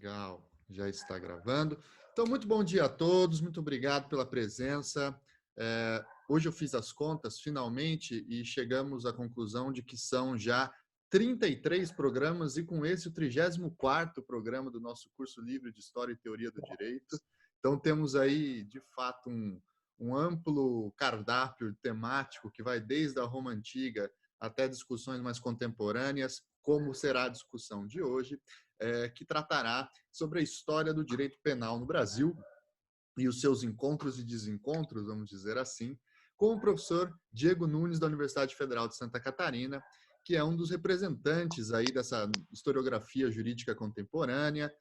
Legal, já está gravando. Então, muito bom dia a todos, muito obrigado pela presença. Hoje eu fiz as contas, finalmente, e chegamos à conclusão de que são já 33 programas, e com esse o 34º programa do nosso curso livre de História e Teoria do Direito. Então, temos aí, de fato, um amplo cardápio temático que vai desde a Roma Antiga até discussões mais contemporâneas, como será a discussão de hoje, que tratará sobre a história do direito penal no Brasil e os seus encontros e desencontros, vamos dizer assim, com o professor Diego Nunes, da Universidade Federal de Santa Catarina, que é um dos representantes aí dessa historiografia jurídica contemporânea,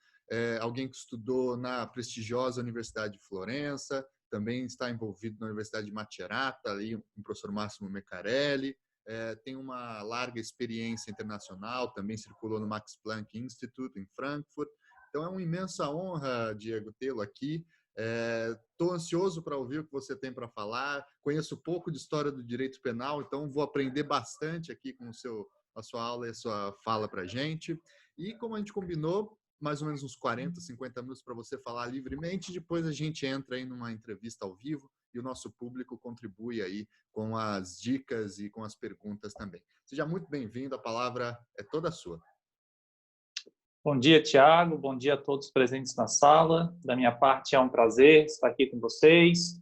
alguém que estudou na prestigiosa Universidade de Florença, também está envolvido na Universidade de Macerata, ali, com o professor Máximo Meccarelli, tem uma larga experiência internacional, também circulou no Max Planck Institute, em Frankfurt. Então, é uma imensa honra, Diego, tê-lo aqui. Estou ansioso para ouvir o que você tem para falar. Conheço pouco de história do direito penal, então vou aprender bastante aqui com a sua aula e a sua fala para a gente. E como a gente combinou, mais ou menos uns 40, 50 minutos para você falar livremente, depois a gente entra aí numa entrevista ao vivo e o nosso público contribui aí com as dicas e com as perguntas também. Seja muito bem-vindo, a palavra é toda sua. Bom dia, Tiago. Bom dia a todos presentes na sala. Da minha parte, é um prazer estar aqui com vocês,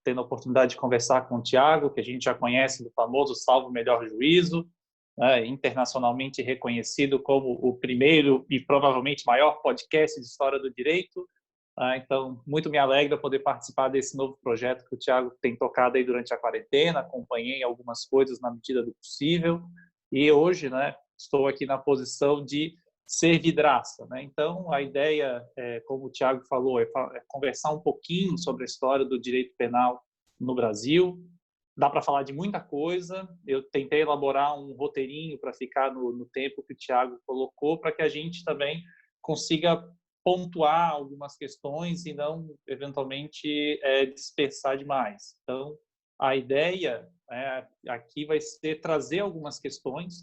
tendo a oportunidade de conversar com o Tiago, que a gente já conhece do famoso Salvo Melhor Juízo, internacionalmente reconhecido como o primeiro e provavelmente maior podcast de história do direito. Então, muito me alegra poder participar desse novo projeto que o Tiago tem tocado aí durante a quarentena. Acompanhei algumas coisas na medida do possível e hoje, estou aqui na posição de ser vidraça, Então, a ideia, como o Tiago falou, é conversar um pouquinho sobre a história do direito penal no Brasil. Dá para falar de muita coisa. Eu tentei elaborar um roteirinho para ficar no tempo que o Tiago colocou, para que a gente também consiga pontuar algumas questões e não, eventualmente, dispersar demais. Então, a ideia aqui vai ser trazer algumas questões,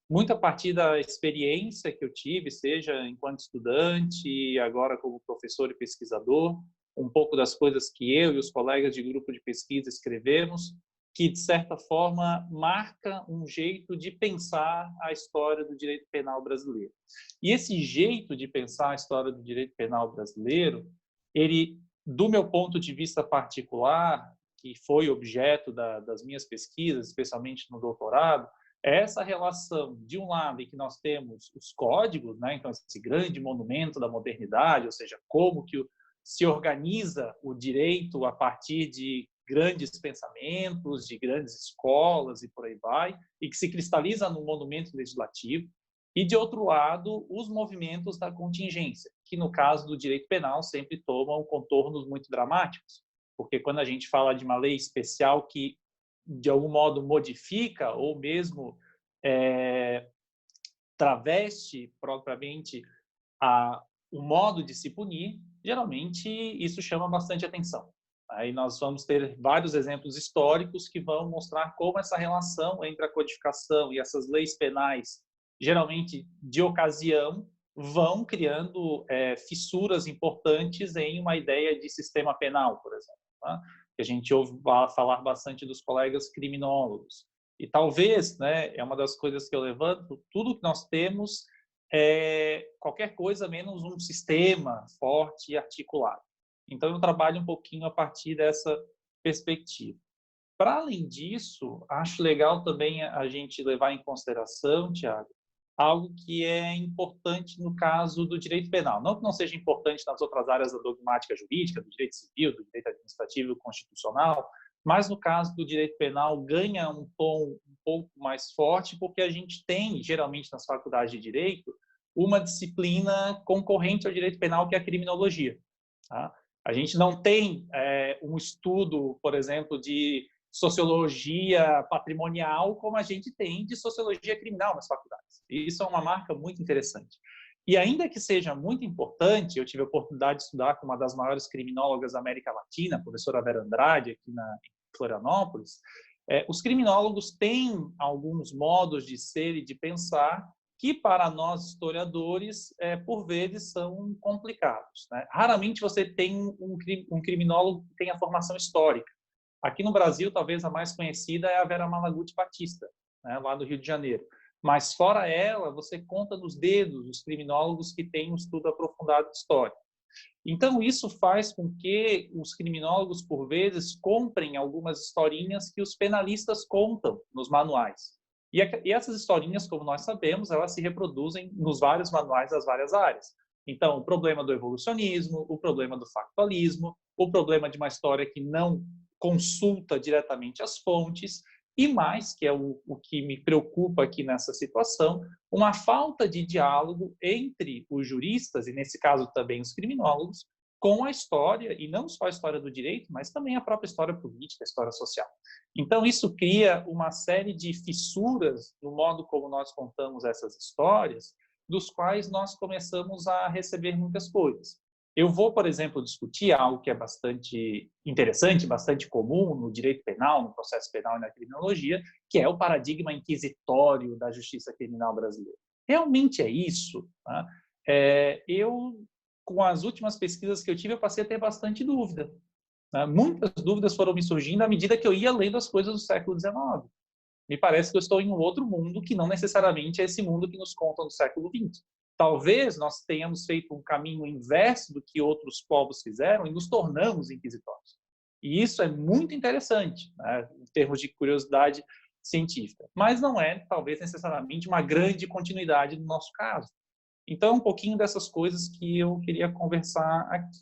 muito a partir da experiência que eu tive, seja enquanto estudante e agora como professor e pesquisador, um pouco das coisas que eu e os colegas de grupo de pesquisa escrevemos, que, de certa forma, marca um jeito de pensar a história do direito penal brasileiro. E esse jeito de pensar a história do direito penal brasileiro, ele, do meu ponto de vista particular, que foi objeto das minhas pesquisas, especialmente no doutorado, é essa relação, de um lado, em que nós temos os códigos, então esse grande monumento da modernidade, ou seja, como que se organiza o direito a partir de grandes pensamentos, de grandes escolas e por aí vai, e que se cristaliza no monumento legislativo, e, de outro lado, os movimentos da contingência, que, no caso do direito penal, sempre tomam contornos muito dramáticos, porque quando a gente fala de uma lei especial que, de algum modo, modifica ou mesmo traveste propriamente o modo de se punir, geralmente isso chama bastante atenção. Aí nós vamos ter vários exemplos históricos que vão mostrar como essa relação entre a codificação e essas leis penais, geralmente de ocasião, vão criando fissuras importantes em uma ideia de sistema penal, por exemplo, que a gente ouve falar bastante dos colegas criminólogos. E talvez, é uma das coisas que eu levanto, tudo que nós temos é qualquer coisa menos um sistema forte e articulado. Então, eu trabalho um pouquinho a partir dessa perspectiva. Para além disso, acho legal também a gente levar em consideração, Tiago, algo que é importante no caso do direito penal. Não que não seja importante nas outras áreas da dogmática jurídica, do direito civil, do direito administrativo e constitucional, mas no caso do direito penal ganha um tom um pouco mais forte, porque a gente tem, geralmente nas faculdades de direito, uma disciplina concorrente ao direito penal, que é a criminologia. A gente não tem um estudo, por exemplo, de sociologia patrimonial como a gente tem de sociologia criminal nas faculdades. E isso é uma marca muito interessante. E ainda que seja muito importante, eu tive a oportunidade de estudar com uma das maiores criminólogas da América Latina, a professora Vera Andrade, aqui em Florianópolis. Os criminólogos têm alguns modos de ser e de pensar que para nós historiadores, por vezes, são complicados, né? Raramente você tem um criminólogo que tenha formação histórica. Aqui no Brasil, talvez a mais conhecida é a Vera Malaguti Batista, né, lá do Rio de Janeiro. Mas, fora ela, você conta nos dedos os criminólogos que têm um estudo aprofundado de história. Então, isso faz com que os criminólogos, por vezes, comprem algumas historinhas que os penalistas contam nos manuais. E essas historinhas, como nós sabemos, elas se reproduzem nos vários manuais das várias áreas. Então, o problema do evolucionismo, o problema do factualismo, o problema de uma história que não consulta diretamente as fontes, e mais, que é o que me preocupa aqui nessa situação, uma falta de diálogo entre os juristas, e nesse caso também os criminólogos, com a história, e não só a história do direito, mas também a própria história política, a história social. Então, isso cria uma série de fissuras no modo como nós contamos essas histórias, dos quais nós começamos a receber muitas coisas. Eu vou, por exemplo, discutir algo que é bastante interessante, bastante comum no direito penal, no processo penal e na criminologia, que é o paradigma inquisitório da justiça criminal brasileira. Realmente é isso? Tá? Com as últimas pesquisas que eu tive, eu passei a ter bastante dúvida. Né? Muitas dúvidas foram me surgindo à medida que eu ia lendo as coisas do século XIX. Me parece que eu estou em um outro mundo que não necessariamente é esse mundo que nos contam do século XX. Talvez nós tenhamos feito um caminho inverso do que outros povos fizeram e nos tornamos inquisitórios. E isso é muito interessante, né, em termos de curiosidade científica. Mas não é, talvez, necessariamente uma grande continuidade no nosso caso. Então, um pouquinho dessas coisas que eu queria conversar aqui.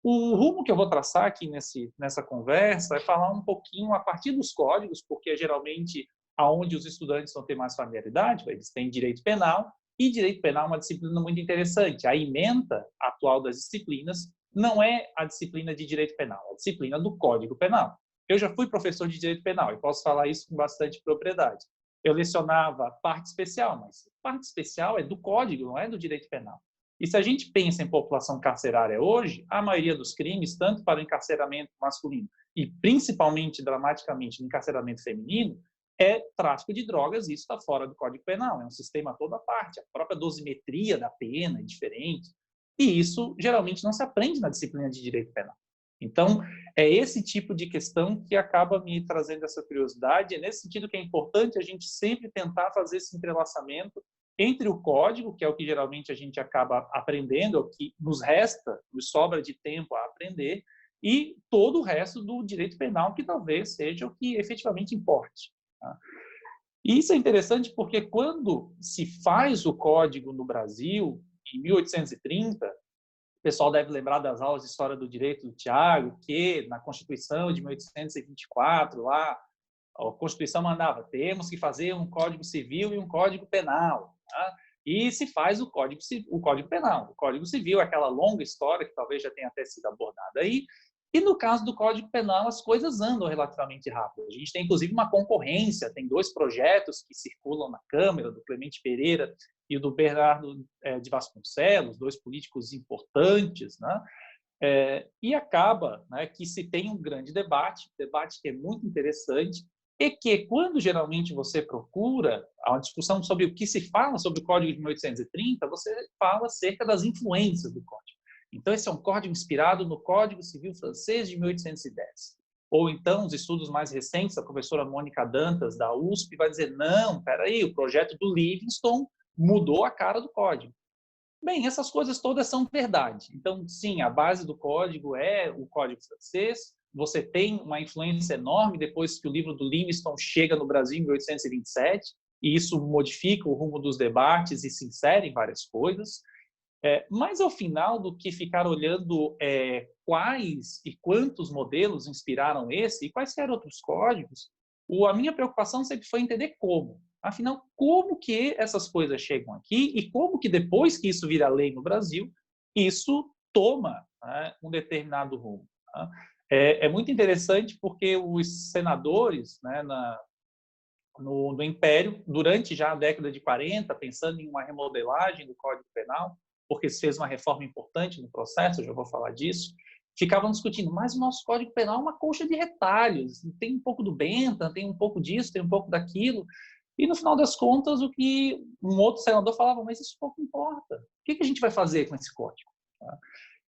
O rumo que eu vou traçar aqui nessa conversa é falar um pouquinho a partir dos códigos, porque é geralmente aonde os estudantes vão ter mais familiaridade, eles têm direito penal, e direito penal é uma disciplina muito interessante. A ementa atual das disciplinas não é a disciplina de direito penal, é a disciplina do Código Penal. Eu já fui professor de direito penal e posso falar isso com bastante propriedade. Eu lecionava parte especial, mas parte especial é do Código, não é do direito penal. E se a gente pensa em população carcerária hoje, a maioria dos crimes, tanto para o encarceramento masculino e principalmente, dramaticamente, no encarceramento feminino, é tráfico de drogas, e isso está fora do Código Penal, é um sistema toda à parte, a própria dosimetria da pena é diferente, e isso geralmente não se aprende na disciplina de direito penal. Então, é esse tipo de questão que acaba me trazendo essa curiosidade, é nesse sentido que é importante a gente sempre tentar fazer esse entrelaçamento entre o código, que é o que geralmente a gente acaba aprendendo, é o que nos resta, nos sobra de tempo a aprender, e todo o resto do direito penal, que talvez seja o que efetivamente importe. Tá? E isso é interessante porque quando se faz o código no Brasil, em 1830, o pessoal deve lembrar das aulas de História do Direito do Tiago, que na Constituição de 1824, lá, a Constituição mandava, temos que fazer um Código Civil e um Código Penal. Tá? E se faz o Código Penal. O Código Civil é aquela longa história que talvez já tenha até sido abordada aí. E no caso do Código Penal, as coisas andam relativamente rápido. A gente tem, inclusive, uma concorrência, tem 2 projetos que circulam na Câmara, do Clemente Pereira e do Bernardo de Vasconcelos, 2 políticos importantes, né? E acaba, né, que se tem um grande debate que é muito interessante, e que quando geralmente você procura a discussão sobre o que se fala sobre o Código de 1830, você fala acerca das influências do Código. Então, esse é um código inspirado no Código Civil francês de 1810. Ou então, os estudos mais recentes, a professora Mônica Dantas, da USP, vai dizer, não, peraí, o projeto do Livingston mudou a cara do Código. Bem, essas coisas todas são verdade. Então, sim, a base do Código é o Código francês. Você tem uma influência enorme depois que o livro do Livingston chega no Brasil em 1827, e isso modifica o rumo dos debates e se insere em várias coisas. Mas, ao final do que ficar olhando quais e quantos modelos inspiraram esse e quaisquer outros códigos, a minha preocupação sempre foi entender como. Afinal, como que essas coisas chegam aqui e como que depois que isso vira lei no Brasil, isso toma, né, um determinado rumo. Tá? É muito interessante porque os senadores, né, no Império, durante já a década de 40, pensando em uma remodelagem do Código Penal, porque se fez uma reforma importante no processo, eu já vou falar disso, ficavam discutindo, mas o nosso Código Penal é uma colcha de retalhos, tem um pouco do Bentham, tem um pouco disso, tem um pouco daquilo, E, no final das contas, o que um outro senador falava, mas isso pouco importa. O que a gente vai fazer com esse código? Tá?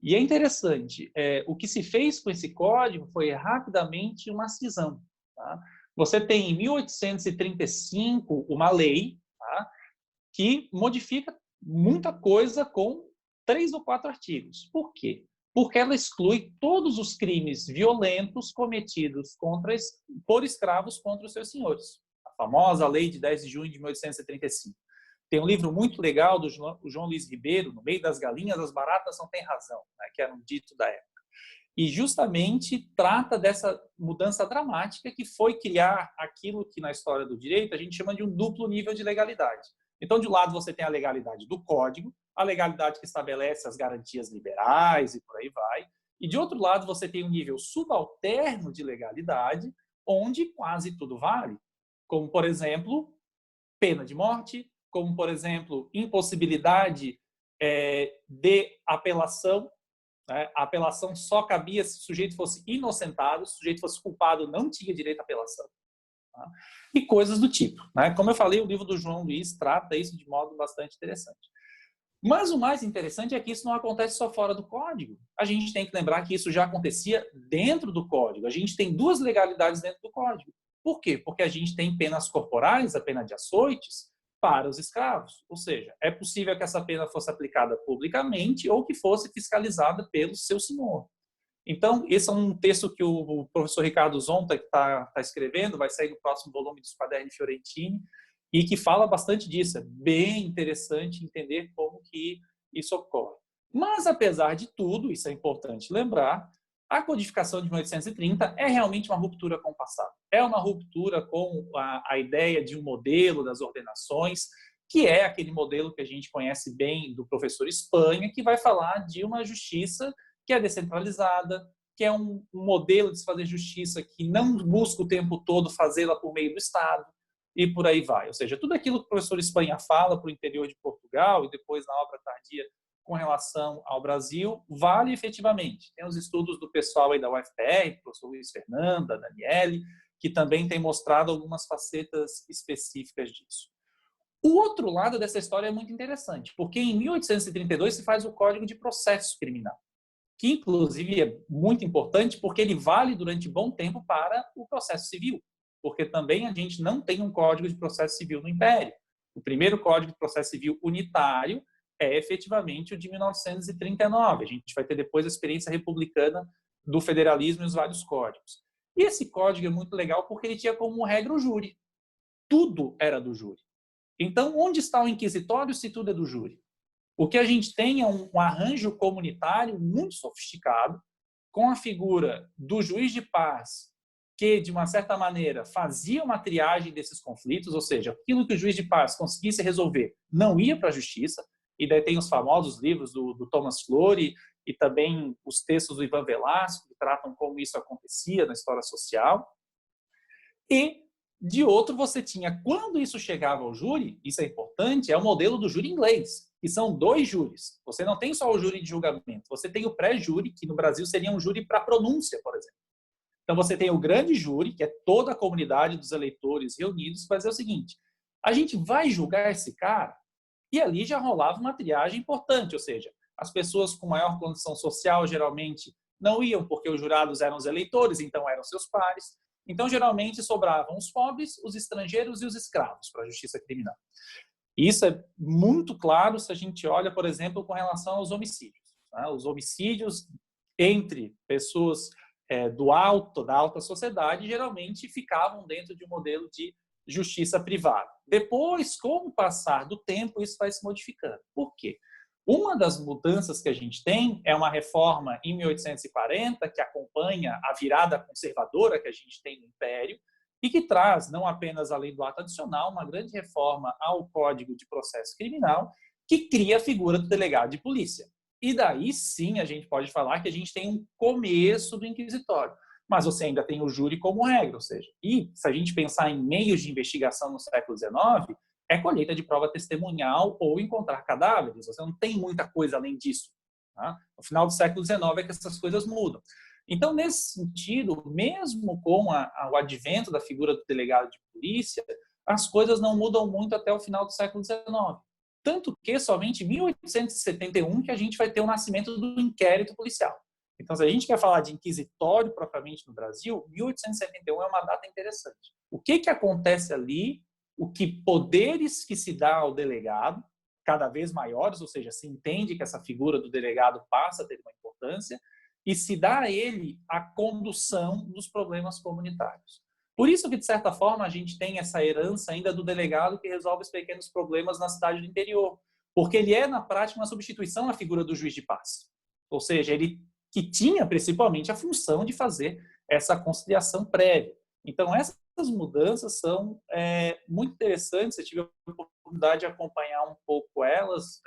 E é interessante, o que se fez com esse código foi rapidamente uma cisão. Tá? Você tem, em 1835, uma lei, tá, que modifica muita coisa com 3 ou 4 artigos. Por quê? Porque ela exclui todos os crimes violentos cometidos por escravos contra os seus senhores. A famosa Lei de 10 de junho de 1835. Tem um livro muito legal do João Luiz Ribeiro, No Meio das Galinhas, as Baratas Não Têm Razão, né, que era um dito da época. E justamente trata dessa mudança dramática que foi criar aquilo que na história do direito a gente chama de um duplo nível de legalidade. Então, de um lado você tem a legalidade do Código, a legalidade que estabelece as garantias liberais e por aí vai. E de outro lado você tem um nível subalterno de legalidade, onde quase tudo vale. Como, por exemplo, pena de morte, como, por exemplo, impossibilidade de apelação. Né? A apelação só cabia se o sujeito fosse inocentado, se o sujeito fosse culpado, não tinha direito à apelação. Tá? E coisas do tipo. Né? Como eu falei, o livro do João Luiz trata isso de modo bastante interessante. Mas o mais interessante é que isso não acontece só fora do Código. A gente tem que lembrar que isso já acontecia dentro do Código. A gente tem 2 legalidades dentro do Código. Por quê? Porque a gente tem penas corporais, a pena de açoites, para os escravos. Ou seja, é possível que essa pena fosse aplicada publicamente ou que fosse fiscalizada pelo seu senhor. Então, esse é um texto que o professor Ricardo Zonta, que está escrevendo, vai sair no próximo volume dos Quaderni Fiorentini, e que fala bastante disso. É bem interessante entender como que isso ocorre. Mas, apesar de tudo, isso é importante lembrar, a codificação de 1830 é realmente uma ruptura com o passado. É uma ruptura com a ideia de um modelo das ordenações, que é aquele modelo que a gente conhece bem do professor Espanha, que vai falar de uma justiça que é descentralizada, que é um modelo de se fazer justiça que não busca o tempo todo fazê-la por meio do Estado, e por aí vai. Ou seja, tudo aquilo que o professor Espanha fala para o interior de Portugal e depois na obra tardia com relação ao Brasil, vale efetivamente. Tem os estudos do pessoal aí da UFPR, professor Luiz Fernando, da Daniele, que também tem mostrado algumas facetas específicas disso. O outro lado dessa história é muito interessante, porque em 1832 se faz o Código de Processo Criminal, que inclusive é muito importante porque ele vale durante bom tempo para o processo civil, porque também a gente não tem um Código de Processo Civil no Império. O primeiro Código de Processo Civil unitário é efetivamente o de 1939. A gente vai ter depois a experiência republicana do federalismo e os vários códigos. E esse código é muito legal porque ele tinha como regra o júri. Tudo era do júri. Então, onde está o inquisitório se tudo é do júri? O que a gente tem é um arranjo comunitário muito sofisticado, com a figura do juiz de paz, que, de uma certa maneira, fazia uma triagem desses conflitos, ou seja, aquilo que o juiz de paz conseguisse resolver não ia para a justiça, e daí tem os famosos livros do Thomas Flore e também os textos do Ivan Velasco, que tratam como isso acontecia na história social. E, de outro, você tinha, quando isso chegava ao júri, isso é importante, é o modelo do júri inglês, que são 2 júris. Você não tem só o júri de julgamento, você tem o pré-júri, que no Brasil seria um júri para pronúncia, por exemplo. Então, você tem o grande júri, que é toda a comunidade dos eleitores reunidos, que vai dizer o seguinte: a gente vai julgar esse cara? E ali já rolava uma triagem importante, ou seja, as pessoas com maior condição social geralmente não iam, porque os jurados eram os eleitores, então eram seus pares. Então, geralmente, sobravam os pobres, os estrangeiros e os escravos para a justiça criminal. Isso é muito claro se a gente olha, por exemplo, com relação aos homicídios. Né? Os homicídios entre pessoas da alta sociedade, geralmente ficavam dentro de um modelo de justiça privada. Depois, com o passar do tempo, isso vai se modificando. Por quê? Uma das mudanças que a gente tem é uma reforma em 1840, que acompanha a virada conservadora que a gente tem no Império, e que traz, não apenas a lei do ato adicional, uma grande reforma ao Código de Processo Criminal, que cria a figura do delegado de polícia. E daí sim a gente pode falar que a gente tem um começo do inquisitório. Mas você ainda tem o júri como regra, ou seja, e se a gente pensar em meios de investigação no século XIX, é colheita de prova testemunhal ou encontrar cadáveres. Você não tem muita coisa além disso. Tá? No final do século XIX é que essas coisas mudam. Então, nesse sentido, mesmo com o advento da figura do delegado de polícia, as coisas não mudam muito até o final do século XIX. Tanto que somente em 1871 que a gente vai ter o nascimento do inquérito policial. Então, se a gente quer falar de inquisitório propriamente no Brasil, 1871 é uma data interessante. O que acontece ali, o que poderes que se dá ao delegado, cada vez maiores, ou seja, se entende que essa figura do delegado passa a ter uma importância, e se dá a ele a condução dos problemas comunitários. Por isso que, de certa forma, a gente tem essa herança ainda do delegado que resolve os pequenos problemas na cidade do interior, porque ele é, na prática, uma substituição à figura do juiz de paz. Ou seja, ele que tinha, principalmente, a função de fazer essa conciliação prévia. Então, essas mudanças são muito interessantes. Eu tive a oportunidade de acompanhar um pouco elas,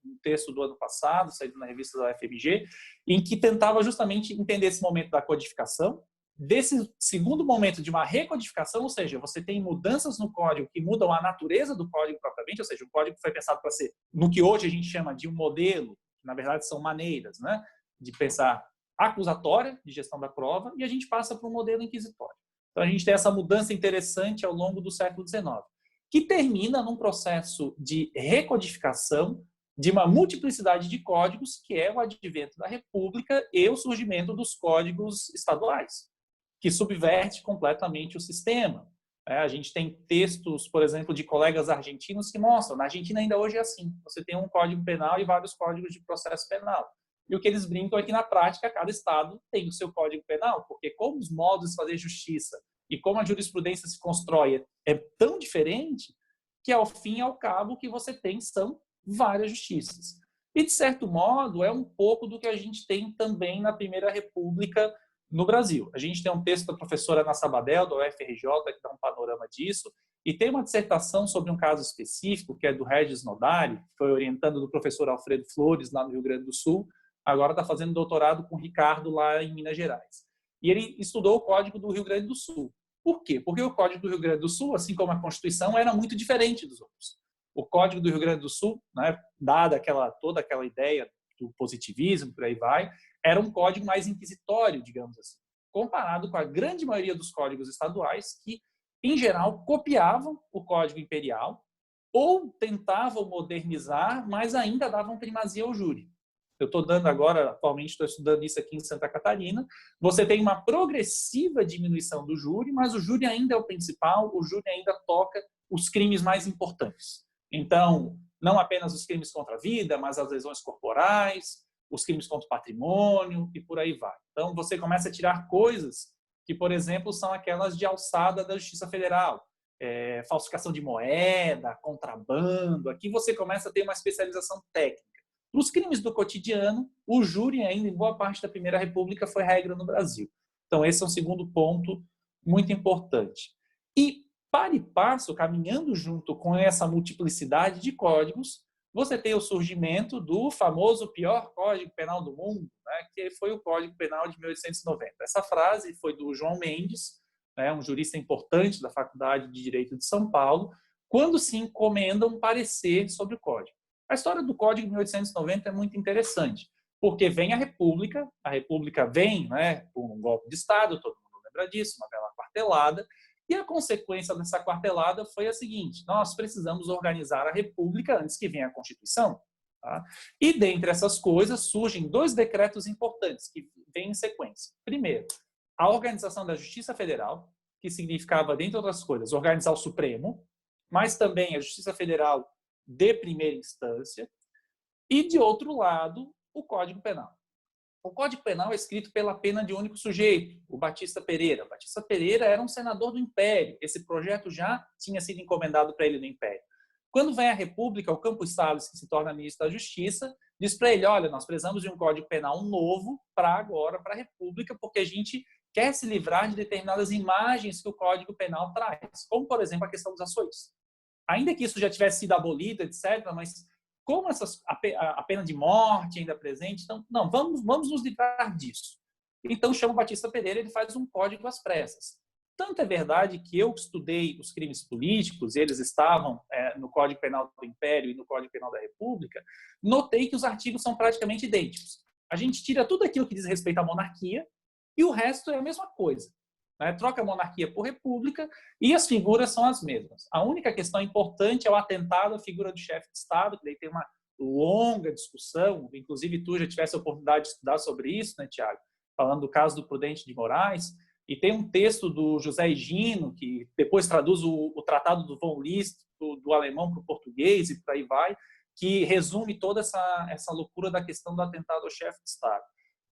um texto do ano passado, saído na revista da UFMG, em que tentava justamente entender esse momento da codificação, desse segundo momento de uma recodificação, ou seja, você tem mudanças no código que mudam a natureza do código propriamente, ou seja, o código foi pensado para ser no que hoje a gente chama de um modelo, que na verdade são maneiras, né, de pensar acusatória, de gestão da prova, e a gente passa para um modelo inquisitório. Então a gente tem essa mudança interessante ao longo do século XIX, que termina num processo de recodificação de uma multiplicidade de códigos, que é o advento da República e o surgimento dos códigos estaduais, que subverte completamente o sistema. A gente tem textos, por exemplo, de colegas argentinos que mostram, na Argentina ainda hoje é assim, você tem um código penal e vários códigos de processo penal. E o que eles brincam é que, na prática, cada estado tem o seu código penal, porque como os modos de fazer justiça e como a jurisprudência se constrói é tão diferente que, ao fim e ao cabo, o que você tem são várias justiças. E, de certo modo, é um pouco do que a gente tem também na Primeira República no Brasil. A gente tem um texto da professora Ana Sabadell, da UFRJ, que dá um panorama disso, e tem uma dissertação sobre um caso específico, que é do Regis Nodari, que foi orientando do professor Alfredo Flores, lá no Rio Grande do Sul, agora está fazendo doutorado com o Ricardo, lá em Minas Gerais. E ele estudou o Código do Rio Grande do Sul. Por quê? Porque o Código do Rio Grande do Sul, assim como a Constituição, era muito diferente dos outros. O Código do Rio Grande do Sul, né, dada toda aquela ideia do positivismo, por aí vai, era um código mais inquisitório, digamos assim, comparado com a grande maioria dos códigos estaduais que, em geral, copiavam o Código Imperial ou tentavam modernizar, mas ainda davam primazia ao júri. Eu estou dando agora, atualmente estou estudando isso aqui em Santa Catarina, você tem uma progressiva diminuição do júri, mas o júri ainda é o principal, o júri ainda toca os crimes mais importantes. Então, não apenas os crimes contra a vida, mas as lesões corporais, os crimes contra o patrimônio e por aí vai. Então, você começa a tirar coisas que, por exemplo, são aquelas de alçada da Justiça Federal. Falsificação de moeda, contrabando. Aqui você começa a ter uma especialização técnica. Nos crimes do cotidiano, o júri ainda, em boa parte da Primeira República, foi regra no Brasil. Então, esse é um segundo ponto muito importante. E, para e passo, caminhando junto com essa multiplicidade de códigos, você tem o surgimento do famoso pior Código Penal do mundo, né, que foi o Código Penal de 1890. Essa frase foi do João Mendes, né, um jurista importante da Faculdade de Direito de São Paulo, quando se encomenda um parecer sobre o Código. A história do Código de 1890 é muito interessante, porque vem a República vem, né, por um golpe de Estado, todo mundo lembra disso, uma bela quartelada, e a consequência dessa quartelada foi a seguinte: nós precisamos organizar a República antes que venha a Constituição. Tá? E, dentre essas coisas, surgem dois decretos importantes que vêm em sequência. Primeiro, a organização da Justiça Federal, que significava, dentre outras coisas, organizar o Supremo, mas também a Justiça Federal de primeira instância, e, de outro lado, o Código Penal. O Código Penal é escrito pela pena de único sujeito, o Batista Pereira. O Batista Pereira era um senador do Império. Esse projeto já tinha sido encomendado para ele no Império. Quando vem a República, o Campos Salles, que se torna ministro da Justiça, diz para ele: olha, nós precisamos de um Código Penal novo para agora, para a República, porque a gente quer se livrar de determinadas imagens que o Código Penal traz, como, por exemplo, a questão dos açoites. Ainda que isso já tivesse sido abolido, etc., mas como a pena de morte ainda presente, então, não, vamos nos livrar disso. Então, chama o Batista Pereira, ele faz um código às pressas. Tanto é verdade que eu estudei os crimes políticos, eles estavam no Código Penal do Império e no Código Penal da República, notei que os artigos são praticamente idênticos. A gente tira tudo aquilo que diz respeito à monarquia e o resto é a mesma coisa. né? Troca a monarquia por república e as figuras são as mesmas. A única questão importante é o atentado à figura do chefe de Estado, que daí tem uma longa discussão, inclusive tu já tivesse a oportunidade de estudar sobre isso, né, Tiago? Falando do caso do Prudente de Moraes, e tem um texto do José Higino, que depois traduz o tratado do von Liszt, do alemão para o português e por aí vai, que resume toda essa loucura da questão do atentado ao chefe de Estado.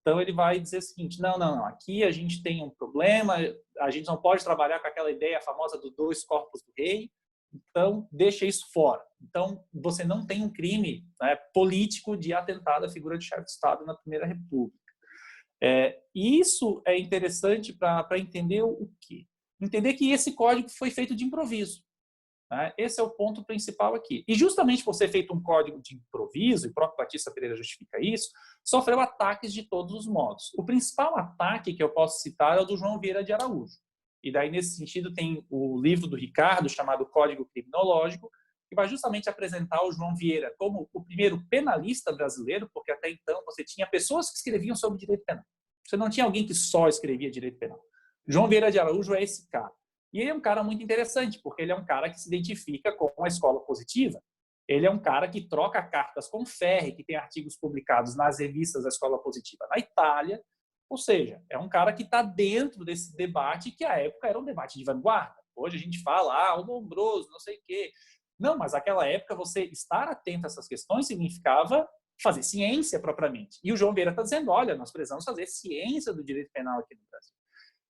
Então, ele vai dizer o seguinte, não, aqui a gente tem um problema, a gente não pode trabalhar com aquela ideia famosa dos 2 corpos do rei, então, deixa isso fora. Então, você não tem um crime, né, político de atentado à figura de chefe de Estado na Primeira República. E isso é interessante para entender o quê? Entender que esse código foi feito de improviso. Né? Esse é o ponto principal aqui. E justamente por ser feito um código de improviso, e o próprio Batista Pereira justifica isso, sofreu ataques de todos os modos. O principal ataque que eu posso citar é o do João Vieira de Araújo. E daí, nesse sentido, tem o livro do Ricardo, chamado Código Criminológico, que vai justamente apresentar o João Vieira como o primeiro penalista brasileiro, porque até então você tinha pessoas que escreviam sobre direito penal. Você não tinha alguém que só escrevia direito penal. João Vieira de Araújo é esse cara. E ele é um cara muito interessante, porque ele é um cara que se identifica com a escola positiva. Ele é um cara que troca cartas com Ferri, que tem artigos publicados nas revistas da escola positiva na Itália. Ou seja, é um cara que está dentro desse debate que, à época, era um debate de vanguarda. Hoje a gente fala, o Lombroso, não sei o quê. Não, mas naquela época, você estar atento a essas questões significava fazer ciência propriamente. E o João Vieira está dizendo, olha, nós precisamos fazer ciência do direito penal aqui no Brasil.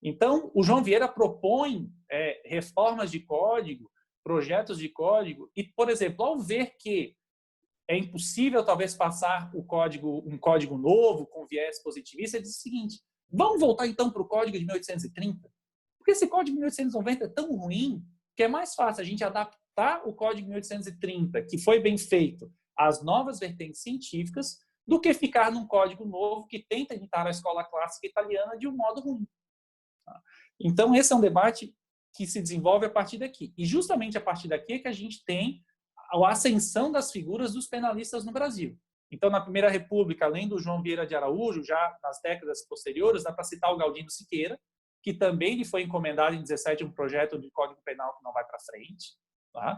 Então, o João Vieira propõe reformas de código, projetos de código, e, por exemplo, ao ver que é impossível, talvez, passar um código novo, com viés positivista, ele diz o seguinte, vamos voltar, então, para o Código de 1830? Porque esse Código de 1890 é tão ruim que é mais fácil a gente adaptar o Código de 1830, que foi bem feito, às novas vertentes científicas, do que ficar num código novo que tenta imitar a escola clássica italiana de um modo ruim. Então, esse é um debate que se desenvolve a partir daqui. E justamente a partir daqui é que a gente tem a ascensão das figuras dos penalistas no Brasil. Então, na Primeira República, além do João Vieira de Araújo, já nas décadas posteriores, dá para citar o Galdino Siqueira, que também lhe foi encomendado em 17 um projeto de Código Penal que não vai para frente. Tá?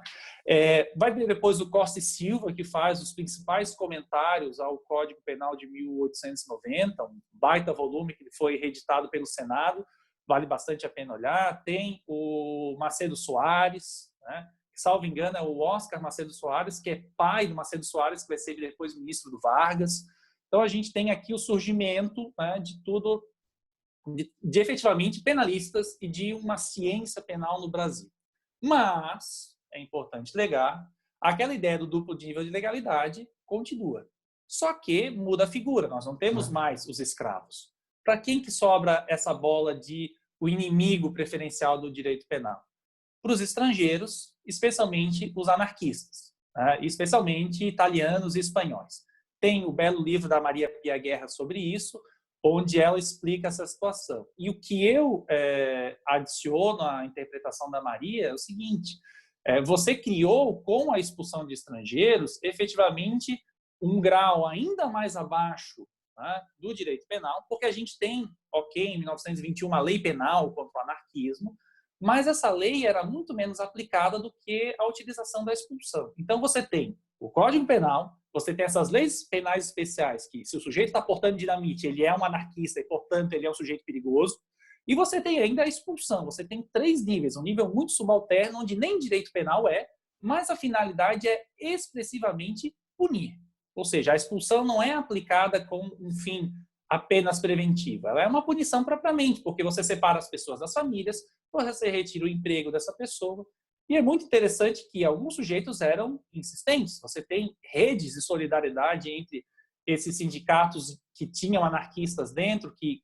Vai ter depois o Costa e Silva, que faz os principais comentários ao Código Penal de 1890, um baita volume que foi reeditado pelo Senado, vale bastante a pena olhar. Tem o Macedo Soares, né? Salvo engano, é o Oscar Macedo Soares, que é pai do Macedo Soares, que vai ser depois ministro do Vargas. Então, a gente tem aqui o surgimento, né, de tudo, de efetivamente penalistas e de uma ciência penal no Brasil. Mas, é importante legar, aquela ideia do duplo nível de legalidade continua. Só que muda a figura, nós não temos mais os escravos. Para quem que sobra essa bola de o inimigo preferencial do direito penal? Para os estrangeiros, especialmente os anarquistas, né? Especialmente italianos e espanhóis. Tem o belo livro da Maria Pia Guerra sobre isso, onde ela explica essa situação. E o que eu adiciono à interpretação da Maria é o seguinte, você criou, com a expulsão de estrangeiros, efetivamente um grau ainda mais abaixo, né, do direito penal, porque a gente tem, em 1921, uma lei penal contra o anarquismo, mas essa lei era muito menos aplicada do que a utilização da expulsão. Então, você tem o Código Penal, você tem essas leis penais especiais, que se o sujeito está portando dinamite, ele é um anarquista e, portanto, ele é um sujeito perigoso, e você tem ainda a expulsão. Você tem 3 níveis, um nível muito subalterno, onde nem direito penal mas a finalidade é expressivamente punir. Ou seja, a expulsão não é aplicada com um fim apenas preventivo. Ela é uma punição propriamente, porque você separa as pessoas das famílias, você retira o emprego dessa pessoa. E é muito interessante que alguns sujeitos eram insistentes. Você tem redes de solidariedade entre esses sindicatos que tinham anarquistas dentro, que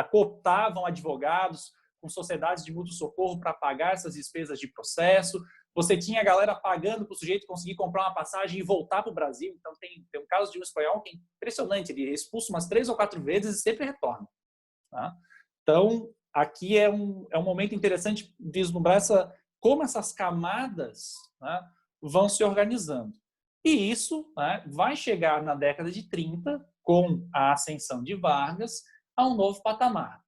cooptavam advogados com sociedades de mútuo socorro para pagar essas despesas de processo. Você tinha a galera pagando para o sujeito conseguir comprar uma passagem e voltar para o Brasil. Então, tem um caso de um espanhol que é impressionante. Ele é expulso umas 3 ou 4 vezes e sempre retorna. Tá? Então, aqui é um momento interessante vislumbrar como essas camadas, né, vão se organizando. E isso, né, vai chegar na década de 30, com a ascensão de Vargas, a um novo patamar.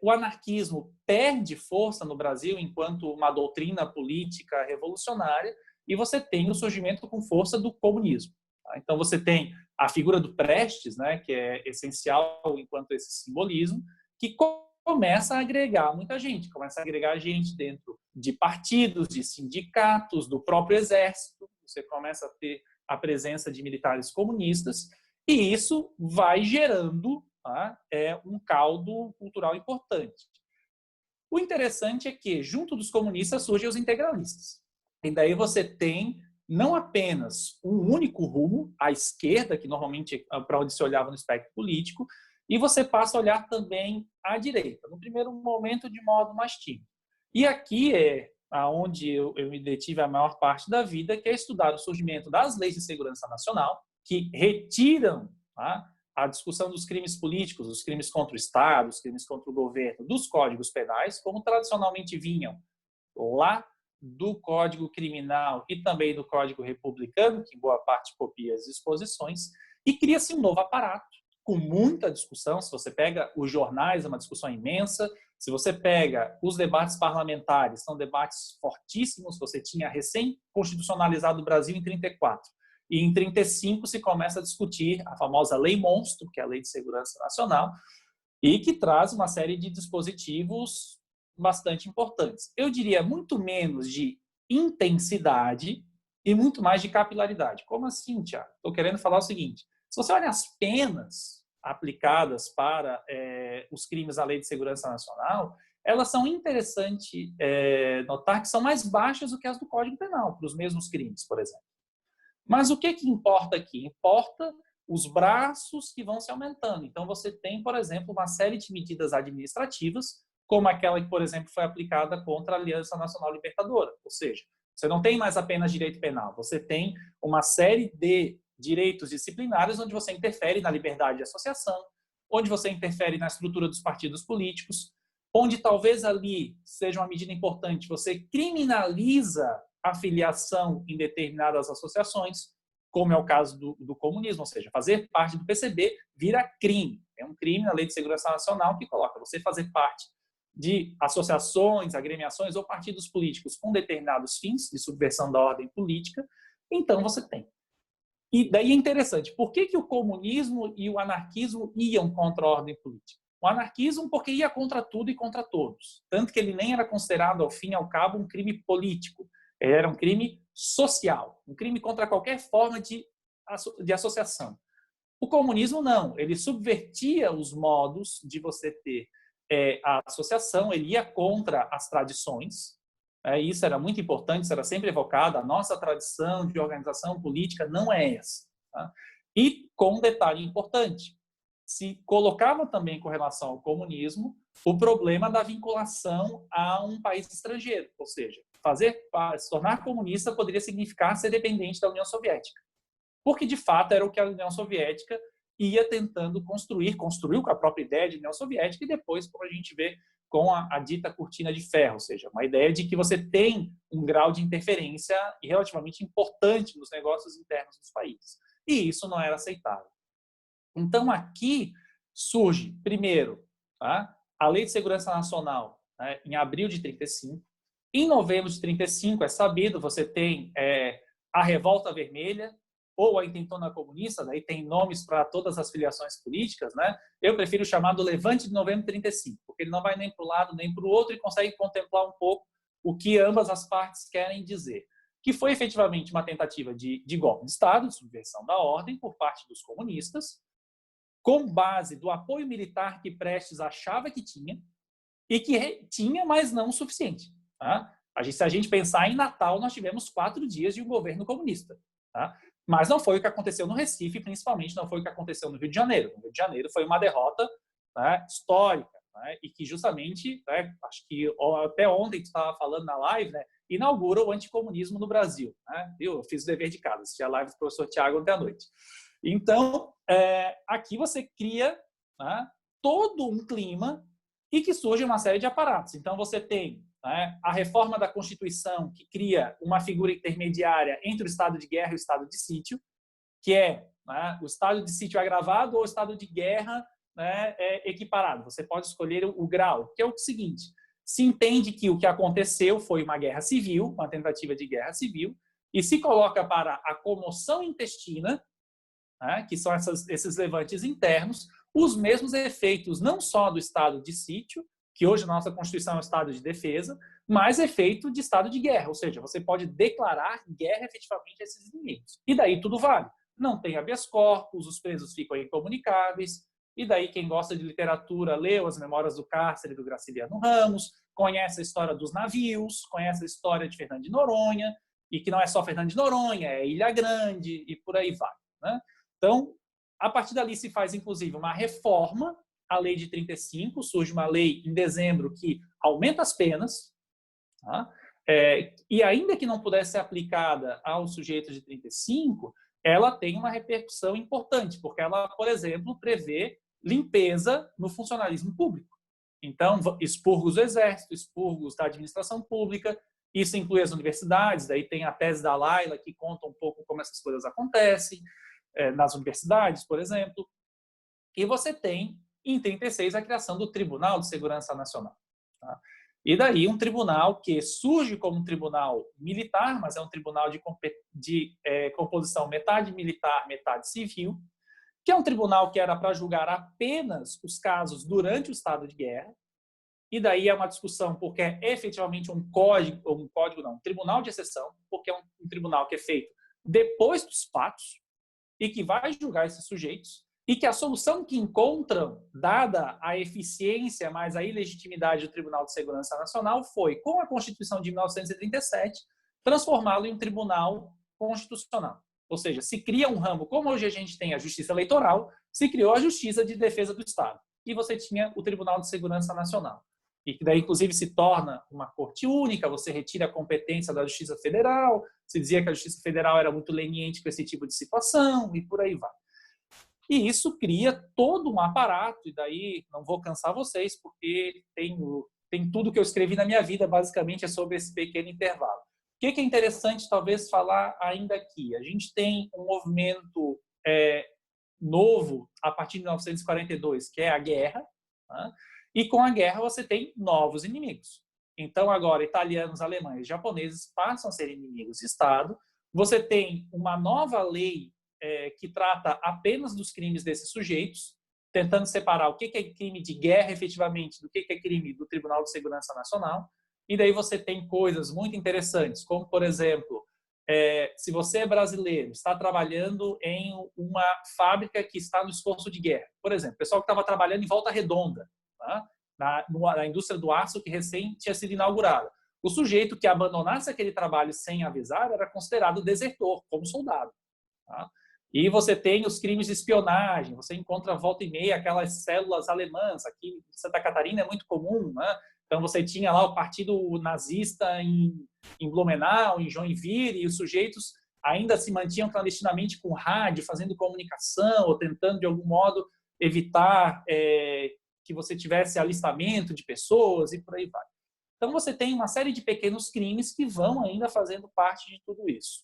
o anarquismo perde força no Brasil enquanto uma doutrina política revolucionária, e você tem o surgimento com força do comunismo. Tá? Então, você tem a figura do Prestes, né, que é essencial enquanto esse simbolismo, que começa a agregar muita gente, começa a agregar gente dentro de partidos, de sindicatos, do próprio exército. Você começa a ter a presença de militares comunistas, e isso vai gerando, tá, um caldo cultural importante. O interessante é que, junto dos comunistas, surgem os integralistas. E daí você tem não apenas um único rumo, à esquerda, que normalmente é para onde se olhava no espectro político, e você passa a olhar também à direita, no primeiro momento de modo mais tímido. E aqui é onde eu me detive a maior parte da vida, que é estudar o surgimento das leis de segurança nacional, que retiram, tá, a discussão dos crimes políticos, os crimes contra o Estado, os crimes contra o governo, dos códigos penais, como tradicionalmente vinham lá do Código Criminal e também do Código Republicano, que em boa parte copia as disposições, e cria-se um novo aparato, com muita discussão. Se você pega os jornais, é uma discussão imensa. Se você pega os debates parlamentares, são debates fortíssimos. Você tinha recém-constitucionalizado o Brasil em 34. E em 35 se começa a discutir a famosa Lei Monstro, que é a Lei de Segurança Nacional, e que traz uma série de dispositivos bastante importantes. Eu diria muito menos de intensidade e muito mais de capilaridade. Como assim, Tiago? Estou querendo falar o seguinte: se você olha as penas aplicadas para os crimes da Lei de Segurança Nacional, elas são interessantes notar que são mais baixas do que as do Código Penal, para os mesmos crimes, por exemplo. Mas o que importa aqui? Importa os braços que vão se aumentando. Então, você tem, por exemplo, uma série de medidas administrativas, como aquela que, por exemplo, foi aplicada contra a Aliança Nacional Libertadora. Ou seja, você não tem mais apenas direito penal, você tem uma série de direitos disciplinares onde você interfere na liberdade de associação, onde você interfere na estrutura dos partidos políticos, onde talvez ali seja uma medida importante, você criminaliza a filiação em determinadas associações, como é o caso do comunismo, ou seja, fazer parte do PCB vira crime. É um crime na Lei de Segurança Nacional que coloca você fazer parte de associações, agremiações ou partidos políticos com determinados fins de subversão da ordem política. Então você tem. E daí é interessante, por que o comunismo e o anarquismo iam contra a ordem política? O anarquismo porque ia contra tudo e contra todos, tanto que ele nem era considerado, ao fim e ao cabo, um crime político. Ele era um crime social, um crime contra qualquer forma de associação. O comunismo não, ele subvertia os modos de você ter a associação, ele ia contra as tradições. Isso era muito importante, isso era sempre evocado. A nossa tradição de organização política não é essa. Tá? E com um detalhe importante, se colocava também com relação ao comunismo o problema da vinculação a um país estrangeiro, ou seja, se tornar comunista poderia significar ser dependente da União Soviética, porque de fato era o que a União Soviética ia tentando construiu com a própria ideia de União Soviética, e depois, como a gente vê, com a dita cortina de ferro, ou seja, uma ideia de que você tem um grau de interferência relativamente importante nos negócios internos dos países. E isso não era aceitável. Então, aqui surge, primeiro, tá, a Lei de Segurança Nacional, né, em abril de 35. Em novembro de 35, é sabido, você tem a Revolta Vermelha, ou a Intentona Comunista, daí tem nomes para todas as filiações políticas, né? Eu prefiro chamar do Levante de novembro de 35, porque ele não vai nem para um lado nem para o outro e consegue contemplar um pouco o que ambas as partes querem dizer. Que foi efetivamente uma tentativa de golpe de Estado, de subversão da ordem por parte dos comunistas, com base do apoio militar que Prestes achava que tinha, e que tinha, mas não o suficiente. Tá? Se a gente pensar em Natal, nós tivemos 4 dias de um governo comunista. Tá? Mas não foi o que aconteceu no Recife, principalmente não foi o que aconteceu no Rio de Janeiro. No Rio de Janeiro foi uma derrota, né, histórica, né, e que justamente, né, acho que até ontem tu estava falando na live, né, inaugura o anticomunismo no Brasil. Né? Eu fiz o dever de casa, assisti a live do professor Tiago ontem à noite. Então, aqui você cria, né, todo um clima e que surge uma série de aparatos. Então, você tem, né, a reforma da Constituição, que cria uma figura intermediária entre o estado de guerra e o estado de sítio, que é, né, o estado de sítio agravado ou o estado de guerra né, é equiparado. Você pode escolher o grau, que é o seguinte: se entende que o que aconteceu foi uma guerra civil, uma tentativa de guerra civil, e se coloca para a comoção intestina, né, que são esses levantes internos, os mesmos efeitos não só do estado de sítio, que hoje na nossa Constituição é o estado de defesa, mas efeito de estado de guerra, ou seja, você pode declarar guerra efetivamente a esses inimigos. E daí tudo vale. Não tem habeas corpus, os presos ficam incomunicáveis, e daí quem gosta de literatura leu as Memórias do Cárcere do Graciliano Ramos, conhece a história dos navios, conhece a história de Fernando de Noronha, e que não é só Fernando de Noronha, é Ilha Grande, e por aí vai, né? Então, a partir dali se faz, inclusive, uma reforma à lei de 35, surge uma lei em dezembro que aumenta as penas, tá? E ainda que não pudesse ser aplicada aos sujeitos de 35, ela tem uma repercussão importante, porque ela, por exemplo, prevê limpeza no funcionalismo público. Então, expurgos do Exército, expurgos da administração pública, isso inclui as universidades, daí tem a tese da Laila, que conta um pouco como essas coisas acontecem, nas universidades, por exemplo. E você tem, em 36, a criação do Tribunal de Segurança Nacional. Tá? E daí um tribunal que surge como um tribunal militar, mas é um tribunal de composição metade militar, metade civil, que é um tribunal que era para julgar apenas os casos durante o estado de guerra. E daí é uma discussão porque é efetivamente um tribunal de exceção, porque é um tribunal que é feito depois dos fatos e que vai julgar esses sujeitos, e que a solução que encontram, dada a eficiência mais a ilegitimidade do Tribunal de Segurança Nacional, foi, com a Constituição de 1937, transformá-lo em um tribunal constitucional. Ou seja, se cria um ramo, como hoje a gente tem a Justiça Eleitoral, se criou a Justiça de Defesa do Estado. E você tinha o Tribunal de Segurança Nacional. E que daí, inclusive, se torna uma corte única, você retira a competência da Justiça Federal, se dizia que a Justiça Federal era muito leniente com esse tipo de situação, e por aí vai. E isso cria todo um aparato, e daí não vou cansar vocês, porque tem tudo que eu escrevi na minha vida, basicamente, é sobre esse pequeno intervalo. O que é interessante, talvez, falar ainda aqui? A gente tem um movimento novo, a partir de 1942, que é a guerra, né? E com a guerra você tem novos inimigos. Então, agora, italianos, alemães, japoneses passam a ser inimigos de Estado. Você tem uma nova lei que trata apenas dos crimes desses sujeitos, tentando separar o que é crime de guerra, efetivamente, do que é crime do Tribunal de Segurança Nacional. E daí você tem coisas muito interessantes, como, por exemplo, se você é brasileiro, está trabalhando em uma fábrica que está no esforço de guerra. Por exemplo, o pessoal que estava trabalhando em Volta Redonda, tá? na indústria do aço que recém tinha sido inaugurada. O sujeito que abandonasse aquele trabalho sem avisar era considerado desertor, como soldado. Tá? E você tem os crimes de espionagem, você encontra volta e meia aquelas células alemãs, aqui em Santa Catarina é muito comum, né? Então você tinha lá o partido nazista em Blumenau, em Joinville, e os sujeitos ainda se mantinham clandestinamente com rádio, fazendo comunicação, ou tentando de algum modo evitar que você tivesse alistamento de pessoas e por aí vai. Então você tem uma série de pequenos crimes que vão ainda fazendo parte de tudo isso.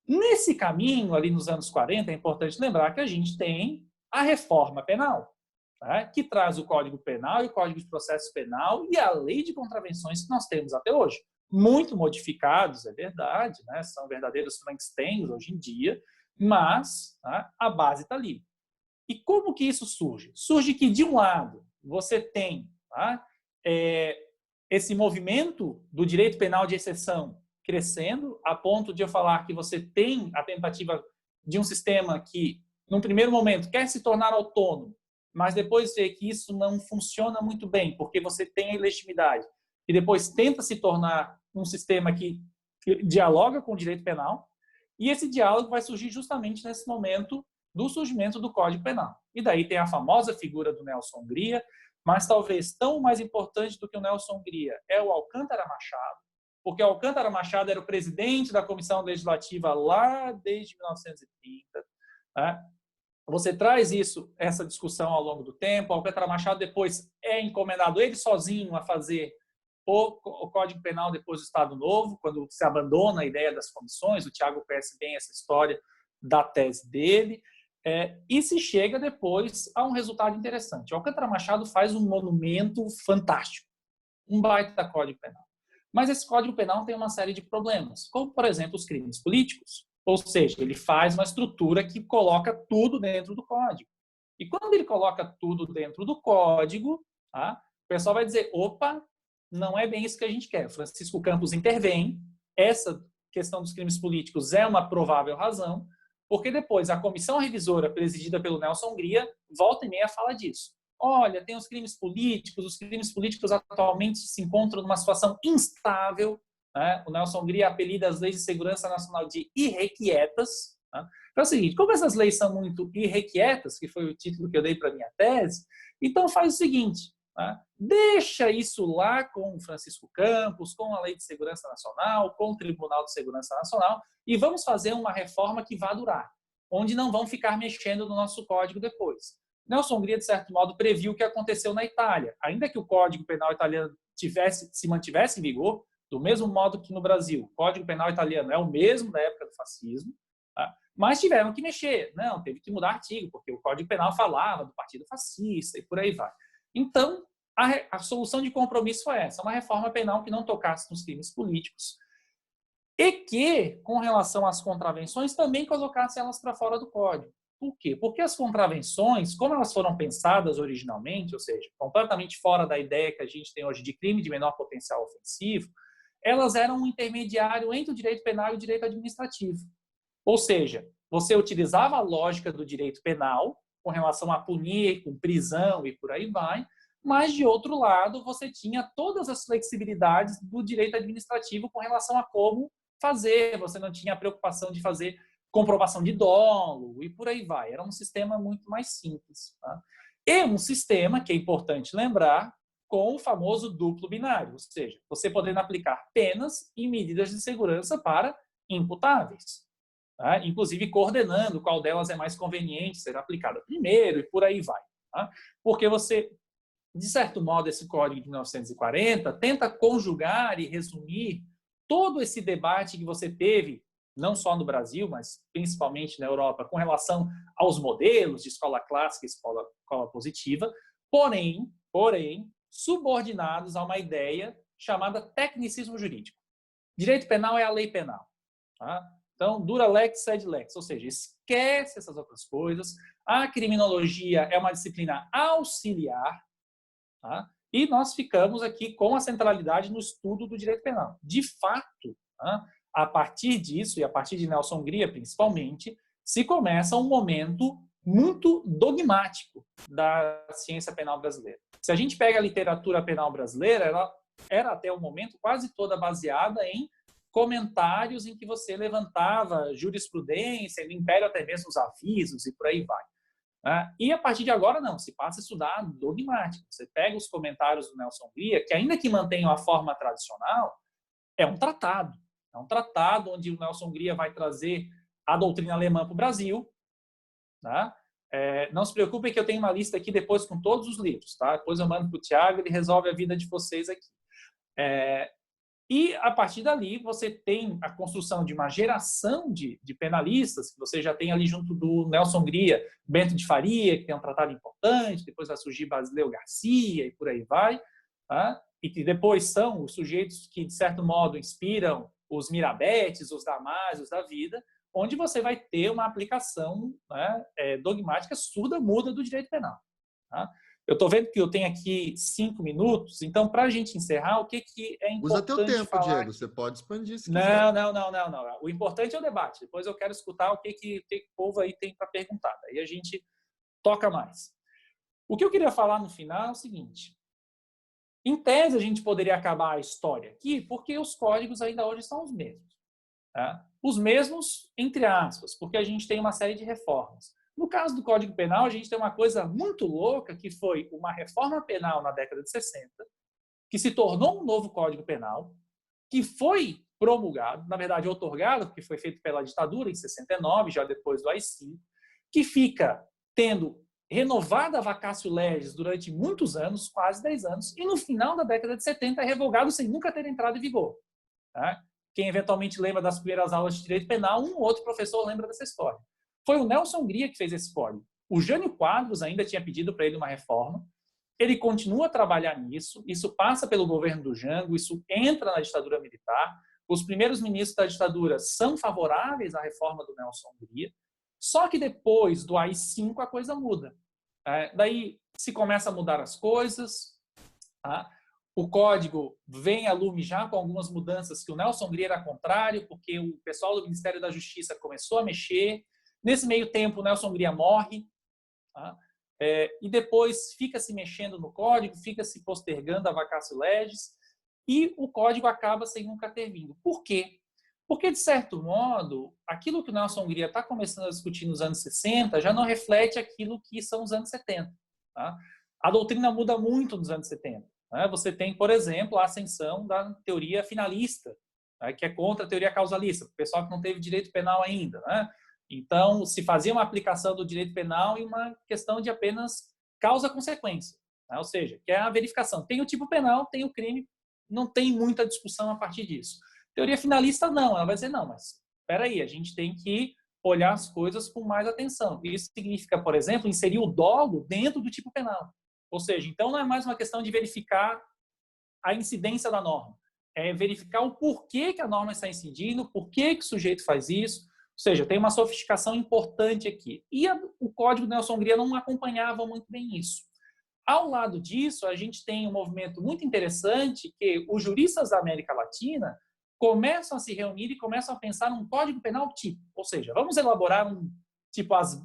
Nesse caminho, ali nos anos 40, é importante lembrar que a gente tem a reforma penal, tá? Que traz o Código Penal e o Código de Processo Penal e a lei de contravenções que nós temos até hoje. Muito modificados, é verdade, né? São verdadeiros Frankensteins hoje em dia, mas tá? A base está ali. E como que isso surge? Surge que, de um lado, você tem tá? Esse movimento do direito penal de exceção crescendo, a ponto de eu falar que você tem a tentativa de um sistema que, num primeiro momento, quer se tornar autônomo, mas depois vê que isso não funciona muito bem, porque você tem a ilegitimidade, e depois tenta se tornar um sistema que dialoga com o direito penal, e esse diálogo vai surgir justamente nesse momento do surgimento do Código Penal. E daí tem a famosa figura do Nelson Hungria, mas talvez tão mais importante do que o Nelson Hungria é o Alcântara Machado, porque o Alcântara Machado era o presidente da Comissão Legislativa lá desde 1930. Né? Você traz essa discussão ao longo do tempo. O Alcântara Machado depois é encomendado ele sozinho a fazer o Código Penal depois do Estado Novo, quando se abandona a ideia das comissões. O Tiago conhece bem essa história da tese dele. E se chega depois a um resultado interessante. O Alcântara Machado faz um monumento fantástico, um baita código penal. Mas esse código penal tem uma série de problemas, como, por exemplo, os crimes políticos. Ou seja, ele faz uma estrutura que coloca tudo dentro do código. E quando ele coloca tudo dentro do código, tá, o pessoal vai dizer, opa, não é bem isso que a gente quer. Francisco Campos intervém, essa questão dos crimes políticos é uma provável razão, porque depois a comissão revisora, presidida pelo Nelson Hungria, volta e meia fala disso. Olha, tem os crimes políticos atualmente se encontram numa situação instável, né? O Nelson Hungria apelida as leis de segurança nacional de irrequietas. Né? Então é o seguinte, como essas leis são muito irrequietas, que foi o título que eu dei para a minha tese, então faz o seguinte, né? Deixa isso lá com o Francisco Campos, com a Lei de Segurança Nacional, com o Tribunal de Segurança Nacional, e vamos fazer uma reforma que vá durar, onde não vão ficar mexendo no nosso código depois. Nelson Hungria, de certo modo, previu o que aconteceu na Itália. Ainda que o Código Penal italiano se mantivesse em vigor, do mesmo modo que no Brasil, o Código Penal italiano é o mesmo da época do fascismo, tá? Mas tiveram que mexer. Não, teve que mudar artigo, porque o Código Penal falava do Partido Fascista e por aí vai. Então, a solução de compromisso foi essa, uma reforma penal que não tocasse nos crimes políticos e que, com relação às contravenções, também colocasse elas para fora do Código. Por quê? Porque as contravenções, como elas foram pensadas originalmente, ou seja, completamente fora da ideia que a gente tem hoje de crime de menor potencial ofensivo, elas eram um intermediário entre o direito penal e o direito administrativo. Ou seja, você utilizava a lógica do direito penal com relação a punir, com prisão e por aí vai, mas, de outro lado, você tinha todas as flexibilidades do direito administrativo com relação a como fazer. Você não tinha a preocupação de fazer comprovação de dolo e por aí vai. Era um sistema muito mais simples. Tá? E um sistema, que é importante lembrar, com o famoso duplo binário, ou seja, você podendo aplicar penas e medidas de segurança para imputáveis. Tá? Inclusive coordenando qual delas é mais conveniente ser aplicada primeiro e por aí vai. Tá? Porque você, de certo modo, esse Código de 1940 tenta conjugar e resumir todo esse debate que você teve, não só no Brasil, mas principalmente na Europa, com relação aos modelos de escola clássica e escola positiva, porém, subordinados a uma ideia chamada tecnicismo jurídico. Direito penal é a lei penal. Tá? Então, dura lex, sed lex, ou seja, esquece essas outras coisas. A criminologia é uma disciplina auxiliar, tá? E nós ficamos aqui com a centralidade no estudo do direito penal. De fato, tá? A partir disso, e a partir de Nelson Hungria principalmente, se começa um momento muito dogmático da ciência penal brasileira. Se a gente pega a literatura penal brasileira, ela era até o momento quase toda baseada em comentários em que você levantava jurisprudência, no Império até mesmo os avisos e por aí vai. E a partir de agora, não, se passa a estudar dogmático. Você pega os comentários do Nelson Hungria, que ainda que mantenham a forma tradicional, é um tratado. É um tratado onde o Nelson Hungria vai trazer a doutrina alemã para o Brasil. Tá? Não se preocupem que eu tenho uma lista aqui depois com todos os livros. Tá? Depois eu mando para o Tiago, ele resolve a vida de vocês aqui. E, a partir dali, você tem a construção de uma geração de penalistas, que você já tem ali junto do Nelson Hungria, Bento de Faria, que tem um tratado importante, depois vai surgir Basileu Garcia e por aí vai. Tá? E que depois são os sujeitos que, de certo modo, inspiram os Mirabetes, os Damásios da vida, onde você vai ter uma aplicação, né, dogmática surda muda do direito penal. Tá? Eu estou vendo que eu tenho aqui 5 minutos, então, para a gente encerrar, o que é importante Usa teu tempo, falar... Diego, você pode expandir se quiser. Não. O importante é o debate. Depois eu quero escutar o que o povo aí tem para perguntar. Daí a gente toca mais. O que eu queria falar no final é o seguinte. Em tese, a gente poderia acabar a história aqui, porque os códigos ainda hoje são os mesmos. Tá? Os mesmos, entre aspas, porque a gente tem uma série de reformas. No caso do Código Penal, a gente tem uma coisa muito louca, que foi uma reforma penal na década de 60, que se tornou um novo Código Penal, que foi promulgado, na verdade, outorgado, porque foi feito pela ditadura em 69, já depois do AI-5, que fica tendo renovada a vacatio legis durante muitos anos, quase 10 anos, e no final da década de 70 é revogado sem nunca ter entrado em vigor. Tá? Quem eventualmente lembra das primeiras aulas de direito penal, um ou outro professor lembra dessa história. Foi o Nelson Hungria que fez esse código. O Jânio Quadros ainda tinha pedido para ele uma reforma. Ele continua a trabalhar nisso. Isso passa pelo governo do Jango, isso entra na ditadura militar. Os primeiros ministros da ditadura são favoráveis à reforma do Nelson Hungria. Só que depois do AI-5 a coisa muda. Daí se começa a mudar as coisas. Tá? O código vem a lume já com algumas mudanças que o Nelson Hungria era contrário, porque o pessoal do Ministério da Justiça começou a mexer. Nesse meio tempo, o Nelson Hungria morre. Tá? E depois fica se mexendo no código, fica se postergando a vacatio legis, e o código acaba sem nunca ter vindo. Por quê? Porque, de certo modo, aquilo que o Nelson Hungria está começando a discutir nos anos 60 já não reflete aquilo que são os anos 70. Tá? A doutrina muda muito nos anos 70. Né? Você tem, por exemplo, a ascensão da teoria finalista, né? Que é contra a teoria causalista, o pessoal que não teve direito penal ainda. Né? Então, se fazia uma aplicação do direito penal em uma questão de apenas causa-consequência. Né? Ou seja, que é a verificação. Tem o tipo penal, tem o crime, não tem muita discussão a partir disso. Teoria finalista, não. Ela vai dizer, não, mas espera aí, a gente tem que olhar as coisas com mais atenção. Isso significa, por exemplo, inserir o dolo dentro do tipo penal. Ou seja, então não é mais uma questão de verificar a incidência da norma. É verificar o porquê que a norma está incidindo, por que o sujeito faz isso. Ou seja, tem uma sofisticação importante aqui. E o Código Nelson Hungria não acompanhava muito bem isso. Ao lado disso, a gente tem um movimento muito interessante que os juristas da América Latina começam a se reunir e começam a pensar num Código Penal tipo. Ou seja, vamos elaborar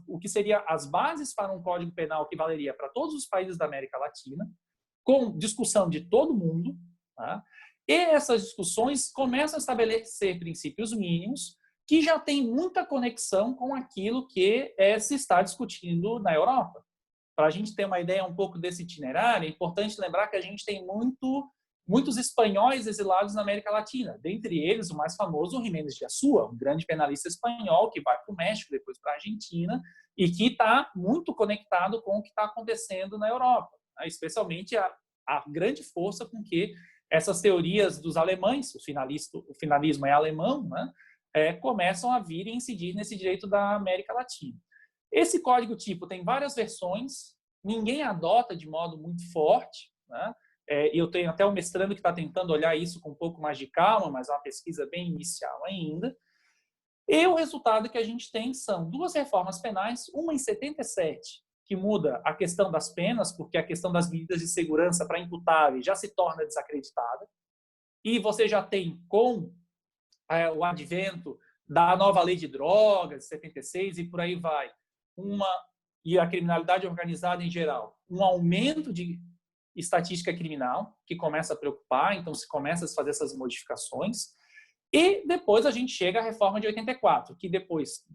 o que seria as bases para um Código Penal que valeria para todos os países da América Latina, com discussão de todo mundo. Tá? E essas discussões começam a estabelecer princípios mínimos que já tem muita conexão com aquilo que se está discutindo na Europa. Para a gente ter uma ideia um pouco desse itinerário, é importante lembrar que a gente tem muitos espanhóis exilados na América Latina. Dentre eles, o mais famoso, o Jiménez de Azúa, um grande penalista espanhol que vai para o México, depois para a Argentina, e que está muito conectado com o que está acontecendo na Europa, né? Especialmente a grande força com que essas teorias dos alemães, o finalismo é alemão, né? Começam a vir e incidir nesse direito da América Latina. Esse código tipo tem várias versões, ninguém adota de modo muito forte, né? Eu tenho até um mestrando que está tentando olhar isso com um pouco mais de calma, mas é uma pesquisa bem inicial ainda. E o resultado que a gente tem são duas reformas penais, uma em 77, que muda a questão das penas, porque a questão das medidas de segurança para imputáveis já se torna desacreditada, e você já tem com o advento da nova lei de drogas, de 76, e por aí vai, e a criminalidade organizada em geral, um aumento de estatística criminal, que começa a preocupar, então se começa a fazer essas modificações, e depois a gente chega à reforma de 84, que depois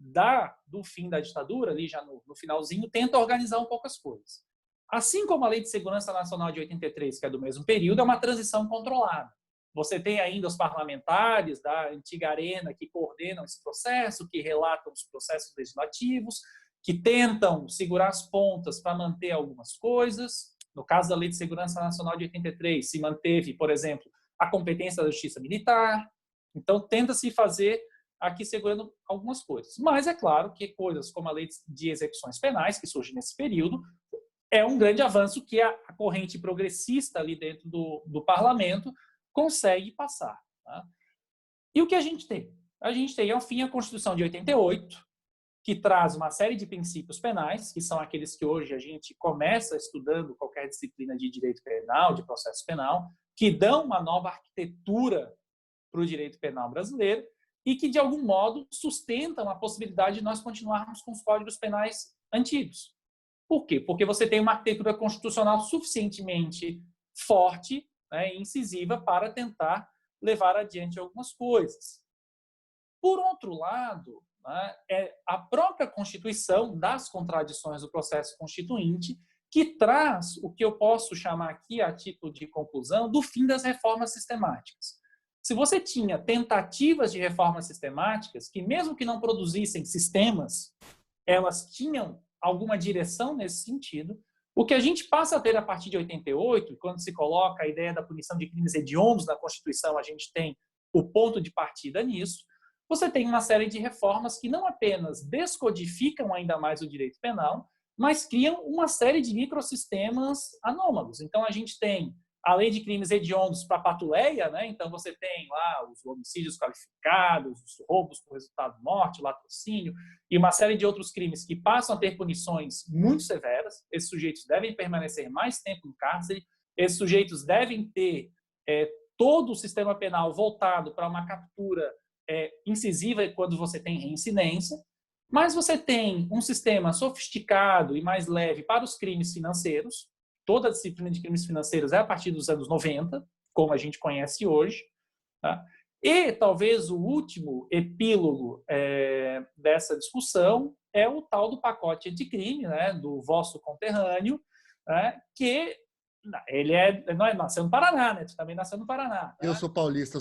do fim da ditadura, ali já no finalzinho, tenta organizar um pouco as coisas. Assim como a Lei de Segurança Nacional de 83, que é do mesmo período, é uma transição controlada. Você tem ainda os parlamentares da antiga arena que coordenam esse processo, que relatam os processos legislativos, que tentam segurar as pontas para manter algumas coisas. No caso da Lei de Segurança Nacional de 83, se manteve, por exemplo, a competência da Justiça Militar. Então, tenta-se fazer aqui segurando algumas coisas. Mas é claro que coisas como a Lei de Execuções Penais, que surge nesse período, é um grande avanço que a corrente progressista ali dentro do parlamento consegue passar. Tá? E o que a gente tem? A gente tem, ao fim, a Constituição de 88, que traz uma série de princípios penais, que são aqueles que hoje a gente começa estudando qualquer disciplina de direito penal, de processo penal, que dão uma nova arquitetura para o direito penal brasileiro e que, de algum modo, sustentam a possibilidade de nós continuarmos com os códigos penais antigos. Por quê? Porque você tem uma arquitetura constitucional suficientemente forte, né, incisiva para tentar levar adiante algumas coisas. Por outro lado, né, é a própria Constituição das contradições do processo constituinte que traz o que eu posso chamar aqui, a título de conclusão, do fim das reformas sistemáticas. Se você tinha tentativas de reformas sistemáticas, que mesmo que não produzissem sistemas, elas tinham alguma direção nesse sentido, o que a gente passa a ter a partir de 88, quando se coloca a ideia da punição de crimes hediondos na Constituição, a gente tem o ponto de partida nisso, você tem uma série de reformas que não apenas descodificam ainda mais o direito penal, mas criam uma série de microsistemas anômalos. Então, a gente tem a lei de crimes hediondos para a patuleia, né? Então você tem lá os homicídios qualificados, os roubos com resultado de morte, o latrocínio e uma série de outros crimes que passam a ter punições muito severas. Esses sujeitos devem permanecer mais tempo no cárcere, esses sujeitos devem ter todo o sistema penal voltado para uma captura incisiva quando você tem reincidência, mas você tem um sistema sofisticado e mais leve para os crimes financeiros. Toda a disciplina de crimes financeiros é a partir dos anos 90, como a gente conhece hoje. Tá? E talvez o último epílogo dessa discussão é o tal do pacote anticrime, né, do vosso conterrâneo, né, que ele nasceu no Paraná, né? Tu também nasceu no Paraná. Tá? Eu sou paulista,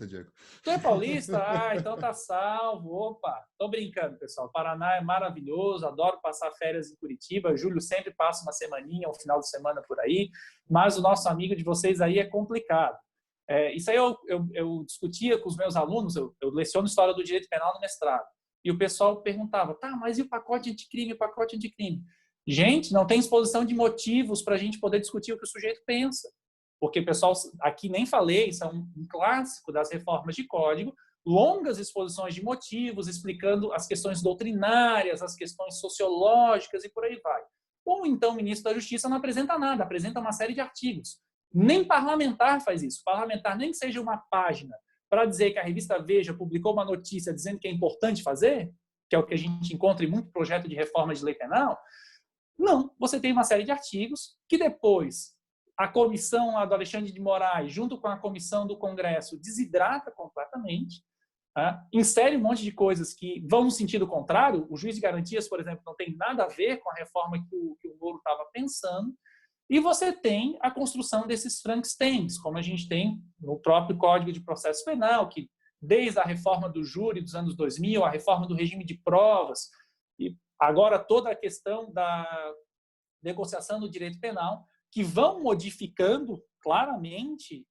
Diego. Tu é paulista? Ah, então tá salvo. Opa, tô brincando, pessoal. O Paraná é maravilhoso, adoro passar férias em Curitiba. Júlio sempre passa uma semaninha, um final de semana por aí, mas o nosso amigo de vocês aí é complicado. Isso aí eu discutia com os meus alunos, eu leciono História do Direito Penal no mestrado, e o pessoal perguntava, tá, mas e o pacote anticrime, o pacote anticrime? Gente, não tem exposição de motivos para a gente poder discutir o que o sujeito pensa. Porque, pessoal, aqui nem falei, isso é um clássico das reformas de código, longas exposições de motivos, explicando as questões doutrinárias, as questões sociológicas e por aí vai. Ou então o ministro da Justiça não apresenta nada, apresenta uma série de artigos. Nem parlamentar faz isso. Parlamentar nem que seja uma página para dizer que a revista Veja publicou uma notícia dizendo que é importante fazer, que é o que a gente encontra em muito projeto de reforma de lei penal. Não, você tem uma série de artigos que depois a comissão lá do Alexandre de Moraes, junto com a comissão do Congresso, desidrata completamente, insere um monte de coisas que vão no sentido contrário. O juiz de garantias, por exemplo, não tem nada a ver com a reforma que o Moro estava pensando. E você tem a construção desses Frankensteins, como a gente tem no próprio Código de Processo Penal, que desde a reforma do júri dos anos 2000, a reforma do regime de provas, e agora toda a questão da negociação do direito penal, que vão modificando claramente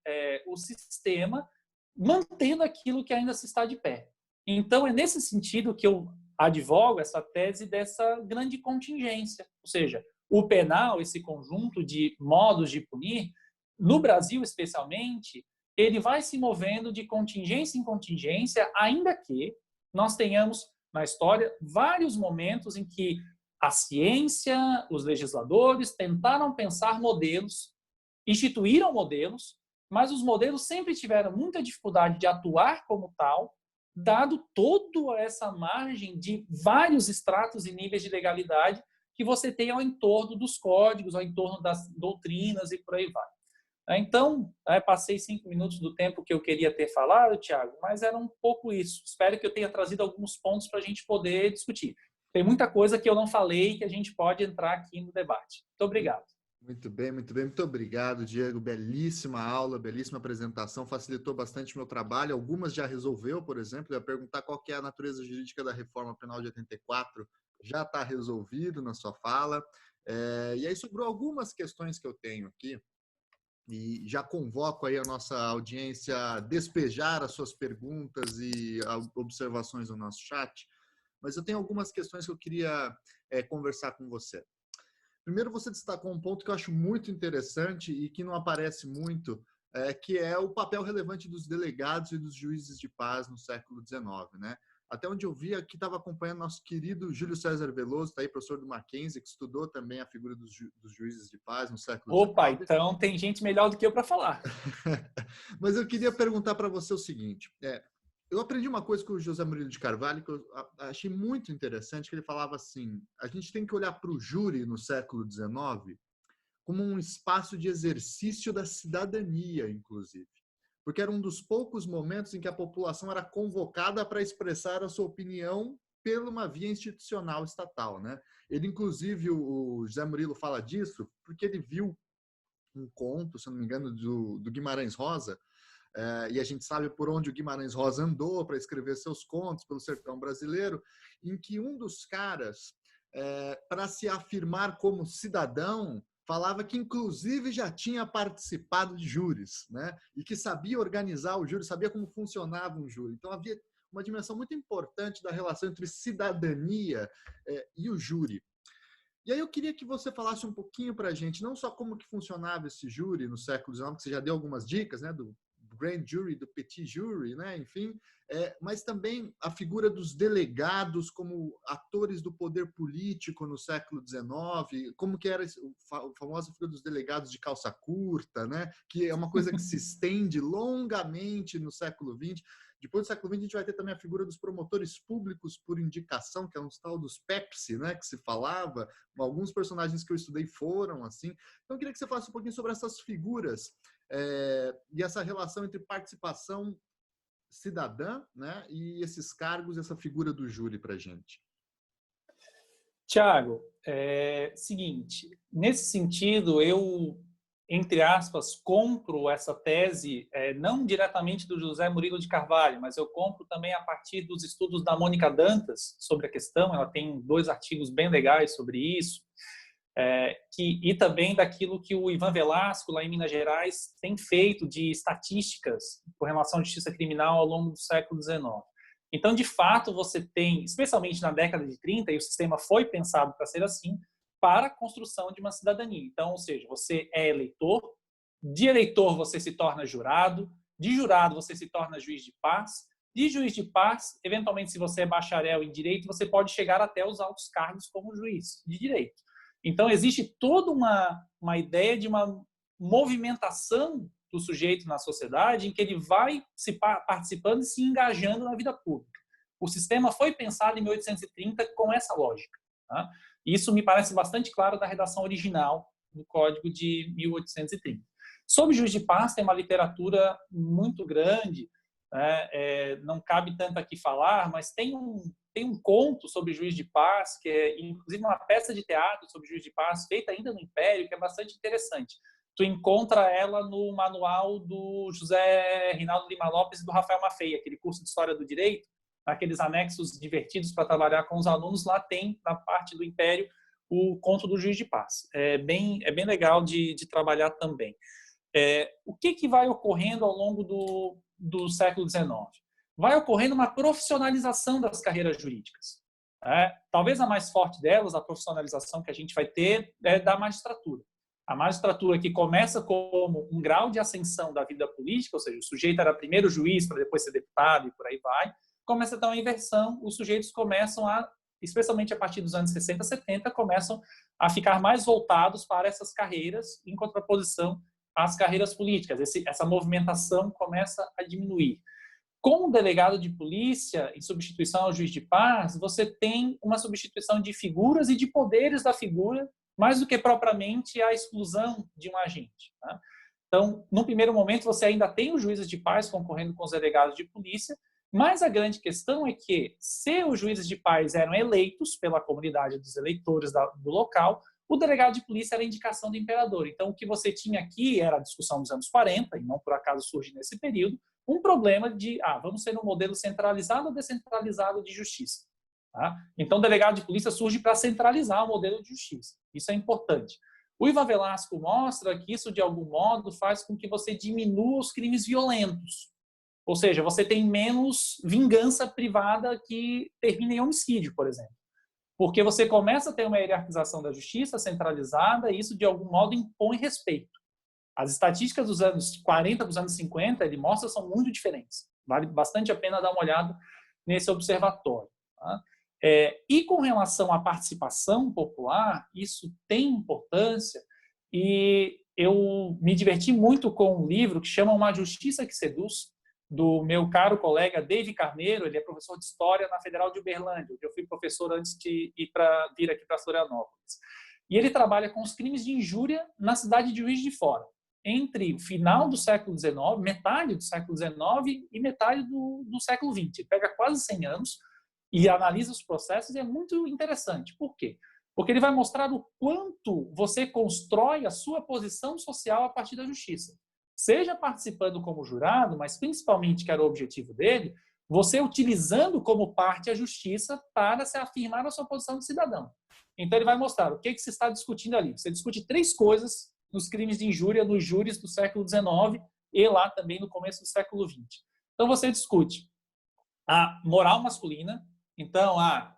o sistema, mantendo aquilo que ainda se está de pé. Então, é nesse sentido que eu advogo essa tese dessa grande contingência. Ou seja, o penal, esse conjunto de modos de punir, no Brasil especialmente, ele vai se movendo de contingência em contingência, ainda que nós tenhamos na história vários momentos em que a ciência, os legisladores tentaram pensar modelos, instituíram modelos, mas os modelos sempre tiveram muita dificuldade de atuar como tal, dado toda essa margem de vários estratos e níveis de legalidade que você tem ao entorno dos códigos, ao entorno das doutrinas e por aí vai. Então, passei 5 minutos do tempo que eu queria ter falado, Tiago, mas era um pouco isso. Espero que eu tenha trazido alguns pontos para a gente poder discutir. Tem muita coisa que eu não falei que a gente pode entrar aqui no debate. Muito obrigado. Muito bem, muito bem. Muito obrigado, Diego. Belíssima aula, belíssima apresentação. Facilitou bastante o meu trabalho. Algumas já resolveu, por exemplo. Eu ia perguntar qual que é a natureza jurídica da reforma penal de 84. Já está resolvido na sua fala. E aí sobrou algumas questões que eu tenho aqui. E já convoco aí a nossa audiência a despejar as suas perguntas e observações no nosso chat. Mas eu tenho algumas questões que eu queria conversar com você. Primeiro, você destacou um ponto que eu acho muito interessante e que não aparece muito, que é o papel relevante dos delegados e dos juízes de paz no século XIX, né? Até onde eu vi, aqui estava acompanhando nosso querido Júlio César Veloso, está aí, professor do Mackenzie, que estudou também a figura dos juízes de paz no século XIX. Opa, então tem gente melhor do que eu para falar. Mas eu queria perguntar para você o seguinte, eu aprendi uma coisa com o José Murilo de Carvalho que eu achei muito interessante, que ele falava assim, a gente tem que olhar para o júri no século XIX como um espaço de exercício da cidadania, inclusive. Porque era um dos poucos momentos em que a população era convocada para expressar a sua opinião por uma via institucional estatal, né? Ele, inclusive, o José Murilo fala disso porque ele viu um conto, se não me engano, do Guimarães Rosa, e a gente sabe por onde o Guimarães Rosa andou para escrever seus contos pelo sertão brasileiro, em que um dos caras, para se afirmar como cidadão, falava que inclusive já tinha participado de júris, né? E que sabia organizar o júri, sabia como funcionava um júri. Então havia uma dimensão muito importante da relação entre cidadania e o júri. E aí eu queria que você falasse um pouquinho para a gente, não só como que funcionava esse júri no século XIX, que você já deu algumas dicas, né, do grand jury, do petit jury, né, enfim, mas também a figura dos delegados como atores do poder político no século XIX, como que era a famosa figura dos delegados de calça curta, né, que é uma coisa que se estende longamente no século XX. Depois do século XX, a gente vai ter também a figura dos promotores públicos por indicação, que é um tal dos Pepsi, né, que se falava. Alguns personagens que eu estudei foram assim. Então, eu queria que você falasse um pouquinho sobre essas figuras e essa relação entre participação cidadã, né, e esses cargos, essa figura do júri para a gente. Tiago, seguinte, nesse sentido, eu, entre aspas, compro essa tese, não diretamente do José Murilo de Carvalho, mas eu compro também a partir dos estudos da Mônica Dantas sobre a questão. Ela tem 2 artigos bem legais sobre isso, e também daquilo que o Ivan Velasco, lá em Minas Gerais, tem feito de estatísticas com relação à justiça criminal ao longo do século XIX. Então, de fato, você tem, especialmente na década de 30, e o sistema foi pensado para ser assim, para a construção de uma cidadania. Então, ou seja, você é eleitor, de eleitor você se torna jurado, de jurado você se torna juiz de paz, de juiz de paz, eventualmente, se você é bacharel em direito, você pode chegar até os altos cargos como juiz de direito. Então, existe toda uma ideia de uma movimentação do sujeito na sociedade em que ele vai participando e se engajando na vida pública. O sistema foi pensado em 1830 com essa lógica. Tá? Isso me parece bastante claro da redação original do Código de 1830. Sobre juiz de paz, tem uma literatura muito grande, não cabe tanto aqui falar, mas tem um conto sobre juiz de paz, que é inclusive uma peça de teatro sobre juiz de paz, feita ainda no Império, que é bastante interessante. Tu encontra ela no manual do José Rinaldo Lima Lopes e do Rafael Maffei, aquele curso de História do Direito, aqueles anexos divertidos para trabalhar com os alunos. Lá tem, na parte do Império, o conto do juiz de paz. É bem legal de trabalhar também. O que vai ocorrendo ao longo do século XIX? Vai ocorrendo uma profissionalização das carreiras jurídicas. Talvez a mais forte delas, a profissionalização que a gente vai ter, é da magistratura. A magistratura, que começa como um grau de ascensão da vida política, ou seja, o sujeito era primeiro juiz para depois ser deputado e por aí vai, começa a ter uma inversão. Os sujeitos começam a, especialmente a partir dos anos 60, 70, começam a ficar mais voltados para essas carreiras em contraposição às carreiras políticas. Essa movimentação começa a diminuir. Com o delegado de polícia, em substituição ao juiz de paz, você tem uma substituição de figuras e de poderes da figura, mais do que propriamente a exclusão de um agente. Tá? Então, no primeiro momento, você ainda tem os juízes de paz concorrendo com os delegados de polícia, mas a grande questão é que, se os juízes de paz eram eleitos pela comunidade dos eleitores do local, o delegado de polícia era a indicação do imperador. Então, o que você tinha aqui era a discussão dos anos 40, e não por acaso surge nesse período, um problema de, vamos ser um modelo centralizado ou descentralizado de justiça. Tá? Então, o delegado de polícia surge para centralizar o modelo de justiça. Isso é importante. O Ivan Velasco mostra que isso, de algum modo, faz com que você diminua os crimes violentos. Ou seja, você tem menos vingança privada que termina em homicídio, por exemplo. Porque você começa a ter uma hierarquização da justiça centralizada e isso, de algum modo, impõe respeito. As estatísticas dos anos 40 para os anos 50, ele mostra, são muito diferentes. Vale bastante a pena dar uma olhada nesse observatório. Tá? E com relação à participação popular, isso tem importância, e eu me diverti muito com um livro que chama Uma Justiça que Seduz, do meu caro colega David Carneiro. Ele é professor de História na Federal de Uberlândia, onde eu fui professor antes de vir aqui para Florianópolis. E ele trabalha com os crimes de injúria na cidade de Juiz de Fora, entre o final do século XIX, metade do século XIX e metade do século XX. Ele pega quase 100 anos e analisa os processos, e é muito interessante. Por quê? Porque ele vai mostrar o quanto você constrói a sua posição social a partir da justiça. Seja participando como jurado, mas principalmente, que era o objetivo dele, você utilizando como parte a justiça para se afirmar na sua posição de cidadão. Então, ele vai mostrar o que se está discutindo ali. Você discute 3 coisas nos crimes de injúria, nos júris do século XIX e lá também no começo do século XX. Então, você discute a moral masculina. Então, a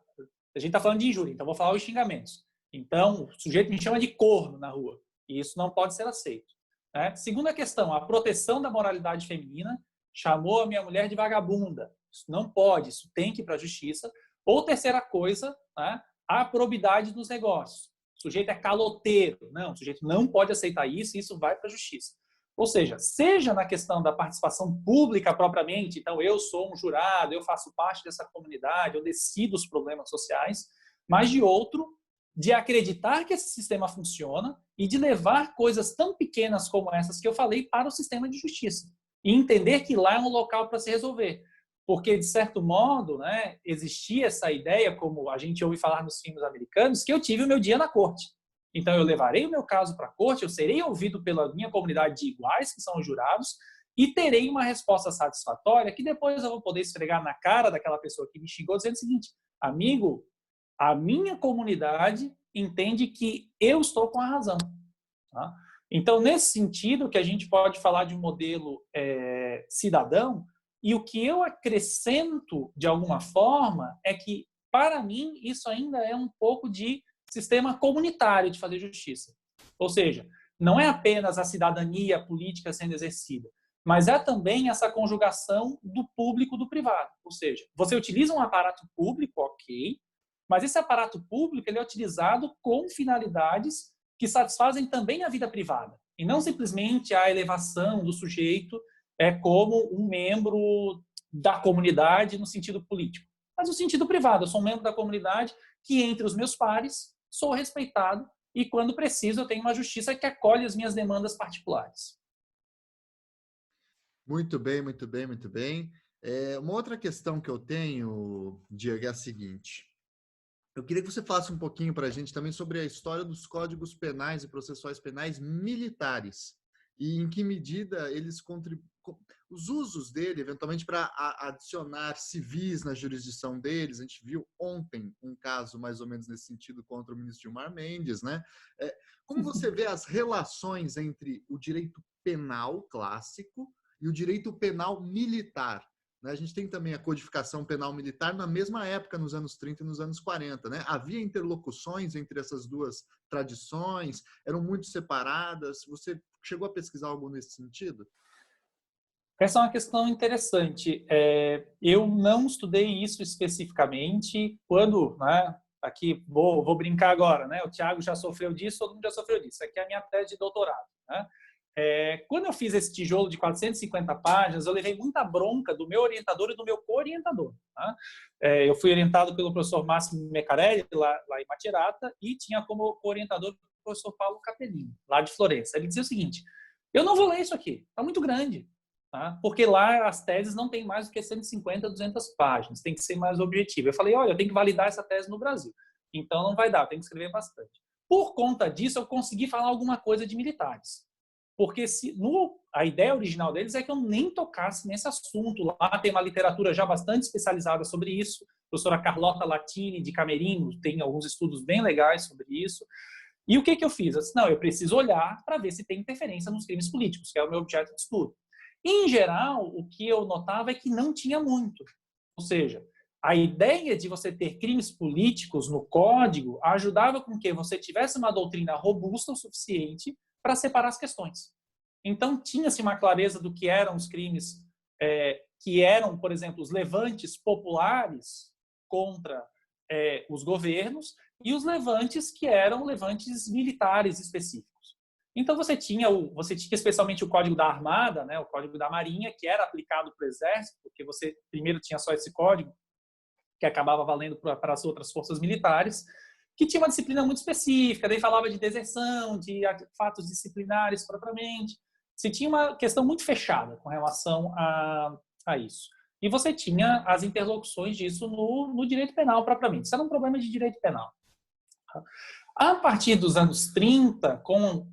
gente está falando de injúria, então vou falar os xingamentos. Então, o sujeito me chama de corno na rua, e isso não pode ser aceito. Né? Segunda questão, a proteção da moralidade feminina, chamou a minha mulher de vagabunda. Isso não pode, isso tem que ir para a justiça. Ou terceira coisa, né, a probidade dos negócios. O sujeito é caloteiro. Não, o sujeito não pode aceitar isso e isso vai para a justiça. Ou seja na questão da participação pública propriamente, então eu sou um jurado, eu faço parte dessa comunidade, eu decido os problemas sociais, mas de outro, de acreditar que esse sistema funciona e de levar coisas tão pequenas como essas que eu falei para o sistema de justiça. E entender que lá é um local para se resolver. Porque, de certo modo, né, existia essa ideia, como a gente ouve falar nos filmes americanos, que eu tive o meu dia na corte. Então, eu levarei o meu caso para a corte, eu serei ouvido pela minha comunidade de iguais, que são os jurados, e terei uma resposta satisfatória que depois eu vou poder esfregar na cara daquela pessoa que me xingou, dizendo o seguinte: amigo, a minha comunidade entende que eu estou com a razão. Tá? Então, nesse sentido, que a gente pode falar de um modelo cidadão, e o que eu acrescento, de alguma forma, é que, para mim, isso ainda é um pouco de sistema comunitário de fazer justiça. Ou seja, não é apenas a cidadania política sendo exercida, mas é também essa conjugação do público do privado. Ou seja, você utiliza um aparato público, ok, mas esse aparato público ele é utilizado com finalidades que satisfazem também a vida privada, e não simplesmente a elevação do sujeito como um membro da comunidade no sentido político, mas no sentido privado. Eu sou um membro da comunidade que, entre os meus pares, sou respeitado e, quando preciso, eu tenho uma justiça que acolhe as minhas demandas particulares. Muito bem, muito bem, muito bem. Uma outra questão que eu tenho, Diego, é a seguinte. Eu queria que você falasse um pouquinho para a gente também sobre a história dos códigos penais e processuais penais militares e em que medida eles contribuem, os usos dele, eventualmente, para adicionar civis na jurisdição deles. A gente viu ontem um caso mais ou menos nesse sentido contra o ministro Gilmar Mendes, né? Como você vê as relações entre o direito penal clássico e o direito penal militar? A gente tem também a codificação penal militar na mesma época, nos anos 30 e nos anos 40. Né? Havia interlocuções entre essas duas tradições, eram muito separadas. Você chegou a pesquisar algo nesse sentido? Essa é uma questão interessante. Eu não estudei isso especificamente. Quando, né, aqui vou brincar agora, né? O Thiago já sofreu disso, todo mundo já sofreu disso. Aqui é a minha tese de doutorado. Né? Quando eu fiz esse tijolo de 450 páginas, eu levei muita bronca do meu orientador e do meu co-orientador. Tá? Eu fui orientado pelo professor Máximo Mecarelli, lá em Macerata, e tinha como co-orientador o professor Paulo Capellini, lá de Florença. Ele dizia o seguinte: eu não vou ler isso aqui, está muito grande. Tá? Porque lá as teses não tem mais do que 150, 200 páginas, tem que ser mais objetivo. Eu falei, olha, eu tenho que validar essa tese no Brasil, então não vai dar, eu tenho que escrever bastante. Por conta disso, eu consegui falar alguma coisa de militares. Porque a ideia original deles é que eu nem tocasse nesse assunto. Lá tem uma literatura já bastante especializada sobre isso. A professora Carlota Latini, de Camerino, tem alguns estudos bem legais sobre isso. E o que eu fiz? Eu disse, não, eu preciso olhar para ver se tem interferência nos crimes políticos, que é o meu objeto de estudo. Em geral, o que eu notava é que não tinha muito. Ou seja, a ideia de você ter crimes políticos no código ajudava com que você tivesse uma doutrina robusta o suficiente para separar as questões. Então, tinha-se uma clareza do que eram os crimes que eram, por exemplo, os levantes populares contra os governos e os levantes que eram levantes militares específicos. Então, você tinha especialmente o Código da Armada, né, o Código da Marinha, que era aplicado para o Exército, porque você primeiro tinha só esse código, que acabava valendo para as outras forças militares, que tinha uma disciplina muito específica, daí falava de deserção, de fatos disciplinares propriamente. Você tinha uma questão muito fechada com relação a isso. E você tinha as interlocuções disso no direito penal propriamente. Isso era um problema de direito penal. A partir dos anos 30, com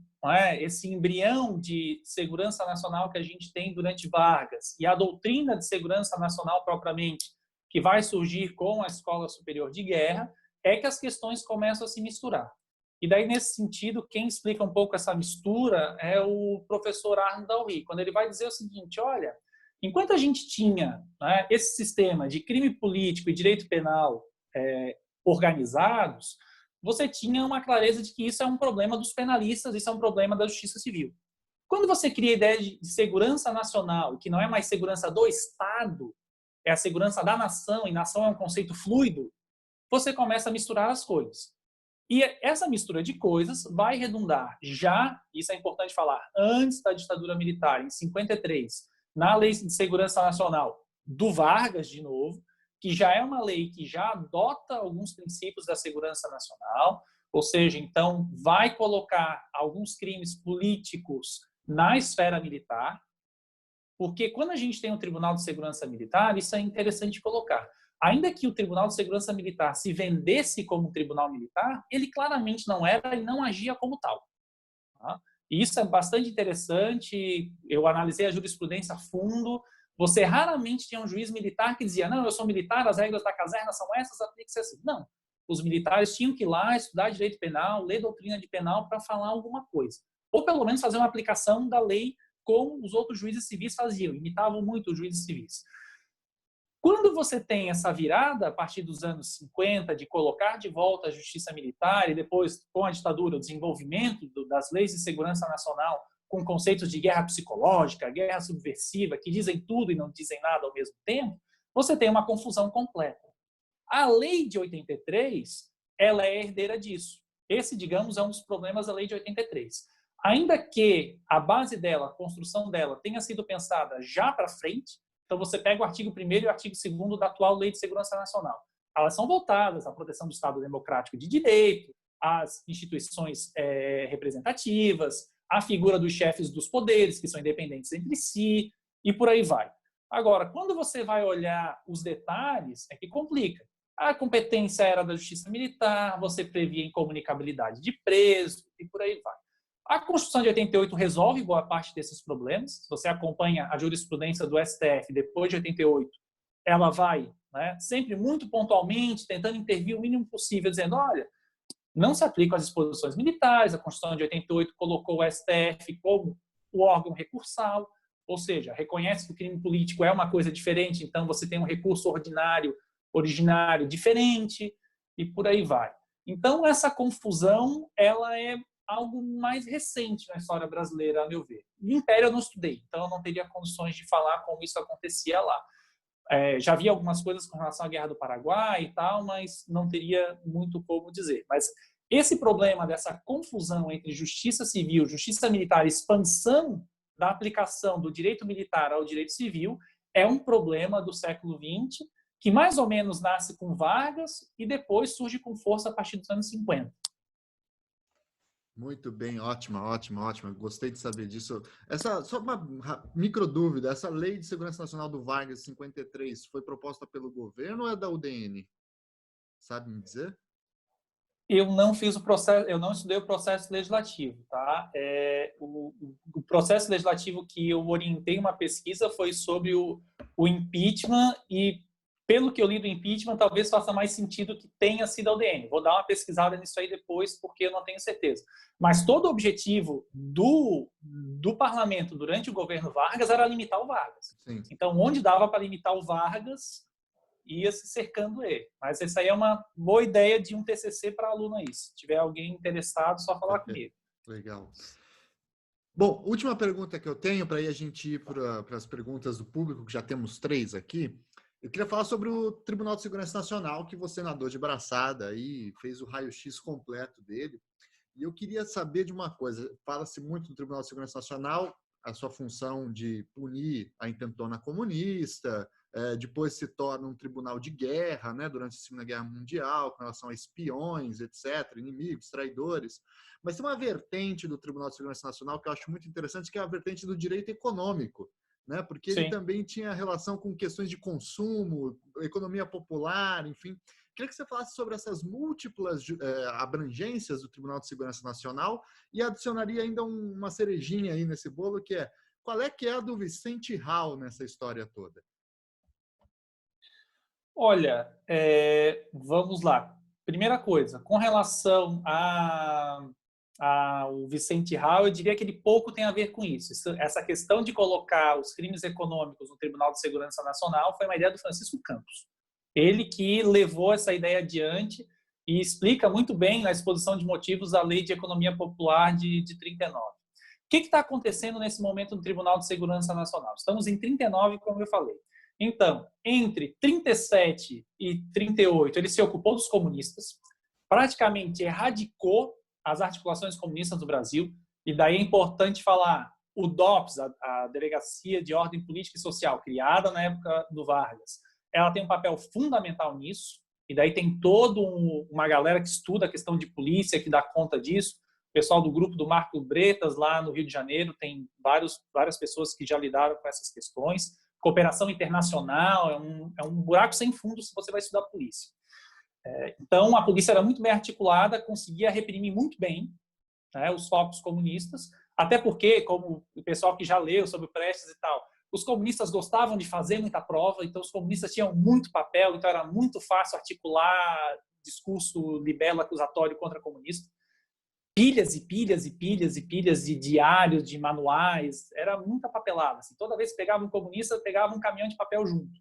esse embrião de segurança nacional que a gente tem durante Vargas e a doutrina de segurança nacional propriamente, que vai surgir com a Escola Superior de Guerra, é que as questões começam a se misturar. E daí, nesse sentido, quem explica um pouco essa mistura é o professor Arno Dalry, quando ele vai dizer o seguinte, olha, Enquanto a gente tinha, né, esse sistema de crime político e direito penal organizados, você tinha uma clareza de que isso é um problema dos penalistas, isso é um problema da justiça civil. Quando você cria a ideia de segurança nacional, que não é mais segurança do Estado, é a segurança da nação, e nação é um conceito fluido, você começa a misturar as coisas. E essa mistura de coisas vai redundar já, isso é importante falar, antes da ditadura militar, em 53, na Lei de Segurança Nacional do Vargas, de novo, que já é uma lei que já adota alguns princípios da segurança nacional, ou seja, então vai colocar alguns crimes políticos na esfera militar, porque quando a gente tem um Tribunal de Segurança Militar, isso é interessante colocar. Ainda que o Tribunal de Segurança Militar se vendesse como um tribunal militar, ele claramente não era e não agia como tal. Tá? E isso é bastante interessante. Eu analisei a jurisprudência a fundo. Você raramente tinha um juiz militar que dizia: não, eu sou militar, as regras da caserna são essas, aplique-se assim. Não. Os militares tinham que ir lá estudar direito penal, ler doutrina de penal para falar alguma coisa. Ou pelo menos fazer uma aplicação da lei como os outros juízes civis faziam, imitavam muito os juízes civis. Quando você tem essa virada, a partir dos anos 50, de colocar de volta a justiça militar e depois, com a ditadura, o desenvolvimento das leis de segurança nacional com conceitos de guerra psicológica, guerra subversiva, que dizem tudo e não dizem nada ao mesmo tempo, você tem uma confusão completa. A lei de 83, ela é herdeira disso. Esse, digamos, é um dos problemas da lei de 83. Ainda que a base dela, a construção dela, tenha sido pensada já para frente, então você pega o artigo 1º e o artigo 2º da atual Lei de Segurança Nacional. Elas são voltadas à proteção do Estado Democrático de Direito, às instituições representativas, à figura dos chefes dos poderes, que são independentes entre si, e por aí vai. Agora, quando você vai olhar os detalhes, é que complica. A competência era da Justiça Militar, você previa incomunicabilidade de preso, e por aí vai. A Constituição de 88 resolve boa parte desses problemas. Se você acompanha a jurisprudência do STF depois de 88, ela vai, né, sempre muito pontualmente, tentando intervir o mínimo possível, dizendo, olha, não se aplicam as disposições militares, a Constituição de 88 colocou o STF como o órgão recursal, ou seja, reconhece que o crime político é uma coisa diferente, então você tem um recurso originário diferente, e por aí vai. Então, essa confusão, ela é algo mais recente na história brasileira, a meu ver. O Império eu não estudei, então eu não teria condições de falar como isso acontecia lá. Já vi algumas coisas com relação à Guerra do Paraguai e tal, mas não teria muito como dizer. Mas esse problema dessa confusão entre justiça civil, justiça militar, expansão da aplicação do direito militar ao direito civil, é um problema do século XX, que mais ou menos nasce com Vargas e depois surge com força a partir dos anos 50. Muito bem, ótima, ótima, ótima. Gostei de saber disso. Só uma micro dúvida, essa Lei de Segurança Nacional do Vargas 53 foi proposta pelo governo ou é da UDN? Sabe me dizer? Eu não fiz o processo, eu não estudei o processo legislativo, tá? O processo legislativo que eu orientei uma pesquisa foi sobre o impeachment e, pelo que eu li do impeachment, talvez faça mais sentido que tenha sido a UDN. Vou dar uma pesquisada nisso aí depois, porque eu não tenho certeza. Mas todo o objetivo do parlamento durante o governo Vargas era limitar o Vargas. Sim. Então, onde dava para limitar o Vargas, ia se cercando ele. Mas essa aí é uma boa ideia de um TCC para aluno aí. Se tiver alguém interessado, só falar comigo. Legal. Bom, última pergunta que eu tenho, para aí a gente ir para as perguntas do público, que já temos 3 aqui. Eu queria falar sobre o Tribunal de Segurança Nacional, que você nadou de braçada e fez o raio-x completo dele. E eu queria saber de uma coisa. Fala-se muito do Tribunal de Segurança Nacional, a sua função de punir a intentona comunista, depois se torna um tribunal de guerra, né, durante a Segunda Guerra Mundial, com relação a espiões, etc., inimigos, traidores. Mas tem uma vertente do Tribunal de Segurança Nacional que eu acho muito interessante, que é a vertente do direito econômico, né, porque ele também tinha relação com questões de consumo, economia popular, enfim. Queria que você falasse sobre essas múltiplas abrangências do Tribunal de Segurança Nacional e adicionaria ainda uma cerejinha aí nesse bolo, que é qual é que é a do Vicente Hall nessa história toda? Olha, vamos lá. Primeira coisa, com relação o Vicente Hall, eu diria que ele pouco tem a ver com isso. Essa questão de colocar os crimes econômicos no Tribunal de Segurança Nacional foi uma ideia do Francisco Campos. Ele que levou essa ideia adiante e explica muito bem na exposição de motivos a Lei de Economia Popular de 39. O que está acontecendo nesse momento no Tribunal de Segurança Nacional? Estamos em 39, como eu falei. Então, entre 37 e 38, ele se ocupou dos comunistas, praticamente erradicou as articulações comunistas do Brasil, e daí é importante falar, o DOPS, a Delegacia de Ordem Política e Social, criada na época do Vargas, ela tem um papel fundamental nisso, e daí tem toda uma galera que estuda a questão de polícia, que dá conta disso. O pessoal do grupo do Marco Bretas, lá no Rio de Janeiro, tem várias pessoas que já lidaram com essas questões. Cooperação internacional é um buraco sem fundo se você vai estudar polícia. Então, a polícia era muito bem articulada, conseguia reprimir muito bem, né, os focos comunistas, até porque, como o pessoal que já leu sobre o Prestes e tal, os comunistas gostavam de fazer muita prova, então os comunistas tinham muito papel, então era muito fácil articular discurso libelo acusatório contra comunista. Pilhas e pilhas e pilhas e pilhas de diários, de manuais, era muita papelada. Assim, toda vez que pegava um comunista, pegava um caminhão de papel junto.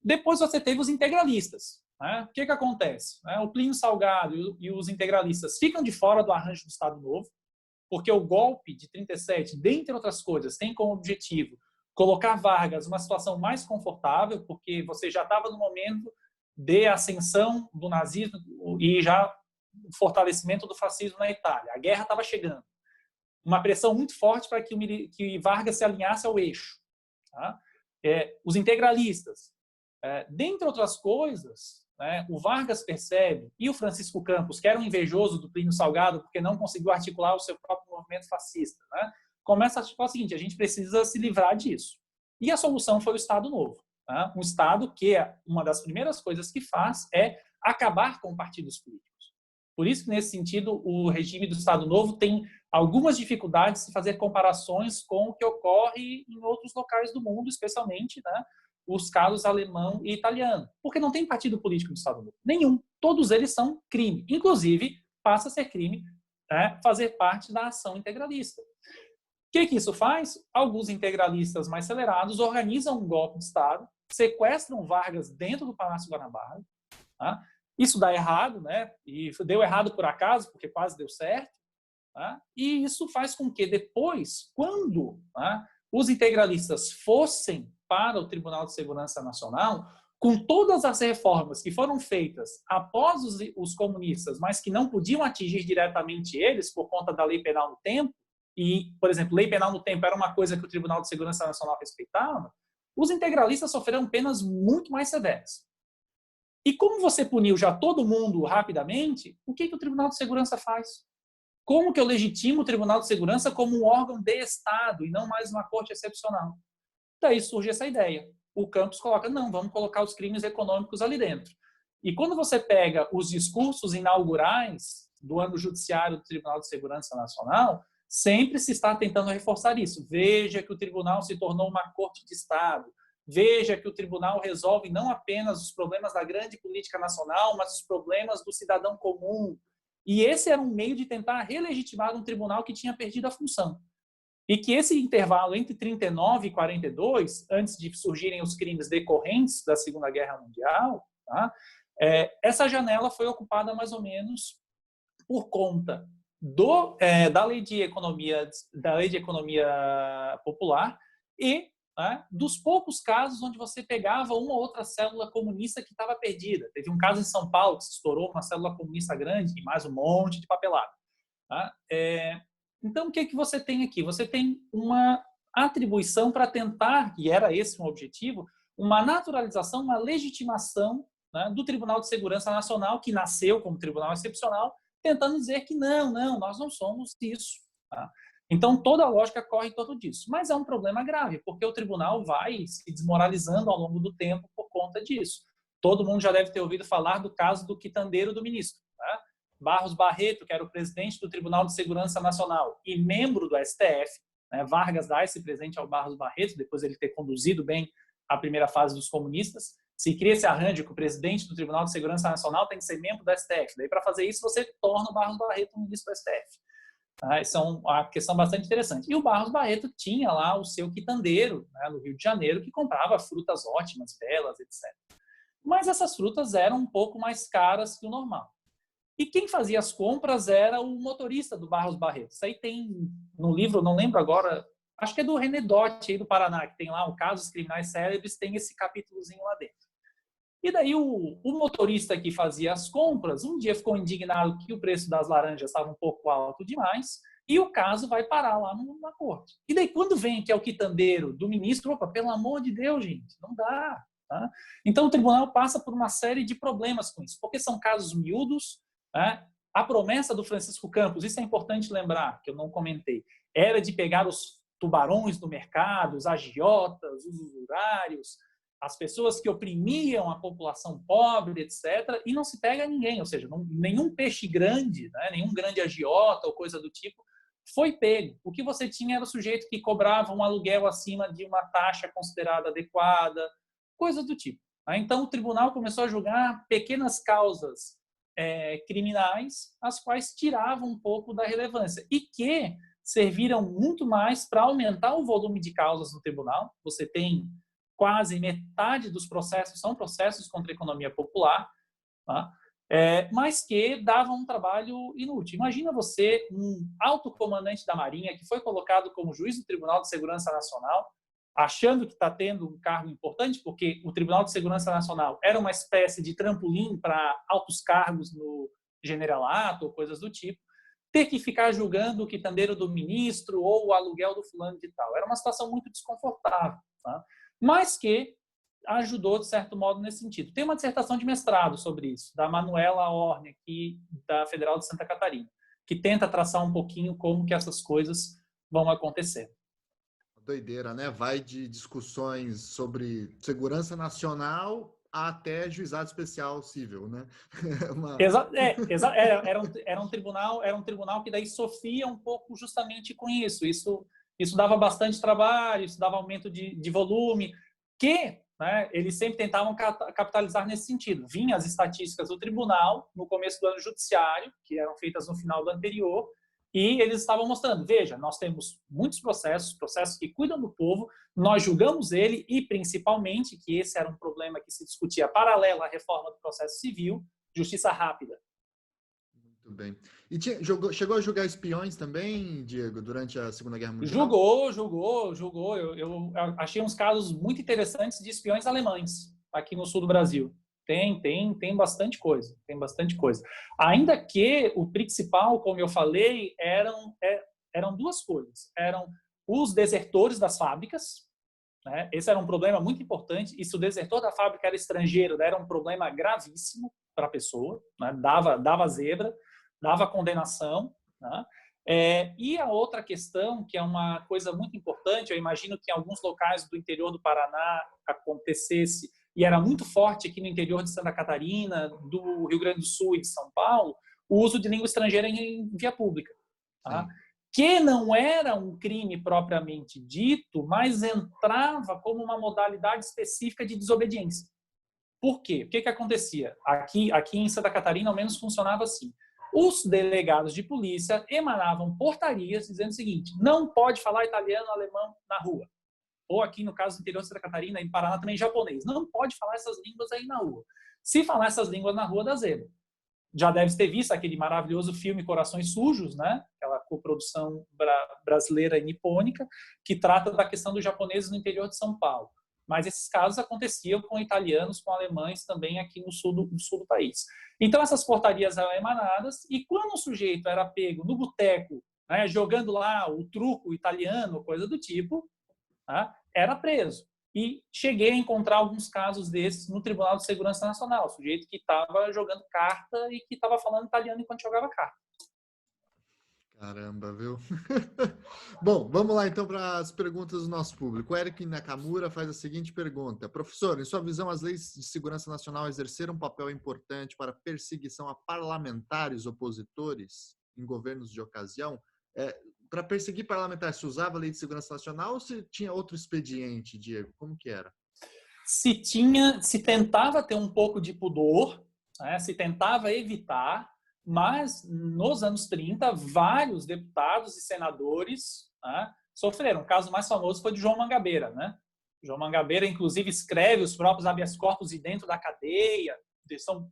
Depois você teve os integralistas. Né? O que acontece? O Plínio Salgado e os integralistas ficam de fora do arranjo do Estado Novo, porque o golpe de 37, dentre outras coisas, tem como objetivo colocar Vargas numa situação mais confortável, porque você já estava no momento de ascensão do nazismo e já fortalecimento do fascismo na Itália. A guerra estava chegando. Uma pressão muito forte para que Vargas se alinhasse ao eixo. Tá? Os integralistas, dentre outras coisas, o Vargas percebe, e o Francisco Campos, que era um invejoso do Plínio Salgado, porque não conseguiu articular o seu próprio movimento fascista, começa a articular o seguinte: a gente precisa se livrar disso. E a solução foi o Estado Novo. Um Estado que, uma das primeiras coisas que faz é acabar com partidos políticos. Por isso que, nesse sentido, o regime do Estado Novo tem algumas dificuldades de fazer comparações com o que ocorre em outros locais do mundo, especialmente os casos alemão e italiano. Porque não tem partido político no Estado Novo. Nenhum. Todos eles são crime. Inclusive, passa a ser crime fazer parte da ação integralista. O que isso faz? Alguns integralistas mais acelerados organizam um golpe de Estado, sequestram Vargas dentro do Palácio Guanabara. Tá? Isso dá errado, e deu errado por acaso, porque quase deu certo. Tá? E isso faz com que depois, quando os integralistas fossem para o Tribunal de Segurança Nacional, com todas as reformas que foram feitas após os comunistas, mas que não podiam atingir diretamente eles por conta da lei penal no tempo, e, por exemplo, lei penal no tempo era uma coisa que o Tribunal de Segurança Nacional respeitava, os integralistas sofreram penas muito mais severas. E como você puniu já todo mundo rapidamente, o que o Tribunal de Segurança faz? Como que eu legitimo o Tribunal de Segurança como um órgão de Estado e não mais uma corte excepcional? Daí surge essa ideia. O Campos coloca, não, vamos colocar os crimes econômicos ali dentro. E quando você pega os discursos inaugurais do ano judiciário do Tribunal de Segurança Nacional, sempre se está tentando reforçar isso. Veja que o tribunal se tornou uma corte de Estado. Veja que o tribunal resolve não apenas os problemas da grande política nacional, mas os problemas do cidadão comum. E esse era um meio de tentar relegitimar um tribunal que tinha perdido a função. E que esse intervalo entre 39 e 42, antes de surgirem os crimes decorrentes da Segunda Guerra Mundial, essa janela foi ocupada mais ou menos por conta da lei de economia popular e dos poucos casos onde você pegava uma ou outra célula comunista que estava perdida. Teve um caso em São Paulo que se estourou uma célula comunista grande e mais um monte de papelada. Então, o que você tem aqui? Você tem uma atribuição para tentar, e era esse um objetivo, uma naturalização, uma legitimação do Tribunal de Segurança Nacional, que nasceu como tribunal excepcional, tentando dizer que não, nós não somos isso. Então, toda a lógica corre em torno disso. Mas é um problema grave, porque o tribunal vai se desmoralizando ao longo do tempo por conta disso. Todo mundo já deve ter ouvido falar do caso do quitandeiro do ministro. Barros Barreto, que era o presidente do Tribunal de Segurança Nacional e membro do STF, Vargas dá esse presente ao Barros Barreto, depois de ele ter conduzido bem a primeira fase dos comunistas, se cria esse arranjo que o presidente do Tribunal de Segurança Nacional tem que ser membro do STF. Daí, para fazer isso, você torna o Barros Barreto um ministro do STF. Isso é uma questão bastante interessante. E o Barros Barreto tinha lá o seu quitandeiro, né, no Rio de Janeiro, que comprava frutas ótimas, belas, etc. Mas essas frutas eram um pouco mais caras que o normal. E quem fazia as compras era o motorista do Barros Barreto. Isso aí tem no livro, não lembro agora, acho que é do René Dott, aí do Paraná, que tem lá o Casos Criminais Célebres, tem esse capítulozinho lá dentro. E daí o motorista que fazia as compras, um dia ficou indignado que o preço das laranjas estava um pouco alto demais, e o caso vai parar lá na corte. E daí quando vem que é o quitandeiro do ministro, opa, pelo amor de Deus, gente, não dá. Tá? Então o tribunal passa por uma série de problemas com isso, porque são casos miúdos, né? A promessa do Francisco Campos, isso é importante lembrar, que eu não comentei, era de pegar os tubarões do mercado, os agiotas, os usurários, as pessoas que oprimiam a população pobre, etc., e não se pega ninguém, ou seja, nenhum peixe grande, né, nenhum grande agiota ou coisa do tipo, foi pego. O que você tinha era o sujeito que cobrava um aluguel acima de uma taxa considerada adequada, coisa do tipo. Então, o tribunal começou a julgar pequenas causas criminais, as quais tiravam um pouco da relevância e que serviram muito mais para aumentar o volume de causas no tribunal. Você tem quase metade dos processos são processos contra a economia popular, tá? Mas que davam um trabalho inútil. Imagina você, um alto comandante da Marinha, que foi colocado como juiz do Tribunal de Segurança Nacional, achando que está tendo um cargo importante, porque o Tribunal de Segurança Nacional era uma espécie de trampolim para altos cargos no generalato ou coisas do tipo, ter que ficar julgando o quitandeiro do ministro ou o aluguel do fulano de tal. Era uma situação muito desconfortável, tá? Mas que ajudou, de certo modo, nesse sentido. Tem uma dissertação de mestrado sobre isso, da Manuela Orne, aqui da Federal de Santa Catarina, que tenta traçar um pouquinho como que essas coisas vão acontecer. Doideira, né? Vai de discussões sobre segurança nacional até juizado especial civil, né? Era um tribunal que daí sofria um pouco justamente com isso. Isso dava bastante trabalho, isso dava aumento de volume, que, né, eles sempre tentavam capitalizar nesse sentido. Vinham as estatísticas do tribunal no começo do ano judiciário, que eram feitas no final do anterior, e eles estavam mostrando, veja, nós temos muitos processos que cuidam do povo, nós julgamos ele e, principalmente, que esse era um problema que se discutia paralelo à reforma do processo civil, justiça rápida. Muito bem. E chegou a julgar espiões também, Diego, durante a Segunda Guerra Mundial? Julgou. Eu achei uns casos muito interessantes de espiões alemães aqui no sul do Brasil. Tem bastante coisa, Ainda que o principal, como eu falei, eram duas coisas. Eram os desertores das fábricas, né? Esse era um problema muito importante, e se o desertor da fábrica era estrangeiro, era um problema gravíssimo para a pessoa, né? Dava zebra, dava condenação, né? E a outra questão, que é uma coisa muito importante, eu imagino que em alguns locais do interior do Paraná acontecesse, e era muito forte aqui no interior de Santa Catarina, do Rio Grande do Sul e de São Paulo, o uso de língua estrangeira em via pública. Tá? Que não era um crime propriamente dito, mas entrava como uma modalidade específica de desobediência. Por quê? O que acontecia? Aqui em Santa Catarina, ao menos, funcionava assim. Os delegados de polícia emanavam portarias dizendo o seguinte: não pode falar italiano, alemão na rua. Ou aqui, no caso do interior de Santa Catarina, em Paraná também japonês. Não pode falar essas línguas aí na rua. Se falar essas línguas na rua, dá zebra. Já deve ter visto aquele maravilhoso filme Corações Sujos, né? Aquela coprodução brasileira e nipônica, que trata da questão dos japoneses no interior de São Paulo. Mas esses casos aconteciam com italianos, com alemães também aqui no sul do país. Então, essas portarias eram emanadas, e quando o sujeito era pego no boteco, né, jogando lá o truco italiano, coisa do tipo, tá, era preso. E cheguei a encontrar alguns casos desses no Tribunal de Segurança Nacional, o sujeito que estava jogando carta e que estava falando italiano enquanto jogava carta. Caramba, viu? Bom, vamos lá então para as perguntas do nosso público. O Eric Nakamura faz a seguinte pergunta: professor, em sua visão, as leis de segurança nacional exerceram um papel importante para a perseguição a parlamentares opositores em governos de ocasião? Para perseguir parlamentares, se usava a lei de segurança nacional ou se tinha outro expediente, Diego? Como que era? se tentava ter um pouco de pudor, né? Se tentava evitar, mas nos anos 30, vários deputados e senadores, né, sofreram. O caso mais famoso foi de João Mangabeira, né? João Mangabeira, inclusive, escreve os próprios habeas corpus de dentro da cadeia.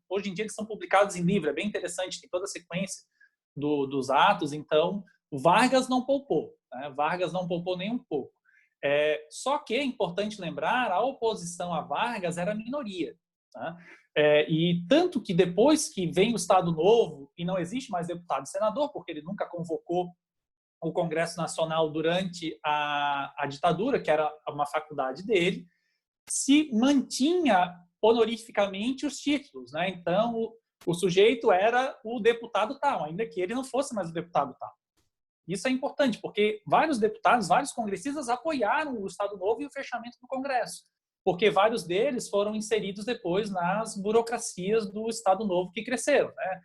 Hoje em dia eles são publicados em livro, é bem interessante, tem toda a sequência dos atos. Então, Vargas não poupou, né? Vargas não poupou nem um pouco. Só que é importante lembrar, a oposição a Vargas era a minoria, tá? E tanto que depois que vem o Estado Novo e não existe mais deputado e senador, porque ele nunca convocou o Congresso Nacional durante a ditadura, que era uma faculdade dele, se mantinha honorificamente os títulos, né? Então, o sujeito era o deputado tal, ainda que ele não fosse mais o deputado tal. Isso é importante, porque vários deputados, vários congressistas apoiaram o Estado Novo e o fechamento do Congresso, porque vários deles foram inseridos depois nas burocracias do Estado Novo que cresceram, né?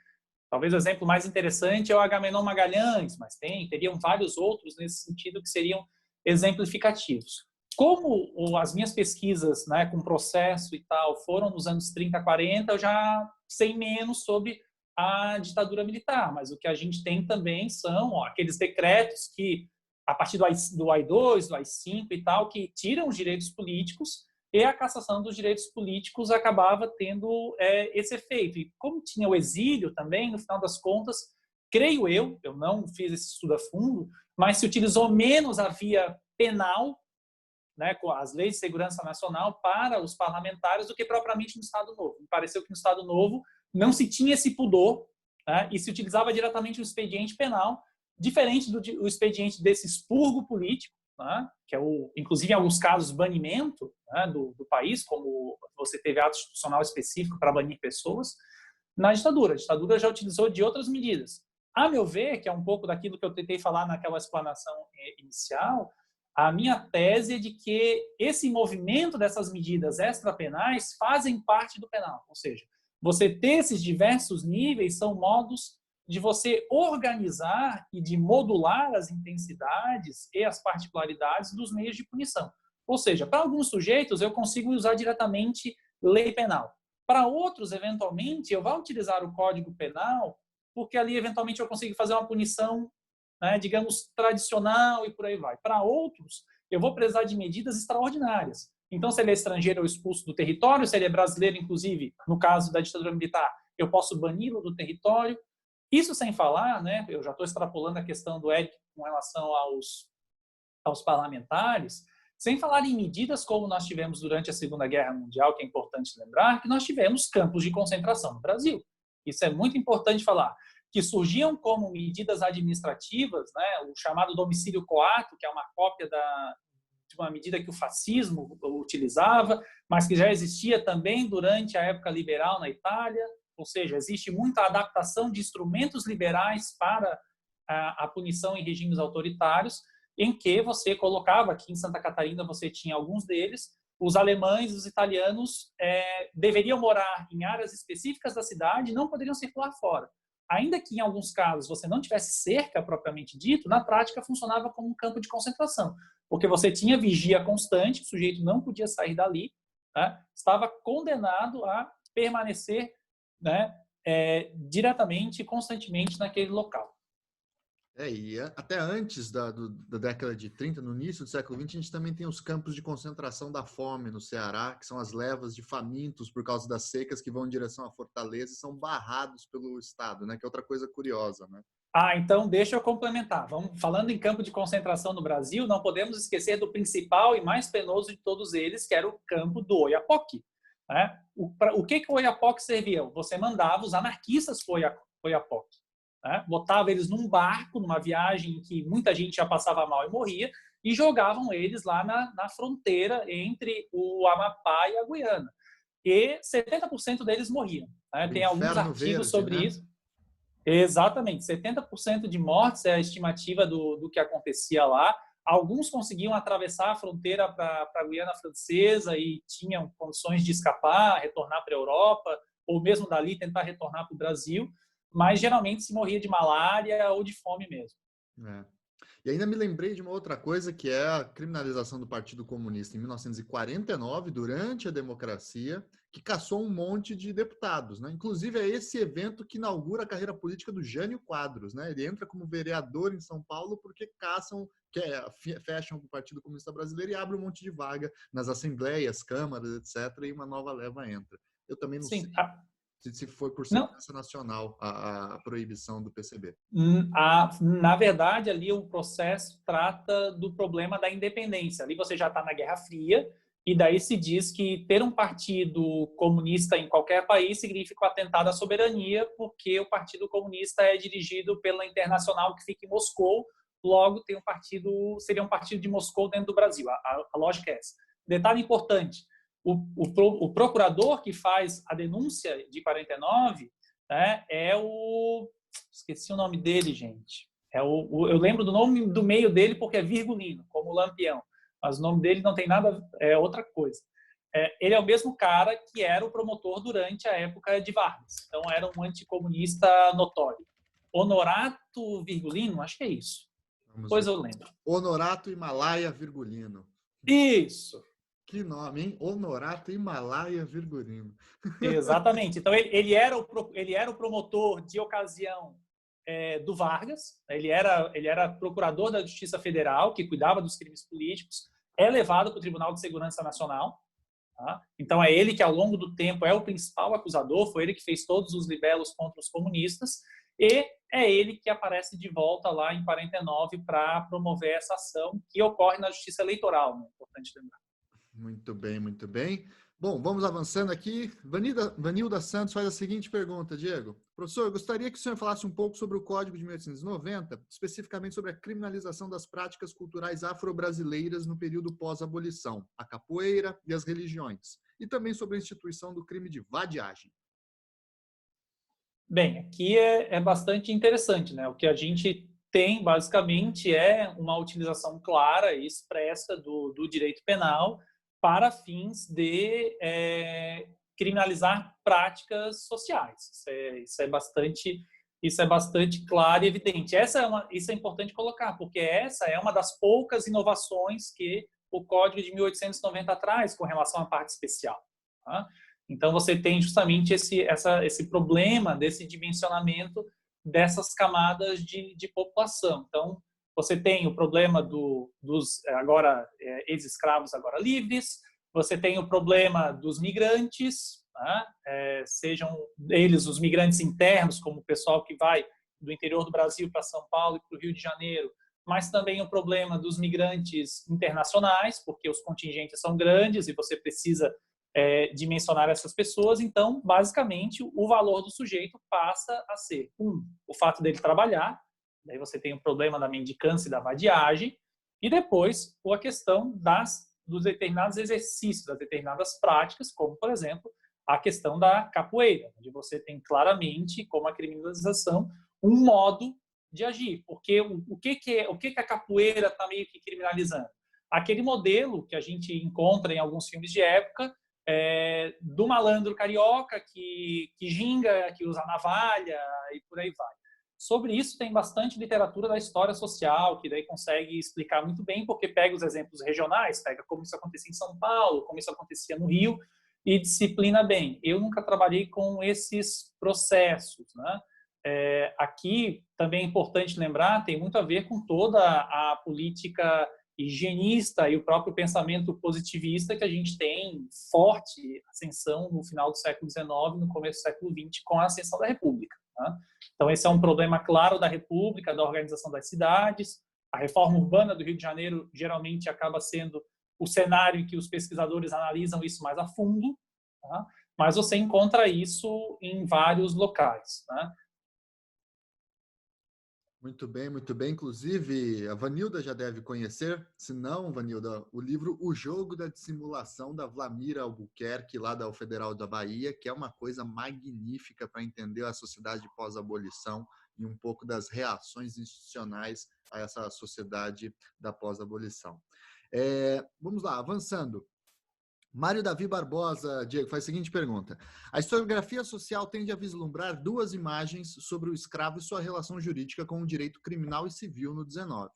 Talvez o exemplo mais interessante é o Agamenon Magalhães, mas teriam vários outros nesse sentido que seriam exemplificativos. Como as minhas pesquisas, né, com processo e tal foram nos anos 30, 40, eu já sei menos sobre a ditadura militar, mas o que a gente tem também são aqueles decretos que, a partir do AI-2, do AI-5 e tal, que tiram os direitos políticos, e a cassação dos direitos políticos acabava tendo esse efeito. E como tinha o exílio também, no final das contas, creio eu não fiz esse estudo a fundo, mas se utilizou menos a via penal, né, com as leis de segurança nacional para os parlamentares do que propriamente no Estado Novo. Me pareceu que no Estado Novo não se tinha esse pudor, né, e se utilizava diretamente o expediente penal, diferente do expediente desse expurgo político, né, que é inclusive em alguns casos banimento, né, do país, como você teve ato institucional específico para banir pessoas. Na ditadura, a ditadura já utilizou de outras medidas. A meu ver, que é um pouco daquilo que eu tentei falar naquela explanação inicial, a minha tese é de que esse movimento dessas medidas extrapenais fazem parte do penal. Ou seja, você ter esses diversos níveis são modos de você organizar e de modular as intensidades e as particularidades dos meios de punição. Ou seja, para alguns sujeitos eu consigo usar diretamente lei penal. Para outros, eventualmente, eu vou utilizar o Código Penal porque ali, eventualmente, eu consigo fazer uma punição, né, digamos, tradicional e por aí vai. Para outros, eu vou precisar de medidas extraordinárias. Então, se ele é estrangeiro ou expulso do território, se ele é brasileiro, inclusive, no caso da ditadura militar, eu posso bani-lo do território. Isso sem falar, né, eu já estou extrapolando a questão do Eric com relação aos parlamentares, sem falar em medidas como nós tivemos durante a Segunda Guerra Mundial, que é importante lembrar, que nós tivemos campos de concentração no Brasil. Isso é muito importante falar, que surgiam como medidas administrativas, né, o chamado domicílio coato, que é uma cópia de uma medida que o fascismo utilizava, mas que já existia também durante a época liberal na Itália, ou seja, existe muita adaptação de instrumentos liberais para a punição em regimes autoritários, em que você colocava, aqui em Santa Catarina você tinha alguns deles, os alemães, os italianos deveriam morar em áreas específicas da cidade e não poderiam circular fora. Ainda que em alguns casos você não tivesse cerca propriamente dito, na prática funcionava como um campo de concentração, porque você tinha vigia constante, o sujeito não podia sair dali, né? Estava condenado a permanecer, né, diretamente e constantemente naquele local. E até antes da década de 30, no início do século XX, a gente também tem os campos de concentração da fome no Ceará, que são as levas de famintos por causa das secas que vão em direção à Fortaleza e são barrados pelo Estado, né? Que é outra coisa curiosa, né? Então deixa eu complementar. Falando em campo de concentração no Brasil, não podemos esquecer do principal e mais penoso de todos eles, que era o campo do Oiapoque, né? O que o Oiapoque servia? Você mandava os anarquistas para o Oiapoque, né? Botava eles num barco, numa viagem em que muita gente já passava mal e morria, e jogavam eles lá na fronteira entre o Amapá e a Guiana. E 70% deles morriam, né? Tem alguns artigos sobre isso. Exatamente, 70% de mortes é a estimativa do que acontecia lá. Alguns conseguiam atravessar a fronteira para a Guiana Francesa e tinham condições de escapar, retornar para a Europa, ou mesmo dali tentar retornar para o Brasil, mas geralmente se morria de malária ou de fome mesmo. E ainda me lembrei de uma outra coisa, que é a criminalização do Partido Comunista em 1949, durante a democracia, que caçou um monte de deputados, né? Inclusive é esse evento que inaugura a carreira política do Jânio Quadros, né? Ele entra como vereador em São Paulo porque fecham o Partido Comunista Brasileiro e abre um monte de vaga nas assembleias, câmaras, etc. E uma nova leva entra. Eu também não sei Sim. se foi por Não, segurança nacional a proibição do PCB. na verdade, ali o processo trata do problema da independência. Ali você já está na Guerra Fria, e daí se diz que ter um partido comunista em qualquer país significa um atentado à soberania, porque o Partido Comunista é dirigido pela Internacional, que fica em Moscou, logo tem seria um partido de Moscou dentro do Brasil. A lógica é essa. Detalhe importante, o procurador que faz a denúncia de 49, né, esqueci o nome dele, gente. Eu lembro do nome do meio dele porque é Virgulino, como Lampião. Mas o nome dele não tem nada, é outra coisa. Ele é o mesmo cara que era o promotor durante a época de Vargas. Então, era um anticomunista notório. Honorato Virgulino, acho que é isso. Depois eu lembro. Honorato Himalaia Virgulino. Isso. Que nome, hein? Honorato Himalaia Virgulino. Exatamente. Então, ele era o promotor de ocasião do Vargas. Ele era procurador da Justiça Federal, que cuidava dos crimes políticos, é levado para o Tribunal de Segurança Nacional. Tá? Então, é ele que, ao longo do tempo, é o principal acusador, foi ele que fez todos os libelos contra os comunistas, e é ele que aparece de volta lá em 49 para promover essa ação que ocorre na Justiça Eleitoral, né? Importante lembrar. Muito bem, muito bem. Bom, vamos avançando aqui. Vanilda Santos faz a seguinte pergunta, Diego. Professor, eu gostaria que o senhor falasse um pouco sobre o Código de 1890, especificamente sobre a criminalização das práticas culturais afro-brasileiras no período pós-abolição, a capoeira e as religiões, e também sobre a instituição do crime de vadiagem. Bem, aqui é bastante interessante, né? O que a gente tem, basicamente, é uma utilização clara e expressa do direito penal para fins de criminalizar práticas sociais. Isso é bastante claro e evidente. Isso é importante colocar, porque essa é uma das poucas inovações que o Código de 1890 traz com relação à parte especial. Tá? Então, você tem justamente esse problema desse dimensionamento dessas camadas de população. Então, você tem o problema dos agora ex-escravos agora livres, você tem o problema dos migrantes, né? Sejam eles os migrantes internos, como o pessoal que vai do interior do Brasil para São Paulo e para o Rio de Janeiro, mas também o problema dos migrantes internacionais, porque os contingentes são grandes e você precisa dimensionar essas pessoas. Então, basicamente, o valor do sujeito passa a ser, o fato dele trabalhar, daí você tem o problema da mendicância e da vadiagem, e depois a questão dos determinados exercícios, das determinadas práticas, como, por exemplo, a questão da capoeira, onde você tem claramente, como a criminalização, um modo de agir. Porque o que a capoeira está meio que criminalizando? Aquele modelo que a gente encontra em alguns filmes de época, do malandro carioca que ginga, que usa navalha e por aí vai. Sobre isso tem bastante literatura da história social, que daí consegue explicar muito bem, porque pega os exemplos regionais, pega como isso acontecia em São Paulo, como isso acontecia no Rio, e disciplina bem. Eu nunca trabalhei com esses processos, né? Aqui também é importante lembrar, tem muito a ver com toda a política higienista e o próprio pensamento positivista que a gente tem forte ascensão no final do século XIX, no começo do século XX, com a ascensão da República. Tá? Então, esse é um problema claro da República, da organização das cidades. A reforma urbana do Rio de Janeiro geralmente acaba sendo o cenário em que os pesquisadores analisam isso mais a fundo, tá? Mas você encontra isso em vários locais. Tá? Muito bem, muito bem. Inclusive, a Vanilda já deve conhecer, se não, Vanilda, o livro O Jogo da Dissimulação, da Vlamira Albuquerque, lá da Federal da Bahia, que é uma coisa magnífica para entender a sociedade pós-abolição e um pouco das reações institucionais a essa sociedade da pós-abolição. Vamos lá, avançando. Mário Davi Barbosa, Diego, faz a seguinte pergunta. A historiografia social tende a vislumbrar duas imagens sobre o escravo e sua relação jurídica com o direito criminal e civil no XIX.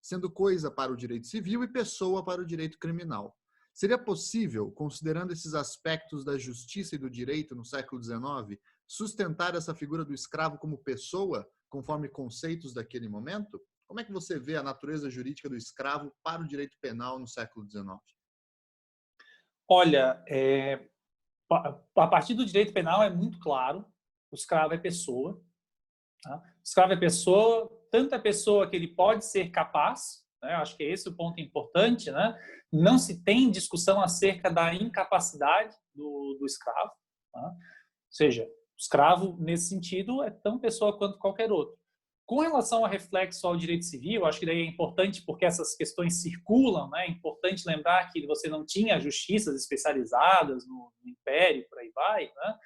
sendo coisa para o direito civil e pessoa para o direito criminal. Seria possível, considerando esses aspectos da justiça e do direito no século XIX, sustentar essa figura do escravo como pessoa, conforme conceitos daquele momento? Como é que você vê a natureza jurídica do escravo para o direito penal no século XIX? Olha, a partir do direito penal é muito claro, o escravo é pessoa. Tá? O escravo é pessoa, tanto é pessoa que ele pode ser capaz, né? Acho que é esse o ponto importante, né? Não se tem discussão acerca da incapacidade do escravo. Tá? Ou seja, o escravo, nesse sentido, é tão pessoa quanto qualquer outro. Com relação ao reflexo ao direito civil, acho que daí é importante porque essas questões circulam, né? É importante lembrar que você não tinha justiças especializadas no Império, por aí vai, né?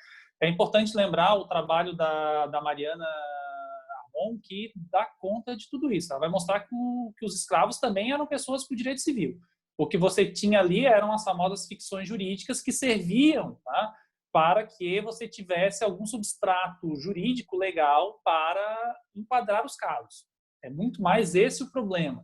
É importante lembrar o trabalho da Mariana Armon, que dá conta de tudo isso. Ela vai mostrar que os escravos também eram pessoas com direito civil. O que você tinha ali eram as famosas ficções jurídicas que serviam, tá, para que você tivesse algum substrato jurídico legal para enquadrar os casos. É muito mais esse o problema.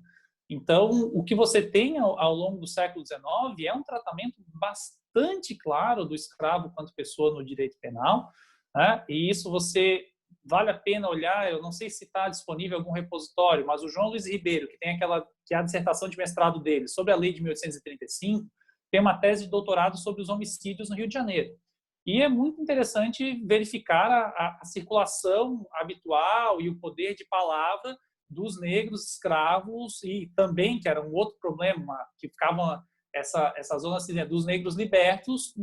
Então, o que você tem ao longo do século XIX é um tratamento bastante claro do escravo quanto pessoa no direito penal, né? E isso você vale a pena olhar. Eu não sei se está disponível em algum repositório, mas o João Luiz Ribeiro, que tem que é a dissertação de mestrado dele sobre a lei de 1835, tem uma tese de doutorado sobre os homicídios no Rio de Janeiro. E é muito interessante verificar a circulação habitual e o poder de palavra dos negros escravos, e também, que era um outro problema, que ficavam essa zona assim, dos negros libertos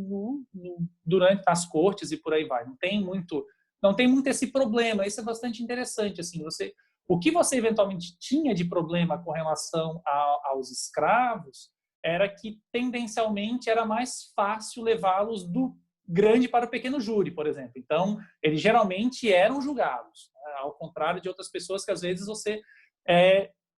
durante as cortes e por aí vai. Não tem muito esse problema. Isso é bastante interessante. Assim, o que você eventualmente tinha de problema com relação aos escravos era que, tendencialmente, era mais fácil levá-los do grande para o pequeno júri, por exemplo. Então, eles geralmente eram julgados, né? Ao contrário de outras pessoas que, às vezes, você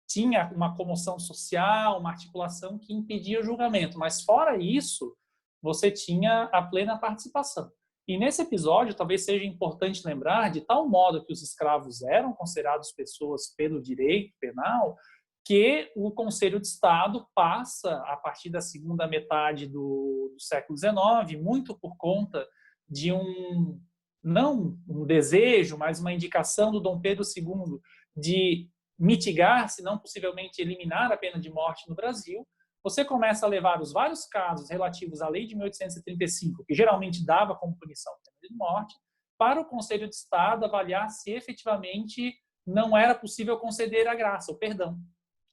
tinha uma comoção social, uma articulação que impedia o julgamento. Mas, fora isso, você tinha a plena participação. E nesse episódio, talvez seja importante lembrar, de tal modo que os escravos eram considerados pessoas pelo direito penal, que o Conselho de Estado passa, a partir da segunda metade do século XIX, muito por conta de não um desejo, mas uma indicação do Dom Pedro II de mitigar, se não possivelmente eliminar a pena de morte no Brasil. Você começa a levar os vários casos relativos à lei de 1835, que geralmente dava como punição a pena de morte, para o Conselho de Estado avaliar se efetivamente não era possível conceder a graça, o perdão.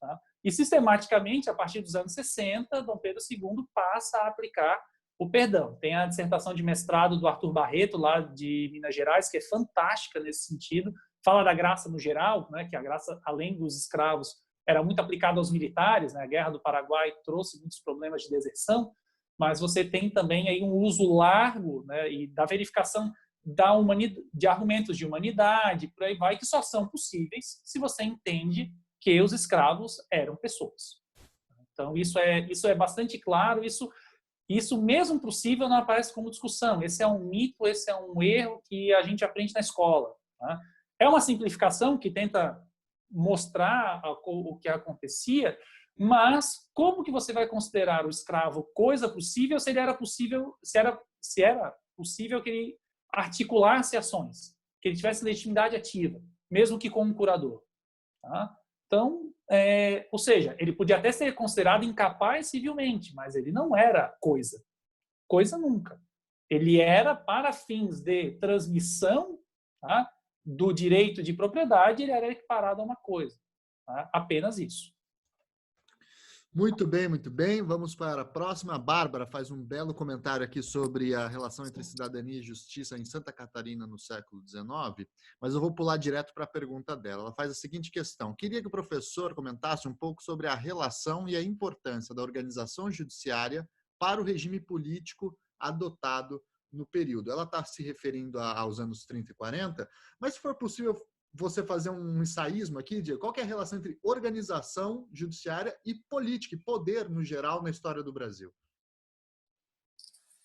Tá? E, sistematicamente, a partir dos anos 60, Dom Pedro II passa a aplicar o perdão. Tem a dissertação de mestrado do Arthur Barreto, lá de Minas Gerais, que é fantástica nesse sentido. Fala da graça no geral, né, que a graça, além dos escravos, era muito aplicada aos militares, né? A Guerra do Paraguai trouxe muitos problemas de deserção, mas você tem também aí um uso largo, né, e da verificação de argumentos de humanidade, por aí vai, que só são possíveis se você entende que os escravos eram pessoas. Então, isso é bastante claro. Isso mesmo possível não aparece como discussão. Esse é um mito, esse é um erro que a gente aprende na escola. Tá? É uma simplificação que tenta mostrar o que acontecia, mas como que você vai considerar o escravo coisa possível se era possível que ele articulasse ações, que ele tivesse legitimidade ativa, mesmo que com um curador? Tá? Então, ou seja, ele podia até ser considerado incapaz civilmente, mas ele não era coisa. Coisa nunca. Ele era, para fins de transmissão, tá, do direito de propriedade, ele era equiparado a uma coisa. Tá? Apenas isso. Muito bem, muito bem. Vamos para a próxima. A Bárbara faz um belo comentário aqui sobre a relação entre cidadania e justiça em Santa Catarina no século XIX, mas eu vou pular direto para a pergunta dela. Ela faz a seguinte questão: queria que o professor comentasse um pouco sobre a relação e a importância da organização judiciária para o regime político adotado no período. Ela está se referindo aos anos 30 e 40, mas se for possível você fazer um ensaísmo aqui, Diego, qual que é a relação entre organização judiciária e política, e poder no geral na história do Brasil?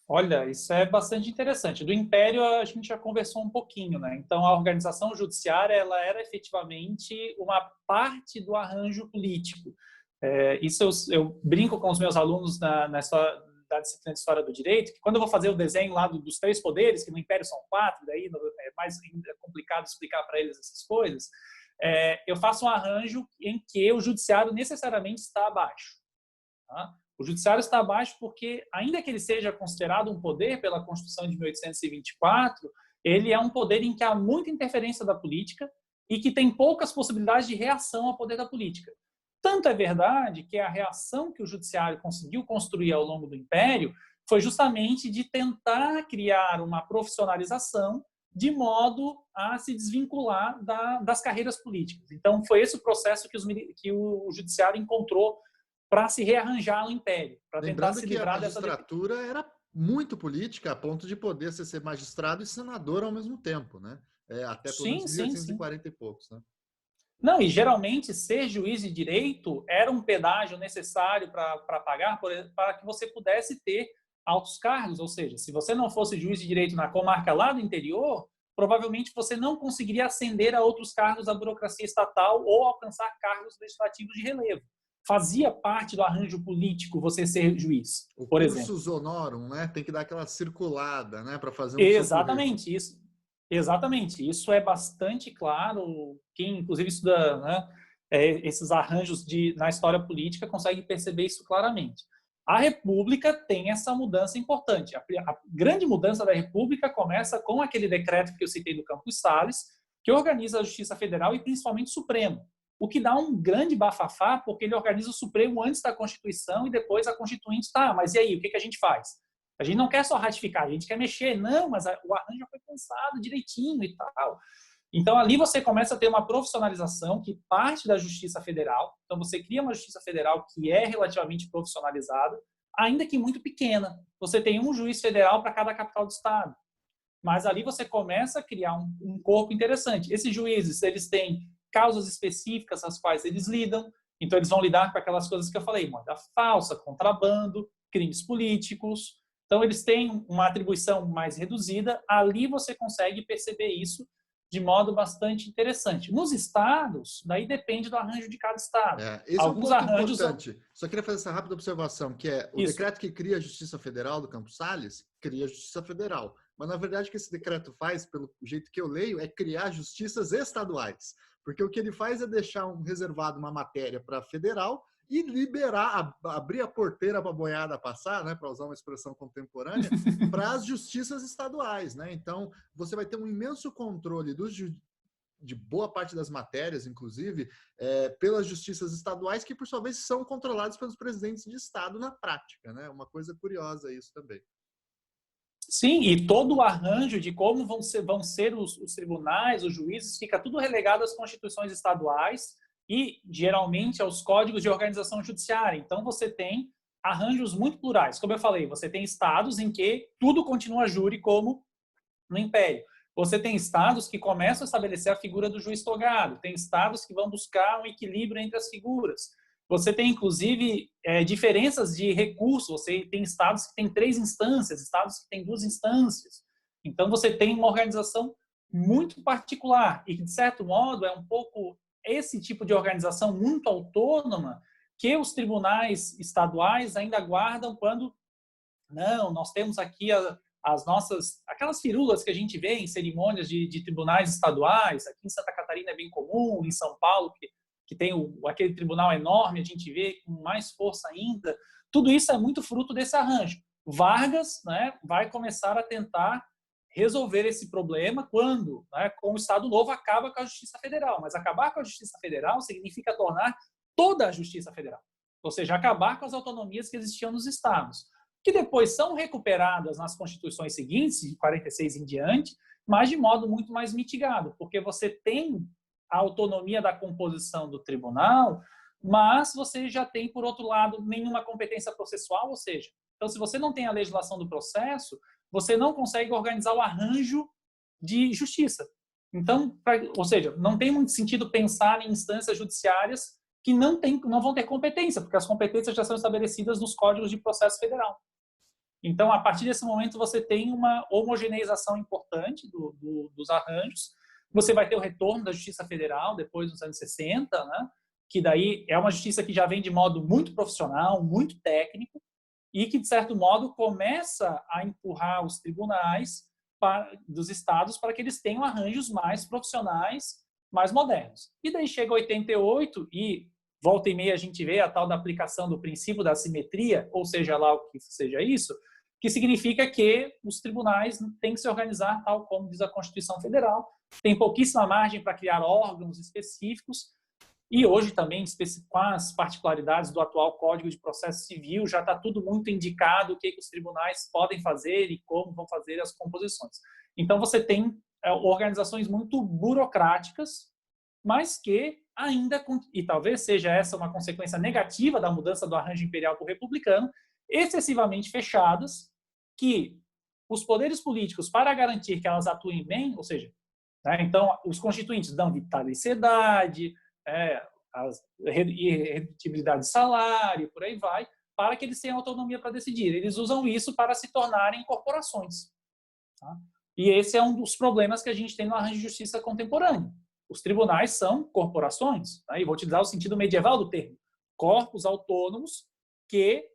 Olha, isso é bastante interessante. Do Império a gente já conversou um pouquinho, né? Então a organização judiciária ela era efetivamente uma parte do arranjo político. Isso eu brinco com os meus alunos na história, da disciplina de História do Direito, que quando eu vou fazer o desenho lá dos três poderes, que no Império são quatro, daí é mais complicado explicar para eles essas coisas, eu faço um arranjo em que o judiciário necessariamente está abaixo. Tá? O judiciário está abaixo porque, ainda que ele seja considerado um poder pela Constituição de 1824, ele é um poder em que há muita interferência da política e que tem poucas possibilidades de reação ao poder da política. Tanto é verdade que a reação que o judiciário conseguiu construir ao longo do Império foi justamente de tentar criar uma profissionalização de modo a se desvincular das carreiras políticas. Então, foi esse o processo que o judiciário encontrou para se rearranjar no Império, para tentar Lembrando se que a livrar dessa... magistratura era muito política, a ponto de poder ser magistrado e senador ao mesmo tempo, né? Até pelo menos Sim, sim, sim. 1840 e poucos, né? Não, e geralmente ser juiz de direito era um pedágio necessário para pagar para que você pudesse ter altos cargos, ou seja, se você não fosse juiz de direito na comarca lá do interior, provavelmente você não conseguiria ascender a outros cargos da burocracia estatal ou alcançar cargos legislativos de relevo. Fazia parte do arranjo político você ser juiz, O por exemplo. cursus honorum, né? Tem que dar aquela circulada, né? Para fazer um seu currículo. Exatamente, isso. Exatamente, isso é bastante claro. Quem, inclusive, estuda, né, esses arranjos na história política consegue perceber isso claramente. A República tem essa mudança importante. A grande mudança da República começa com aquele decreto que eu citei do Campos Salles, que organiza a Justiça Federal e principalmente o Supremo, o que dá um grande bafafá, porque ele organiza o Supremo antes da Constituição e depois a Constituinte. Tá, mas e aí, o que a gente faz? A gente não quer só ratificar, a gente quer mexer. Não, mas o arranjo já foi pensado direitinho e tal. Então, ali você começa a ter uma profissionalização que parte da Justiça Federal. Então, você cria uma Justiça Federal que é relativamente profissionalizada, ainda que muito pequena. Você tem um juiz federal para cada capital do estado. Mas ali você começa a criar um corpo interessante. Esses juízes, eles têm causas específicas às quais eles lidam. Então, eles vão lidar com aquelas coisas que eu falei, moeda falsa, contrabando, crimes políticos. Então, eles têm uma atribuição mais reduzida. Ali você consegue perceber isso de modo bastante interessante. Nos estados, daí depende do arranjo de cada estado. Esse Alguns é um ponto arranjos importante. Só queria fazer essa rápida observação, que é o Isso. decreto que cria a Justiça Federal do Campos Salles, cria a Justiça Federal. Mas, na verdade, o que esse decreto faz, pelo jeito que eu leio, é criar justiças estaduais. Porque o que ele faz é deixar reservado uma matéria para federal e liberar, abrir a porteira para a boiada passar, né, para usar uma expressão contemporânea, para as justiças estaduais, né? Então, você vai ter um imenso controle de boa parte das matérias, inclusive, pelas justiças estaduais, que, por sua vez, são controladas pelos presidentes de estado na prática, né? Uma coisa curiosa isso também. Sim, e todo o arranjo de como vão ser os tribunais, os juízes, fica tudo relegado às constituições estaduais e, geralmente, aos códigos de organização judiciária. Então, você tem arranjos muito plurais. Como eu falei, você tem estados em que tudo continua júri, como no Império. Você tem estados que começam a estabelecer a figura do juiz togado, tem estados que vão buscar um equilíbrio entre as figuras. Você tem, inclusive, diferenças de recurso. Você tem estados que têm 3 instâncias, estados que têm 2 instâncias. Então, você tem uma organização muito particular e que, de certo modo, é um pouco esse tipo de organização muito autônoma que os tribunais estaduais ainda guardam quando, não, nós temos aqui as nossas, aquelas firulas que a gente vê em cerimônias de tribunais estaduais. Aqui em Santa Catarina é bem comum, em São Paulo, que tem aquele tribunal enorme, a gente vê com mais força ainda. Tudo isso é muito fruto desse arranjo. Vargas, né, vai começar a tentar resolver esse problema quando, né, com o Estado Novo, acaba com a Justiça Federal. Mas acabar com a Justiça Federal significa tornar toda a Justiça Federal. Ou seja, acabar com as autonomias que existiam nos estados, que depois são recuperadas nas constituições seguintes, de 46 em diante, mas de modo muito mais mitigado, porque você tem a autonomia da composição do tribunal, mas você já tem, por outro lado, nenhuma competência processual, ou seja, então se você não tem a legislação do processo, você não consegue organizar o arranjo de justiça. Então, ou seja, não tem muito sentido pensar em instâncias judiciárias que não vão ter competência, porque as competências já são estabelecidas nos códigos de processo federal. Então, a partir desse momento, você tem uma homogeneização importante dos arranjos. Você vai ter o retorno da Justiça Federal depois dos anos 60, né? Que daí é uma justiça que já vem de modo muito profissional, muito técnico, e que, de certo modo, começa a empurrar os tribunais dos estados para que eles tenham arranjos mais profissionais, mais modernos. E daí chega 88 e volta e meia a gente vê a tal da aplicação do princípio da simetria, ou seja lá o que seja isso, que significa que os tribunais têm que se organizar tal como diz a Constituição Federal, tem pouquíssima margem para criar órgãos específicos, e hoje também, com as particularidades do atual Código de Processo Civil, já está tudo muito indicado o que os tribunais podem fazer e como vão fazer as composições. Então, você tem organizações muito burocráticas, mas que ainda, e talvez seja essa uma consequência negativa da mudança do arranjo imperial para o republicano, excessivamente fechadas, que os poderes políticos, para garantir que elas atuem bem, ou seja, né, então, os constituintes dão vitaliciedade, a redutibilidade de salário, por aí vai, para que eles tenham autonomia para decidir. Eles usam isso para se tornarem corporações. Tá? E esse é um dos problemas que a gente tem no arranjo de justiça contemporâneo. Os tribunais são corporações, tá? E vou utilizar o sentido medieval do termo, corpos autônomos que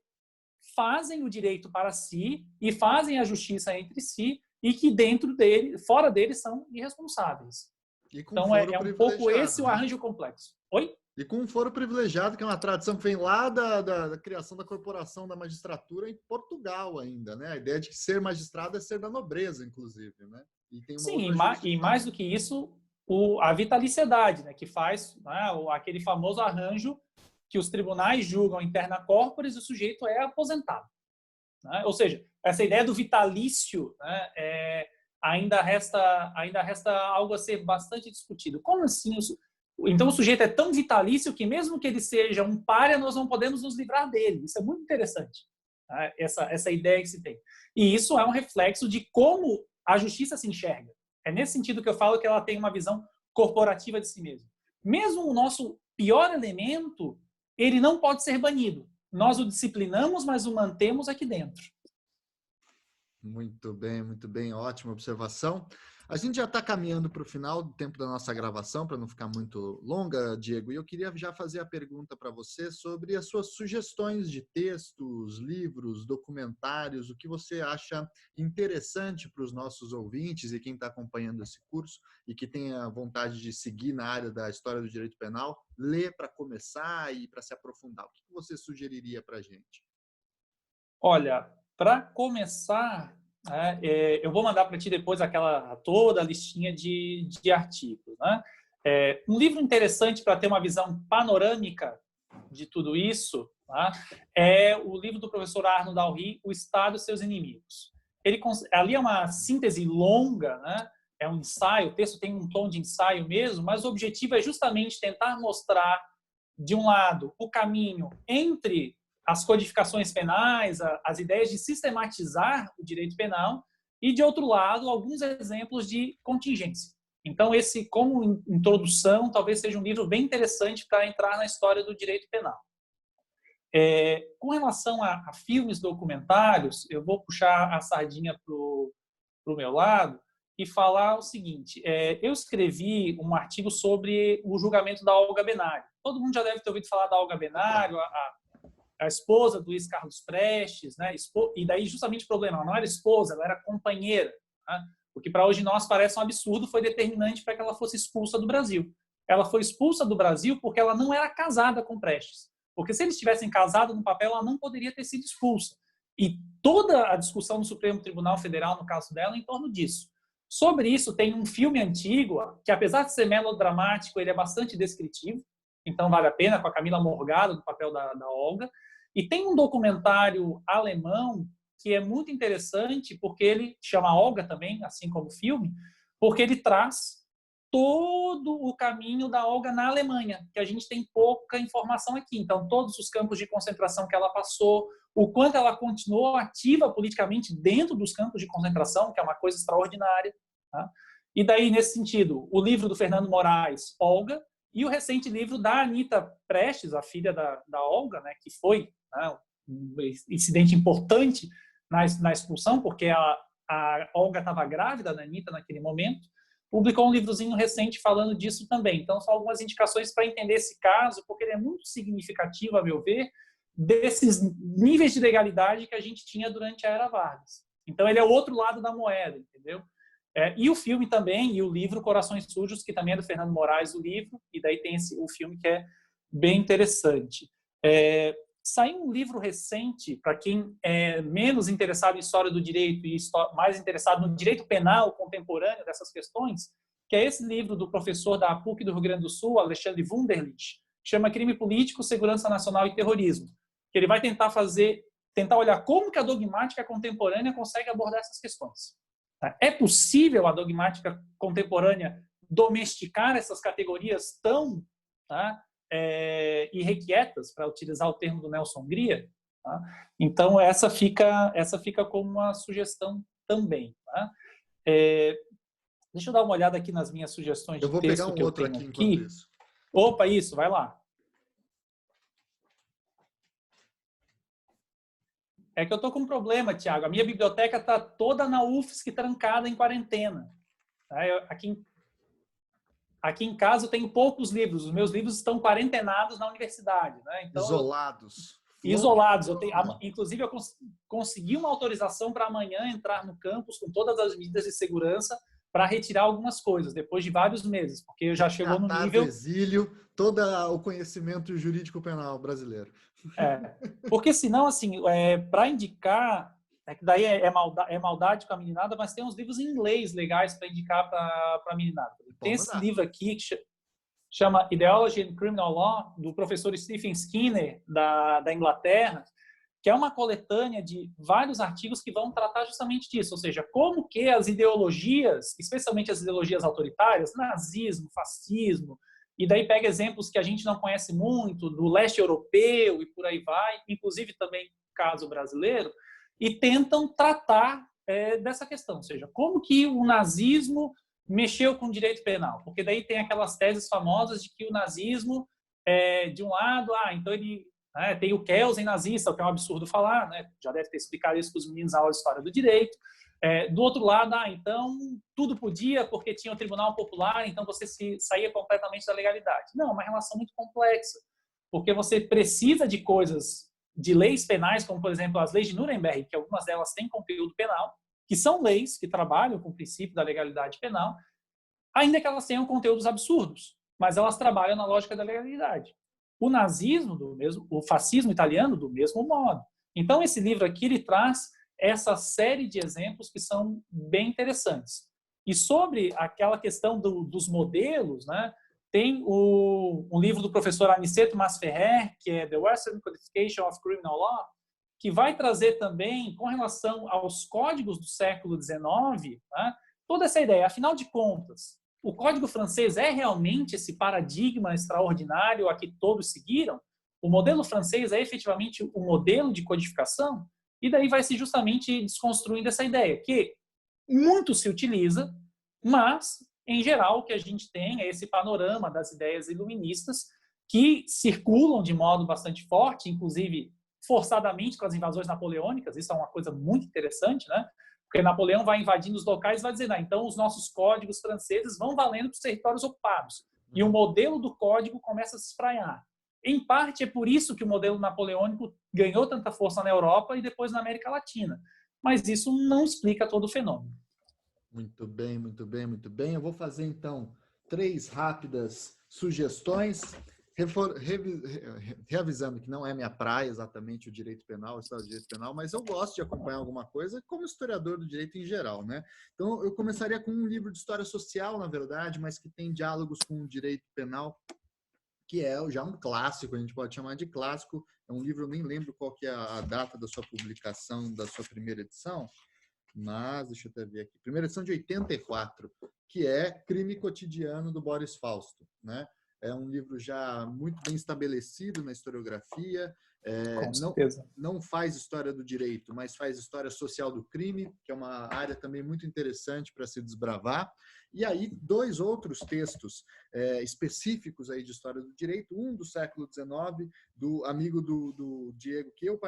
fazem o direito para si e fazem a justiça entre si e que dentro dele, fora deles, são irresponsáveis. Então é um pouco esse o arranjo complexo. Oi? E com um foro privilegiado, que é uma tradição que vem lá da criação da corporação da magistratura em Portugal ainda, né? A ideia de que ser magistrado é ser da nobreza, inclusive, né? E tem uma Sim, e mais do que isso, a vitaliciedade, né? Que faz, né, aquele famoso arranjo que os tribunais julgam interna corporis e o sujeito é aposentado. Né? Ou seja, essa ideia do vitalício, né, ainda resta algo a ser bastante discutido. Como assim? Então, o sujeito é tão vitalício que, mesmo que ele seja um pária, nós não podemos nos livrar dele. Isso é muito interessante, né? Essa ideia que se tem. E isso é um reflexo de como a justiça se enxerga. É nesse sentido que eu falo que ela tem uma visão corporativa de si mesma. Mesmo o nosso pior elemento, ele não pode ser banido. Nós o disciplinamos, mas o mantemos aqui dentro. Muito bem, ótima observação. A gente já está caminhando para o final do tempo da nossa gravação, para não ficar muito longa, Diego, e eu queria já fazer a pergunta para você sobre as suas sugestões de textos, livros, documentários, o que você acha interessante para os nossos ouvintes e quem está acompanhando esse curso e que tenha vontade de seguir na área da história do direito penal, ler para começar e para se aprofundar. O que você sugeriria para a gente? Olha, para começar, eu vou mandar para ti depois toda a listinha de artigos. Né? Um livro interessante para ter uma visão panorâmica de tudo isso, tá? É o livro do professor Arnaud Dalry, O Estado e seus Inimigos. Ali é uma síntese longa, né? É um ensaio, o texto tem um tom de ensaio mesmo, mas o objetivo é justamente tentar mostrar, de um lado, o caminho entre as codificações penais, as ideias de sistematizar o direito penal, e, de outro lado, alguns exemplos de contingência. Então, esse, como introdução, talvez seja um livro bem interessante para entrar na história do direito penal. Com relação a filmes documentários, eu vou puxar a sardinha para o meu lado e falar o seguinte. Eu escrevi um artigo sobre o julgamento da Olga Benário. Todo mundo já deve ter ouvido falar da Olga Benário, a esposa do Luiz Carlos Prestes, né? E daí justamente o problema, ela não era esposa, ela era companheira, né? O que para hoje nós parece um absurdo, foi determinante para que ela fosse expulsa do Brasil. Ela foi expulsa do Brasil porque ela não era casada com Prestes. Porque se eles tivessem casado no papel, ela não poderia ter sido expulsa. E toda a discussão no Supremo Tribunal Federal, no caso dela, é em torno disso. Sobre isso, tem um filme antigo, que apesar de ser melodramático, ele é bastante descritivo, então vale a pena, com a Camila Morgado, no papel da Olga. E tem um documentário alemão que é muito interessante, porque ele chama Olga também, assim como o filme, porque ele traz todo o caminho da Olga na Alemanha, que a gente tem pouca informação aqui. Então, todos os campos de concentração que ela passou, o quanto ela continuou ativa politicamente dentro dos campos de concentração, que é uma coisa extraordinária. Tá? E daí, nesse sentido, o livro do Fernando Moraes, Olga, e o recente livro da Anita Prestes, a filha da Olga, né, que foi, né, um incidente importante na expulsão, porque a Olga estava grávida da Anitta naquele momento, publicou um livrozinho recente falando disso também. Então, são algumas indicações para entender esse caso, porque ele é muito significativo, a meu ver, desses níveis de legalidade que a gente tinha durante a Era Vargas. Então, ele é o outro lado da moeda, entendeu? E o filme também, e o livro Corações Sujos, que também é do Fernando Moraes, o livro, e daí tem o filme que é bem interessante. Saiu um livro recente, para quem é menos interessado em história do direito e mais interessado no direito penal contemporâneo dessas questões, que é esse livro do professor da PUC do Rio Grande do Sul, Alexandre Wunderlich, chama Crime Político, Segurança Nacional e Terrorismo, que ele vai tentar olhar como que a dogmática contemporânea consegue abordar essas questões. É possível a dogmática contemporânea domesticar essas categorias tão irrequietas, para utilizar o termo do Nelson Grier? Então, essa fica como uma sugestão também. Deixa eu dar uma olhada aqui nas minhas sugestões de texto. Eu vou pegar um outro aqui enquanto isso. Opa, isso, vai lá. É que eu estou com um problema, Tiago. A minha biblioteca está toda na UFSC, trancada em quarentena. Aqui em casa eu tenho poucos livros. Os meus livros estão quarentenados na universidade. Então, isolados. Isolados. Inclusive, eu consegui uma autorização para amanhã entrar no campus com todas as medidas de segurança para retirar algumas coisas, depois de vários meses, porque já chegou no nível... do exílio, todo o conhecimento jurídico penal brasileiro. Porque senão, assim, para indicar, que daí é maldade com a meninada, mas tem uns livros em inglês legais para indicar para a meninada. Tem esse livro aqui que chama Ideology and Criminal Law, do professor Stephen Skinner, da Inglaterra, que é uma coletânea de vários artigos que vão tratar justamente disso, ou seja, como que as ideologias, especialmente as ideologias autoritárias, nazismo, fascismo, e daí pega exemplos que a gente não conhece muito, do leste europeu e por aí vai, inclusive também caso brasileiro, e tentam tratar dessa questão, ou seja, como que o nazismo mexeu com o direito penal, porque daí tem aquelas teses famosas de que o nazismo, de um lado, então ele tem o Kelsen nazista, o que é um absurdo falar, já deve ter explicado isso para os meninos na aula de História do Direito. Do outro lado, então tudo podia porque tinha o Tribunal Popular, então você saía completamente da legalidade. Não, é uma relação muito complexa, porque você precisa de coisas, de leis penais, como, por exemplo, as leis de Nuremberg, que algumas delas têm conteúdo penal, que são leis que trabalham com o princípio da legalidade penal, ainda que elas tenham conteúdos absurdos, mas elas trabalham na lógica da legalidade. O nazismo, o fascismo italiano, do mesmo modo. Então, esse livro aqui, ele traz essa série de exemplos que são bem interessantes. E sobre aquela questão dos modelos, tem um livro do professor Aniceto Masferrer, que é The Western Codification of Criminal Law, que vai trazer também, com relação aos códigos do século XIX, toda essa ideia. Afinal de contas, o Código francês é realmente esse paradigma extraordinário a que todos seguiram? O modelo francês é efetivamente o modelo de codificação? E daí vai se justamente desconstruindo essa ideia, que muito se utiliza, mas, em geral, o que a gente tem é esse panorama das ideias iluministas que circulam de modo bastante forte, inclusive forçadamente com as invasões napoleônicas. Isso é uma coisa muito interessante, Porque Napoleão vai invadindo os locais e vai dizendo, então os nossos códigos franceses vão valendo para os territórios ocupados. E o modelo do código começa a se espraiar. Em parte, é por isso que o modelo napoleônico ganhou tanta força na Europa e depois na América Latina. Mas isso não explica todo o fenômeno. Muito bem, muito bem, muito bem. Eu vou fazer, então, 3 rápidas sugestões. Reavisando que não é minha praia exatamente o direito penal, a história do direito penal, mas eu gosto de acompanhar alguma coisa como historiador do direito em geral, Então, eu começaria com um livro de história social, na verdade, mas que tem diálogos com o direito penal, que é já um clássico, a gente pode chamar de clássico. É um livro, eu nem lembro qual que é a data da sua publicação, da sua primeira edição, mas deixa eu até ver aqui. Primeira edição de 84, que é Crime Cotidiano, do Boris Fausto, é um livro já muito bem estabelecido na historiografia, Com certeza. não faz história do direito, mas faz história social do crime, que é uma área também muito interessante para se desbravar. E aí, 2 outros textos específicos aí de história do direito, um do século XIX, do amigo do Diego, que eu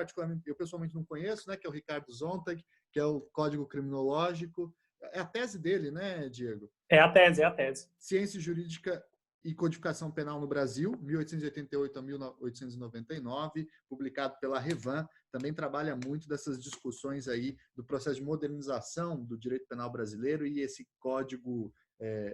pessoalmente não conheço, né, que é o Ricardo Zontag, que é o Código Criminológico. É a tese dele, né, Diego? É a tese, é a tese. Ciência Jurídica e Codificação Penal no Brasil, 1888 a 1899, publicado pela Revan, também trabalha muito dessas discussões aí do processo de modernização do direito penal brasileiro e esse código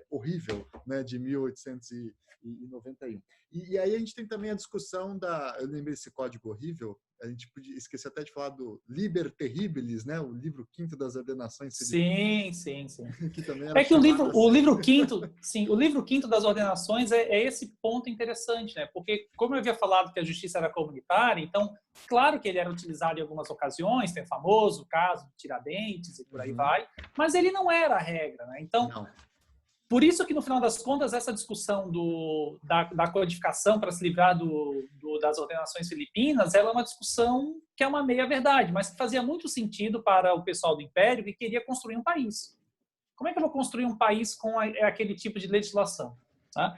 horrível, né, de 1891. E aí a gente tem também a discussão eu lembrei desse código horrível, a gente esqueci até de falar do Liber Terribilis, né, o livro 5º das ordenações filipinas. Sim. Que também era que o livro 5º, sim, o livro 5º das ordenações é esse ponto interessante, né? Porque como eu havia falado que a justiça era comunitária, então claro que ele era utilizado em algumas ocasiões, tem o famoso caso de Tiradentes e por aí vai, mas ele não era a regra, né? Então não. Por isso que, no final das contas, essa discussão da codificação para se livrar das ordenações filipinas, ela é uma discussão que é uma meia-verdade, mas que fazia muito sentido para o pessoal do Império que queria construir um país. Como é que eu vou construir um país com aquele tipo de legislação? Tá?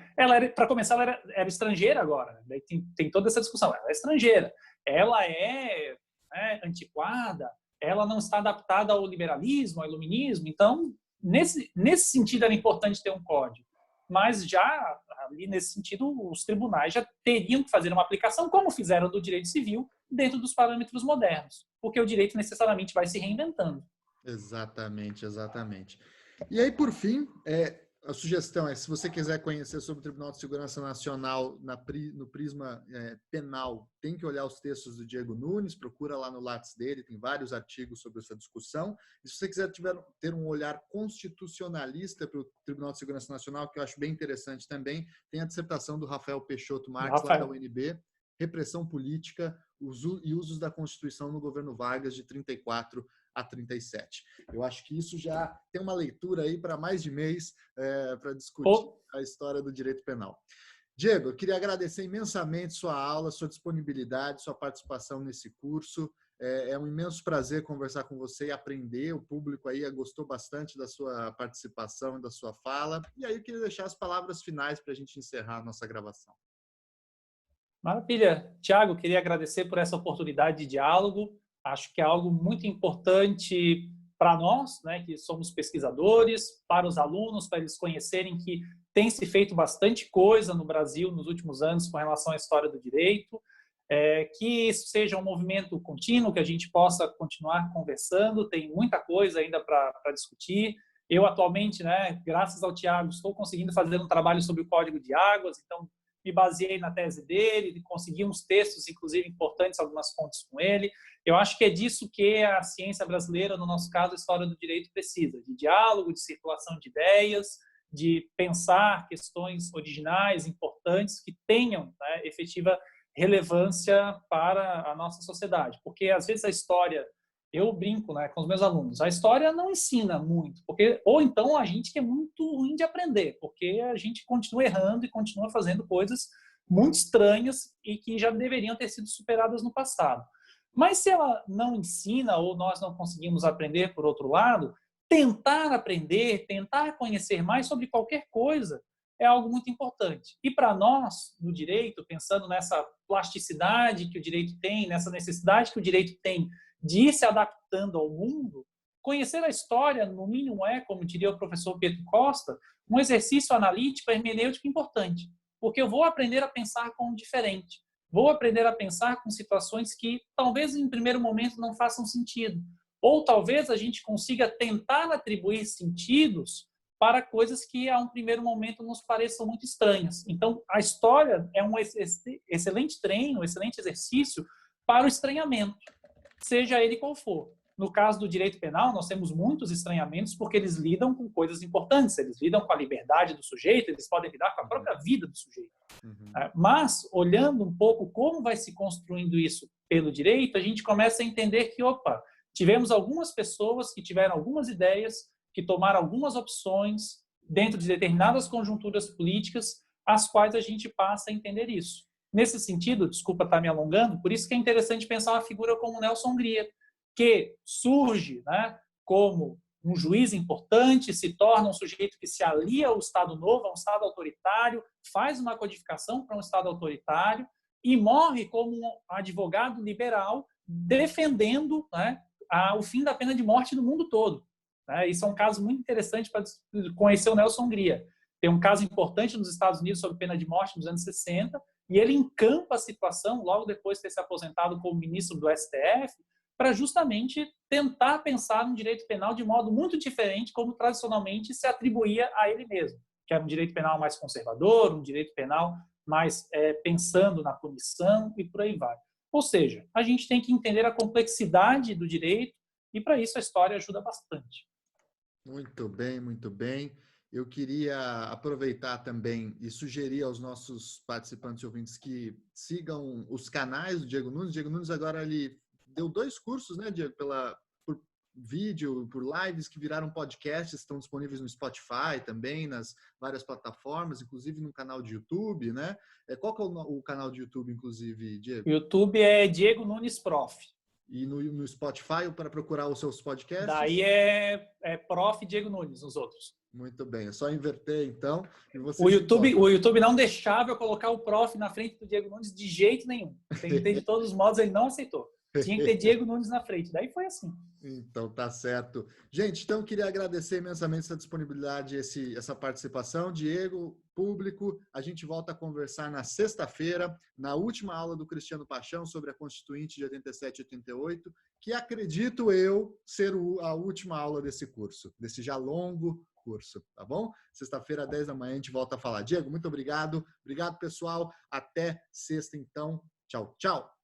Para começar, ela era estrangeira agora. Daí tem toda essa discussão. Ela é estrangeira. Ela é antiquada. Ela não está adaptada ao liberalismo, ao iluminismo. Então, nesse sentido, era importante ter um código. Mas já ali nesse sentido, os tribunais já teriam que fazer uma aplicação, como fizeram do direito civil, dentro dos parâmetros modernos. Porque o direito necessariamente vai se reinventando. Exatamente. E aí, por fim, a sugestão é, se você quiser conhecer sobre o Tribunal de Segurança Nacional no prisma penal, tem que olhar os textos do Diego Nunes, procura lá no Lattes dele, tem vários artigos sobre essa discussão. E se você quiser ter um olhar constitucionalista para o Tribunal de Segurança Nacional, que eu acho bem interessante também, tem a dissertação do Rafael Peixoto Marques, lá da UNB, Repressão Política e Usos da Constituição no Governo Vargas, de 34 a 37. Eu acho que isso já tem uma leitura aí para mais de mês para discutir a história do direito penal. Diego, eu queria agradecer imensamente sua aula, sua disponibilidade, sua participação nesse curso. É um imenso prazer conversar com você e aprender. O público aí gostou bastante da sua participação e da sua fala. E aí eu queria deixar as palavras finais para a gente encerrar a nossa gravação. Maravilha. Tiago, queria agradecer por essa oportunidade de diálogo. Acho que é algo muito importante para nós, né, que somos pesquisadores, para os alunos, para eles conhecerem que tem se feito bastante coisa no Brasil nos últimos anos com relação à história do direito, que isso seja um movimento contínuo, que a gente possa continuar conversando, tem muita coisa ainda para discutir. Eu, atualmente, né, graças ao Tiago, estou conseguindo fazer um trabalho sobre o Código de Águas, então me baseei na tese dele, consegui uns textos, inclusive, importantes, algumas fontes com ele. Eu acho que é disso que a ciência brasileira, no nosso caso, a história do direito, precisa, de diálogo, de circulação de ideias, de pensar questões originais, importantes, que tenham, né, efetiva relevância para a nossa sociedade. Porque, às vezes, a história... Eu brinco, né, com os meus alunos. A história não ensina muito, ou então a gente que é muito ruim de aprender, porque a gente continua errando e continua fazendo coisas muito estranhas e que já deveriam ter sido superadas no passado. Mas se ela não ensina ou nós não conseguimos aprender por outro lado, tentar aprender, tentar conhecer mais sobre qualquer coisa é algo muito importante. E para nós, no direito, pensando nessa plasticidade que o direito tem, nessa necessidade que o direito tem de ir se adaptando ao mundo, conhecer a história, no mínimo, como diria o professor Pedro Costa, um exercício analítico, hermenêutico importante, porque eu vou aprender a pensar como diferente, vou aprender a pensar com situações que talvez em primeiro momento não façam sentido, ou talvez a gente consiga tentar atribuir sentidos para coisas que a um primeiro momento nos pareçam muito estranhas. Então, a história é um excelente treino, um excelente exercício para o estranhamento, seja ele qual for. No caso do direito penal, nós temos muitos estranhamentos porque eles lidam com coisas importantes, eles lidam com a liberdade do sujeito, eles podem lidar com a própria vida do sujeito. Mas, olhando um pouco como vai se construindo isso pelo direito, a gente começa a entender que, tivemos algumas pessoas que tiveram algumas ideias, que tomaram algumas opções dentro de determinadas conjunturas políticas, às quais a gente passa a entender isso. Nesse sentido, desculpa estar me alongando, por isso que é interessante pensar uma figura como Nelson Hungria, que surge, né, como um juiz importante, se torna um sujeito que se alia ao Estado Novo, a um Estado autoritário, faz uma codificação para um Estado autoritário e morre como um advogado liberal defendendo, né, o fim da pena de morte no mundo todo. Isso é um caso muito interessante para conhecer o Nelson Hungria. Tem um caso importante nos Estados Unidos sobre pena de morte nos anos 60, e ele encampa a situação, logo depois de ter se aposentado como ministro do STF, para justamente tentar pensar no direito penal de modo muito diferente, como tradicionalmente se atribuía a ele mesmo, que era um direito penal mais conservador, um direito penal mais pensando na punição e por aí vai. Ou seja, a gente tem que entender a complexidade do direito e, para isso, a história ajuda bastante. Muito bem, muito bem. Eu queria aproveitar também e sugerir aos nossos participantes e ouvintes que sigam os canais do Diego Nunes. Diego Nunes agora ele deu 2 cursos, né, Diego, por vídeo, por lives que viraram podcasts, estão disponíveis no Spotify também, nas várias plataformas, inclusive no canal de YouTube, né? Qual que é o canal de YouTube, inclusive, Diego? O YouTube é Diego Nunes Prof. E no Spotify, para procurar os seus podcasts? Daí é Prof. Diego Nunes, os outros. Muito bem, é só inverter então. E o YouTube não deixava eu colocar o Prof. na frente do Diego Nunes de jeito nenhum. Tentei de todos os modos, ele não aceitou. Tinha que ter Diego Nunes na frente. Daí foi assim. Então, tá certo. Gente, então queria agradecer imensamente essa disponibilidade, essa participação. Diego, público, a gente volta a conversar na sexta-feira, na última aula do Cristiano Paixão sobre a Constituinte de 87 e 88, que acredito eu ser a última aula desse curso, desse já longo curso, tá bom? Sexta-feira, 10 da manhã, a gente volta a falar. Diego, muito obrigado. Obrigado, pessoal. Até sexta, então. Tchau, tchau.